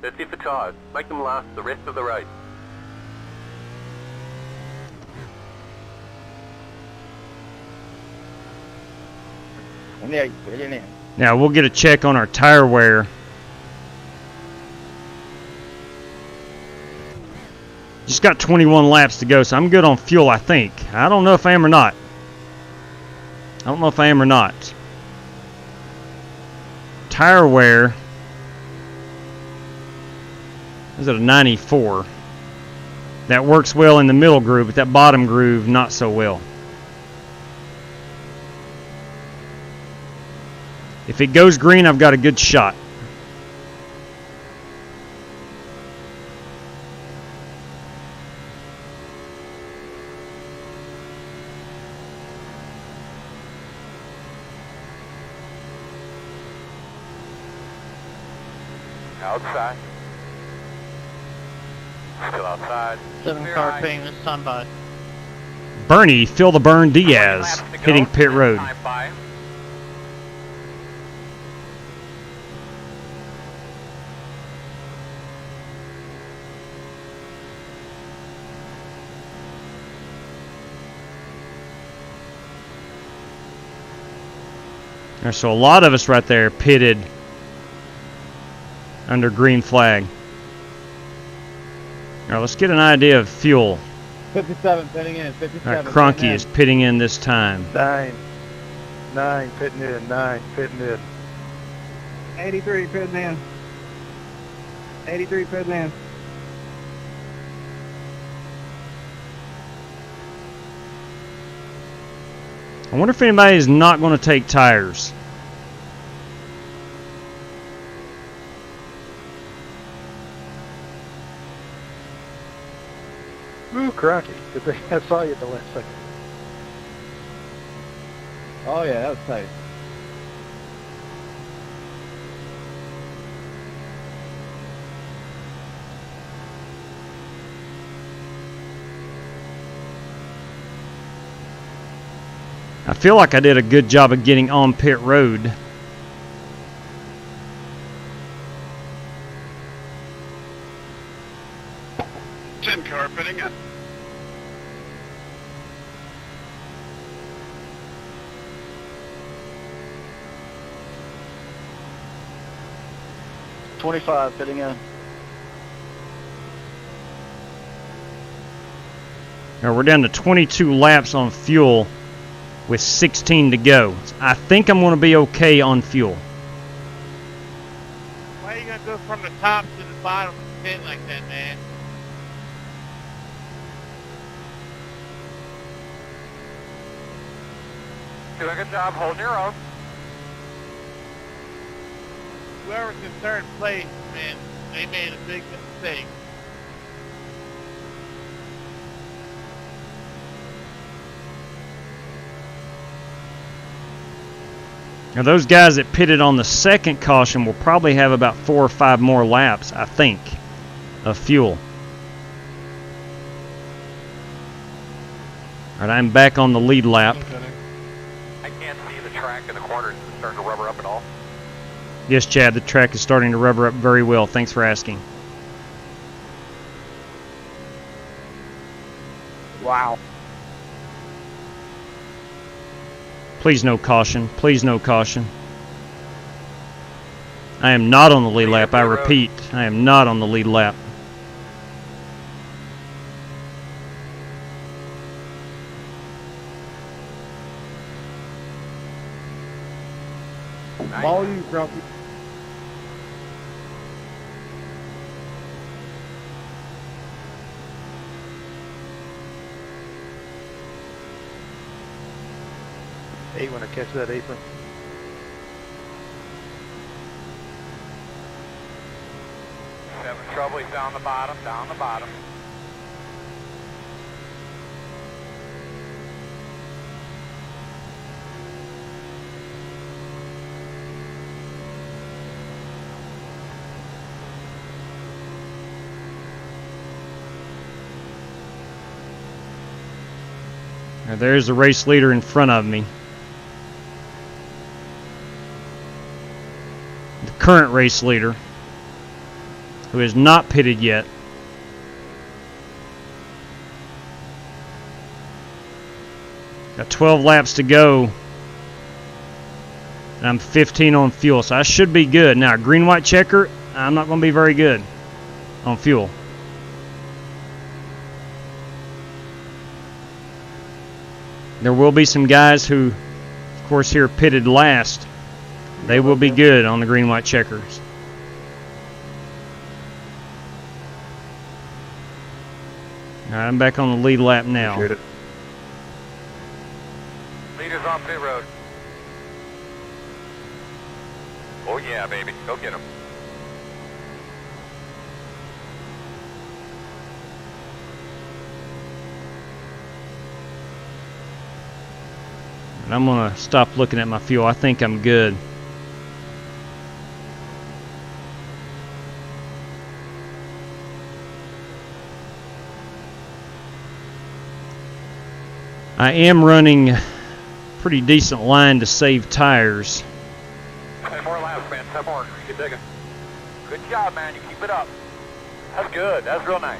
Let's see for charge. Make them last the rest of the race. Now, we'll get a check on our tire wear. Just got 21 laps to go, so I'm good on fuel, I think. I don't know if I am or not. Tire wear is at a 94. That works well in the middle groove, but that bottom groove, not so well. If it goes green, I've got a good shot. Outside. Still outside. 7 car ping this time by. Bernie, Phil the Burn Diaz, hitting pit road. So a lot of us right there pitted under green flag. All right, let's get an idea of fuel. 57 pitting in. 57. All right, Cronky is pitting in this time. 9 pitting in. 9 pitting in. 83 pitting in. 83 pitting in. I wonder if anybody is not going to take tires. Ooh, Cronky. Good thing I saw you at the last second. Oh, yeah, that was tight. I feel like I did a good job of getting on pit road. Car pitting in. 25 fitting in. Now we're down to 22 laps on fuel with 16 to go. I think I'm going to be okay on fuel. Why are you going to go from the top to the bottom of the pit like that, man? Doing a good job holding your own. Whoever's in third place, man, they made a big mistake. Now those guys that pitted on the second caution will probably have about 4 or 5 more laps, I think, of fuel. All right, I'm back on the lead lap. I can't see the track in the corners. Is it starting to rubber up at all? Yes, Chad, the track is starting to rubber up very well. Thanks for asking. Wow. Please no caution. Please no caution. I am not on the lead lap. I repeat, I am not on the lead lap. All you, Grumpy. Hey, when I catch that apron. Having trouble. He's down the bottom, down the bottom. Now there's the race leader in front of me. The current race leader, who is not pitted yet. Got 12 laps to go. And I'm 15 on fuel, so I should be good. Now, green-white checker, I'm not going to be very good on fuel. There will be some guys who, of course, here pitted last. They will be good on the green-white checkers. All right, I'm back on the lead lap now. Leaders on pit road. Oh yeah, baby. Go get him. And I'm going to stop looking at my fuel. I think I'm good. I am running pretty decent line to save tires. 10 more laps, man. 10 more. Keep digging. Good job, man. You keep it up. That's good. That's real nice.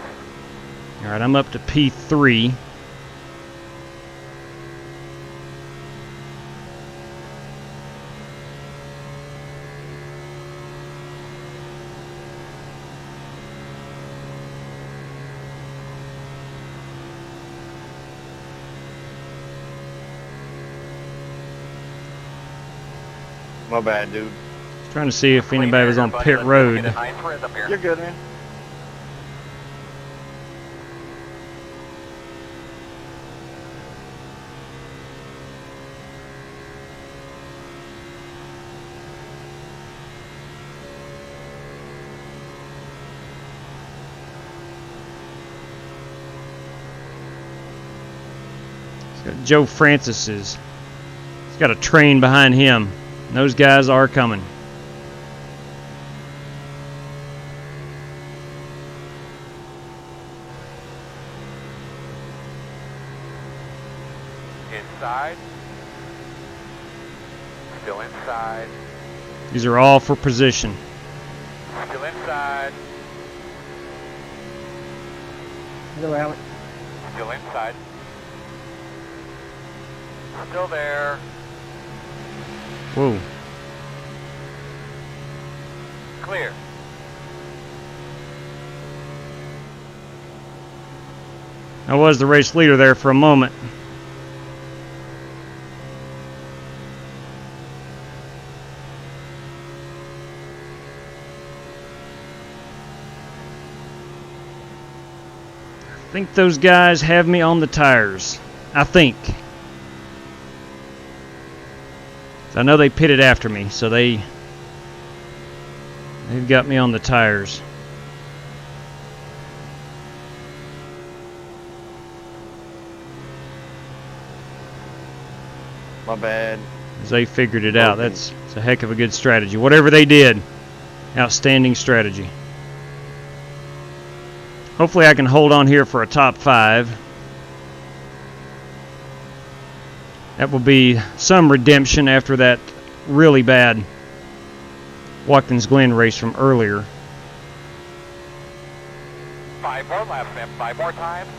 All right, I'm up to P3. My bad, dude. Just trying to see if anybody was on pit road. You're good, man. Joe Francis he's got a train behind him. Those guys are coming. Inside. Still inside. These are all for position. Still inside. Hello, Alex. Still inside. Still there. Whoa. Clear. I was the race leader there for a moment. I think those guys have me on the tires. I think. I know they pitted after me, so they've got me on the tires. My bad. As they figured it out. It's a heck of a good strategy. Whatever they did, outstanding strategy. Hopefully I can hold on here for a top 5. That will be some redemption after that really bad Watkins Glen race from earlier. 5 more laps, then. 5 more times.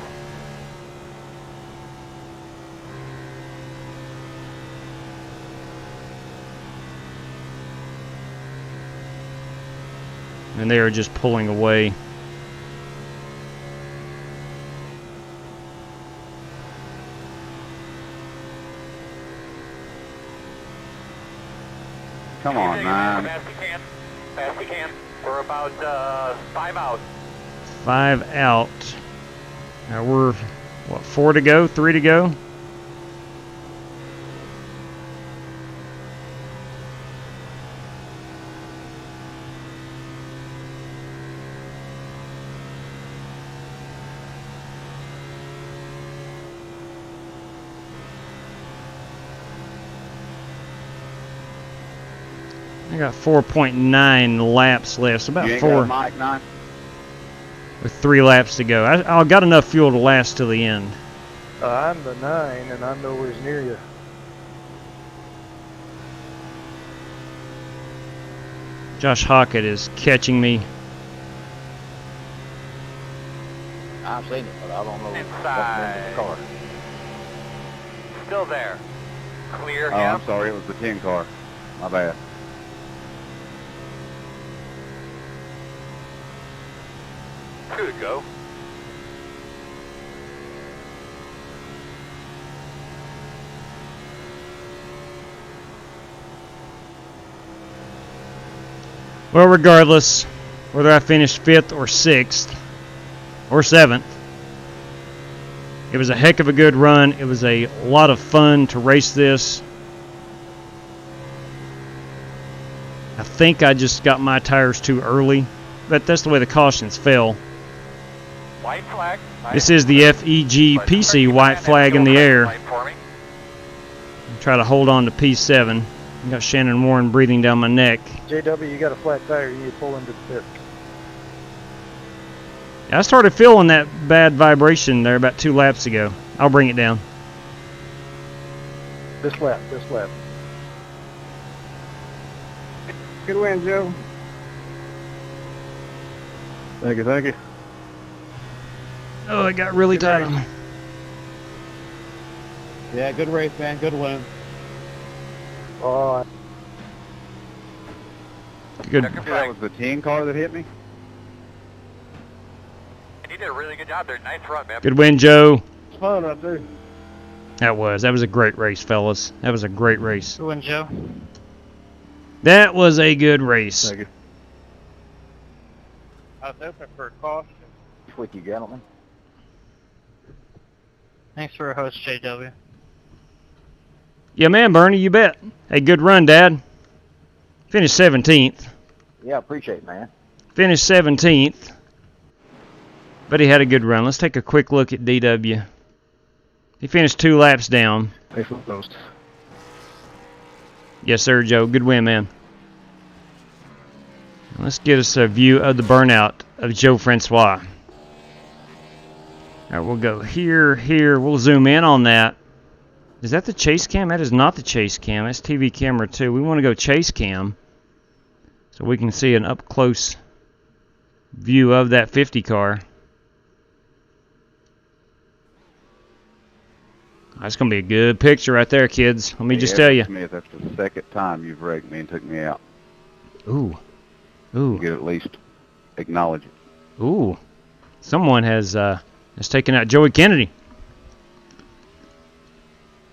And they are just pulling away. Come on, man. Fast you can. Fast you can. We're about 5 out. 5 out. Now we're, what, 4 to go? 3 to go? I got 4.9 laps left, so about You ain't 4 got a mic, 9? with 3 laps to go. I got enough fuel to last till the end. I'm the 9, and I'm nowhere near you. Josh Hockett is catching me. I've seen it, but I don't know Inside. what's in the car. Still there. Clear Oh, him. I'm sorry. It was the 10 car. My bad. Two to go. Well, regardless, whether I finished 5th or 6th or 7th, it was a heck of a good run. It was a lot of fun to race this. I think I just got my tires too early, but that's the way the cautions fell. White flag. This is the FEGPC white flag in the air. Try to hold on to P7. I got Shannon Warren breathing down my neck. JW, you got a flat tire. You need to pull into the pit. I started feeling that bad vibration there about 2 laps ago. I'll bring it down. This lap, this lap. Good win, Joe. Thank you, thank you. Oh, it got really tight on me. Yeah, good race, man. Good win. Oh, Good. That was the 10 car that hit me? And you did a really good job there. Nice run, man. Good win, Joe. It's fun up there. That was a great race, fellas. That was a great race. Good win, Joe. That was a good race. Thank you. I was open for a caution. With you, gentlemen. Thanks for a host, JW. Yeah, man, Bernie, you bet. Hey, good run, Dad. Finished 17th. Yeah, appreciate it, man. Finished 17th. But he had a good run. Let's take a quick look at DW. He finished 2 laps down. Thanks for those. Yes, sir, Joe. Good win, man. Let's get us a view of the burnout of Joe Francois. All right, we'll go here, here. We'll zoom in on that. Is that the chase cam? That is not the chase cam. That's TV camera 2. We want to go chase cam so we can see an up-close view of that 50 car. That's going to be a good picture right there, kids. Let me just tell you. Smith, that's the second time you've raked me and took me out. Ooh. Ooh. You could at least acknowledge it. Ooh. Someone has It's taking out Joey Kennedy.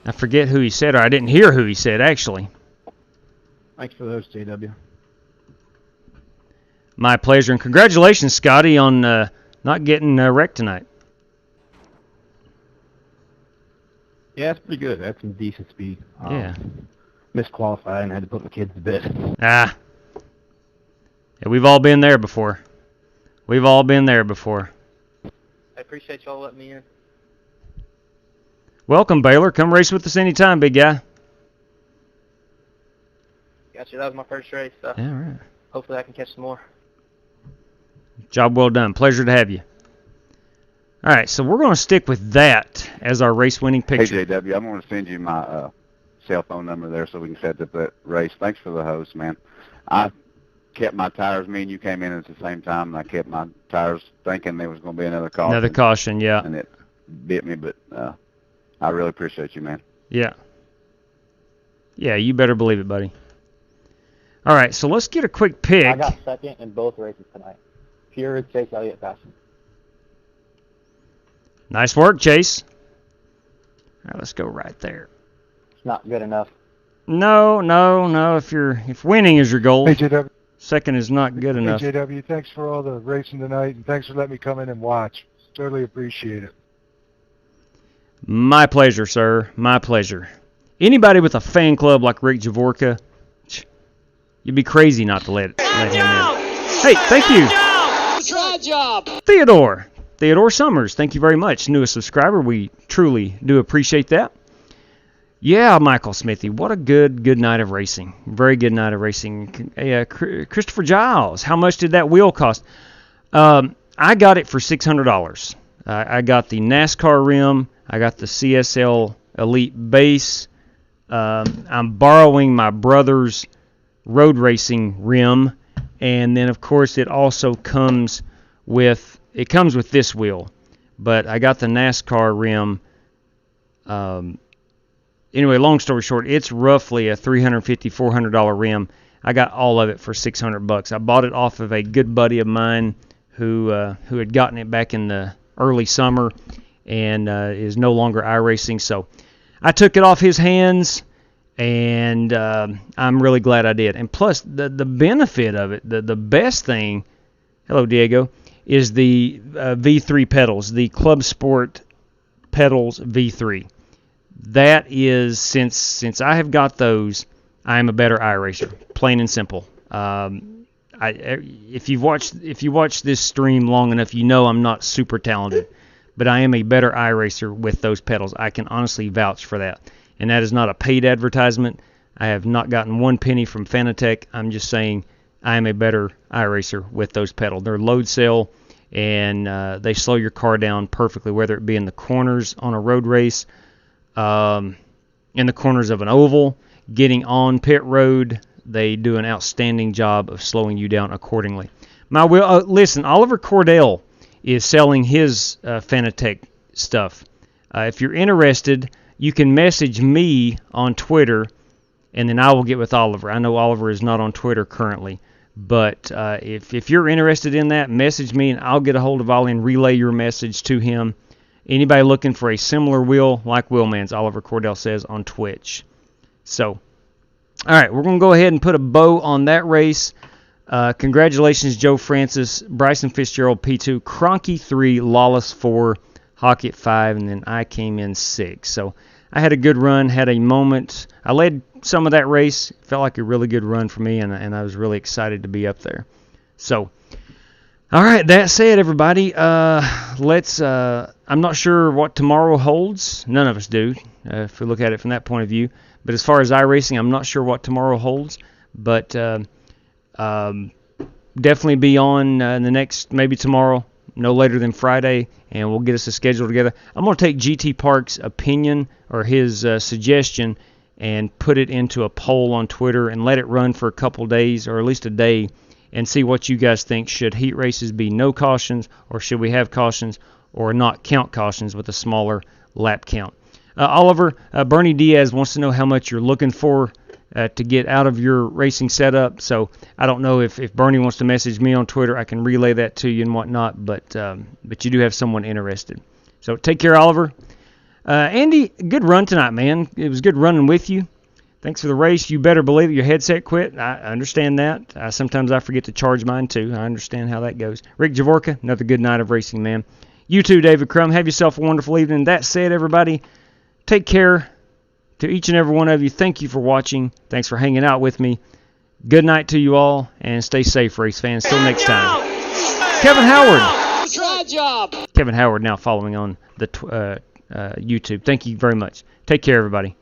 I forget who he said, or I didn't hear who he said, actually. Thanks for those, JW. My pleasure, and congratulations, Scotty, on not getting wrecked tonight. Yeah, it's pretty good. That's some decent speed. Yeah. Misqualified and had to put my kids to bed. Yeah, we've all been there before. We've all been there before. I appreciate y'all letting me in. Welcome, Baylor. Come race with us anytime, big guy. Gotcha. That was my first race. So Yeah, right. hopefully I can catch some more. Job well done. Pleasure to have you. All right, so we're going to stick with that as our race-winning picture. Hey, JW, I'm going to send you my cell phone number there so we can set up that race. Thanks for the host, man. I kept my tires. Me and you came in at the same time, and I kept my tires thinking there was going to be another caution. Another caution, yeah. And it bit me, but I really appreciate you, man. Yeah. Yeah, you better believe it, buddy. All right, so let's get a quick pick. I got second in both races tonight. Pure Chase Elliott passing. Nice work, Chase. All right, let's go right there. It's not good enough. No. If winning is your goal, Hey, JW. second is not good enough. Hey, JW, thanks for all the racing tonight, and thanks for letting me come in and watch. Totally appreciate it. My pleasure, sir. My pleasure. Anybody with a fan club like Rick Javorka, you'd be crazy not to let him in. Hey, thank you. Theodore Summers, thank you very much. Newest subscriber. We truly do appreciate that. Yeah, Michael Smithy, what a good night of racing. Very good night of racing. Christopher Giles, how much did that wheel cost? I got it for $600. I got the NASCAR rim. I got the CSL Elite base. I'm borrowing my brother's road racing rim, and then of course it also comes with this wheel, but I got the NASCAR rim. Anyway, long story short, it's roughly a $350-$400 rim. I got all of it for $600. I bought it off of a good buddy of mine who had gotten it back in the early summer and is no longer iRacing. So I took it off his hands, and I'm really glad I did. And plus, the benefit of it, the best thing, hello Diego, is the V3 pedals, the Club Sport pedals V3. That is, since I have got those, I am a better iRacer, plain and simple. If you watch this stream long enough, you know I'm not super talented, but I am a better iRacer with those pedals. I can honestly vouch for that. And that is not a paid advertisement. I have not gotten one penny from Fanatec. I'm just saying I am a better iRacer with those pedals. They're load cell, and they slow your car down perfectly, whether it be in the corners on a road race, in the corners of an oval, getting on pit road. They do an outstanding job of slowing you down accordingly. Listen, Oliver Cordell is selling his Fanatec stuff. If you're interested, you can message me on Twitter, and then I will get with Oliver. I know Oliver is not on Twitter currently, but if you're interested in that, message me, and I'll get a hold of Ollie and relay your message to him. Anybody looking for a similar wheel like Wheelman's, Oliver Cordell says on Twitch. So, all right, we're going to go ahead and put a bow on that race. Congratulations, Joe Francis, Bryson Fitzgerald P2, Cronky 3, Lawless 4, Hockett 5, and then I came in 6. So I had a good run, had a moment. I led some of that race. Felt like a really good run for me, and I was really excited to be up there. So, all right, that said, everybody, I'm not sure what tomorrow holds. None of us do, if we look at it from that point of view. But as far as iRacing, I'm not sure what tomorrow holds. But definitely be on the next, maybe tomorrow, no later than Friday, and we'll get us a schedule together. I'm going to take GT Park's opinion or his suggestion and put it into a poll on Twitter and let it run for a couple days or at least a day and see what you guys think. Should heat races be no cautions, or should we have cautions or not count cautions with a smaller lap count? Oliver, Bernie Diaz wants to know how much you're looking for to get out of your racing setup. So I don't know if Bernie wants to message me on Twitter. I can relay that to you and whatnot, but you do have someone interested. So take care, Oliver. Andy, good run tonight, man. It was good running with you. Thanks for the race. You better believe it, your headset quit. I understand that. Sometimes I forget to charge mine, too. I understand how that goes. Rick Javorka, another good night of racing, man. You too, David Crum. Have yourself a wonderful evening. That said, everybody, take care. To each and every one of you, thank you for watching. Thanks for hanging out with me. Good night to you all, and stay safe, race fans. Till next time. Kevin Howard. Try job. Kevin Howard now following on the YouTube. Thank you very much. Take care, everybody.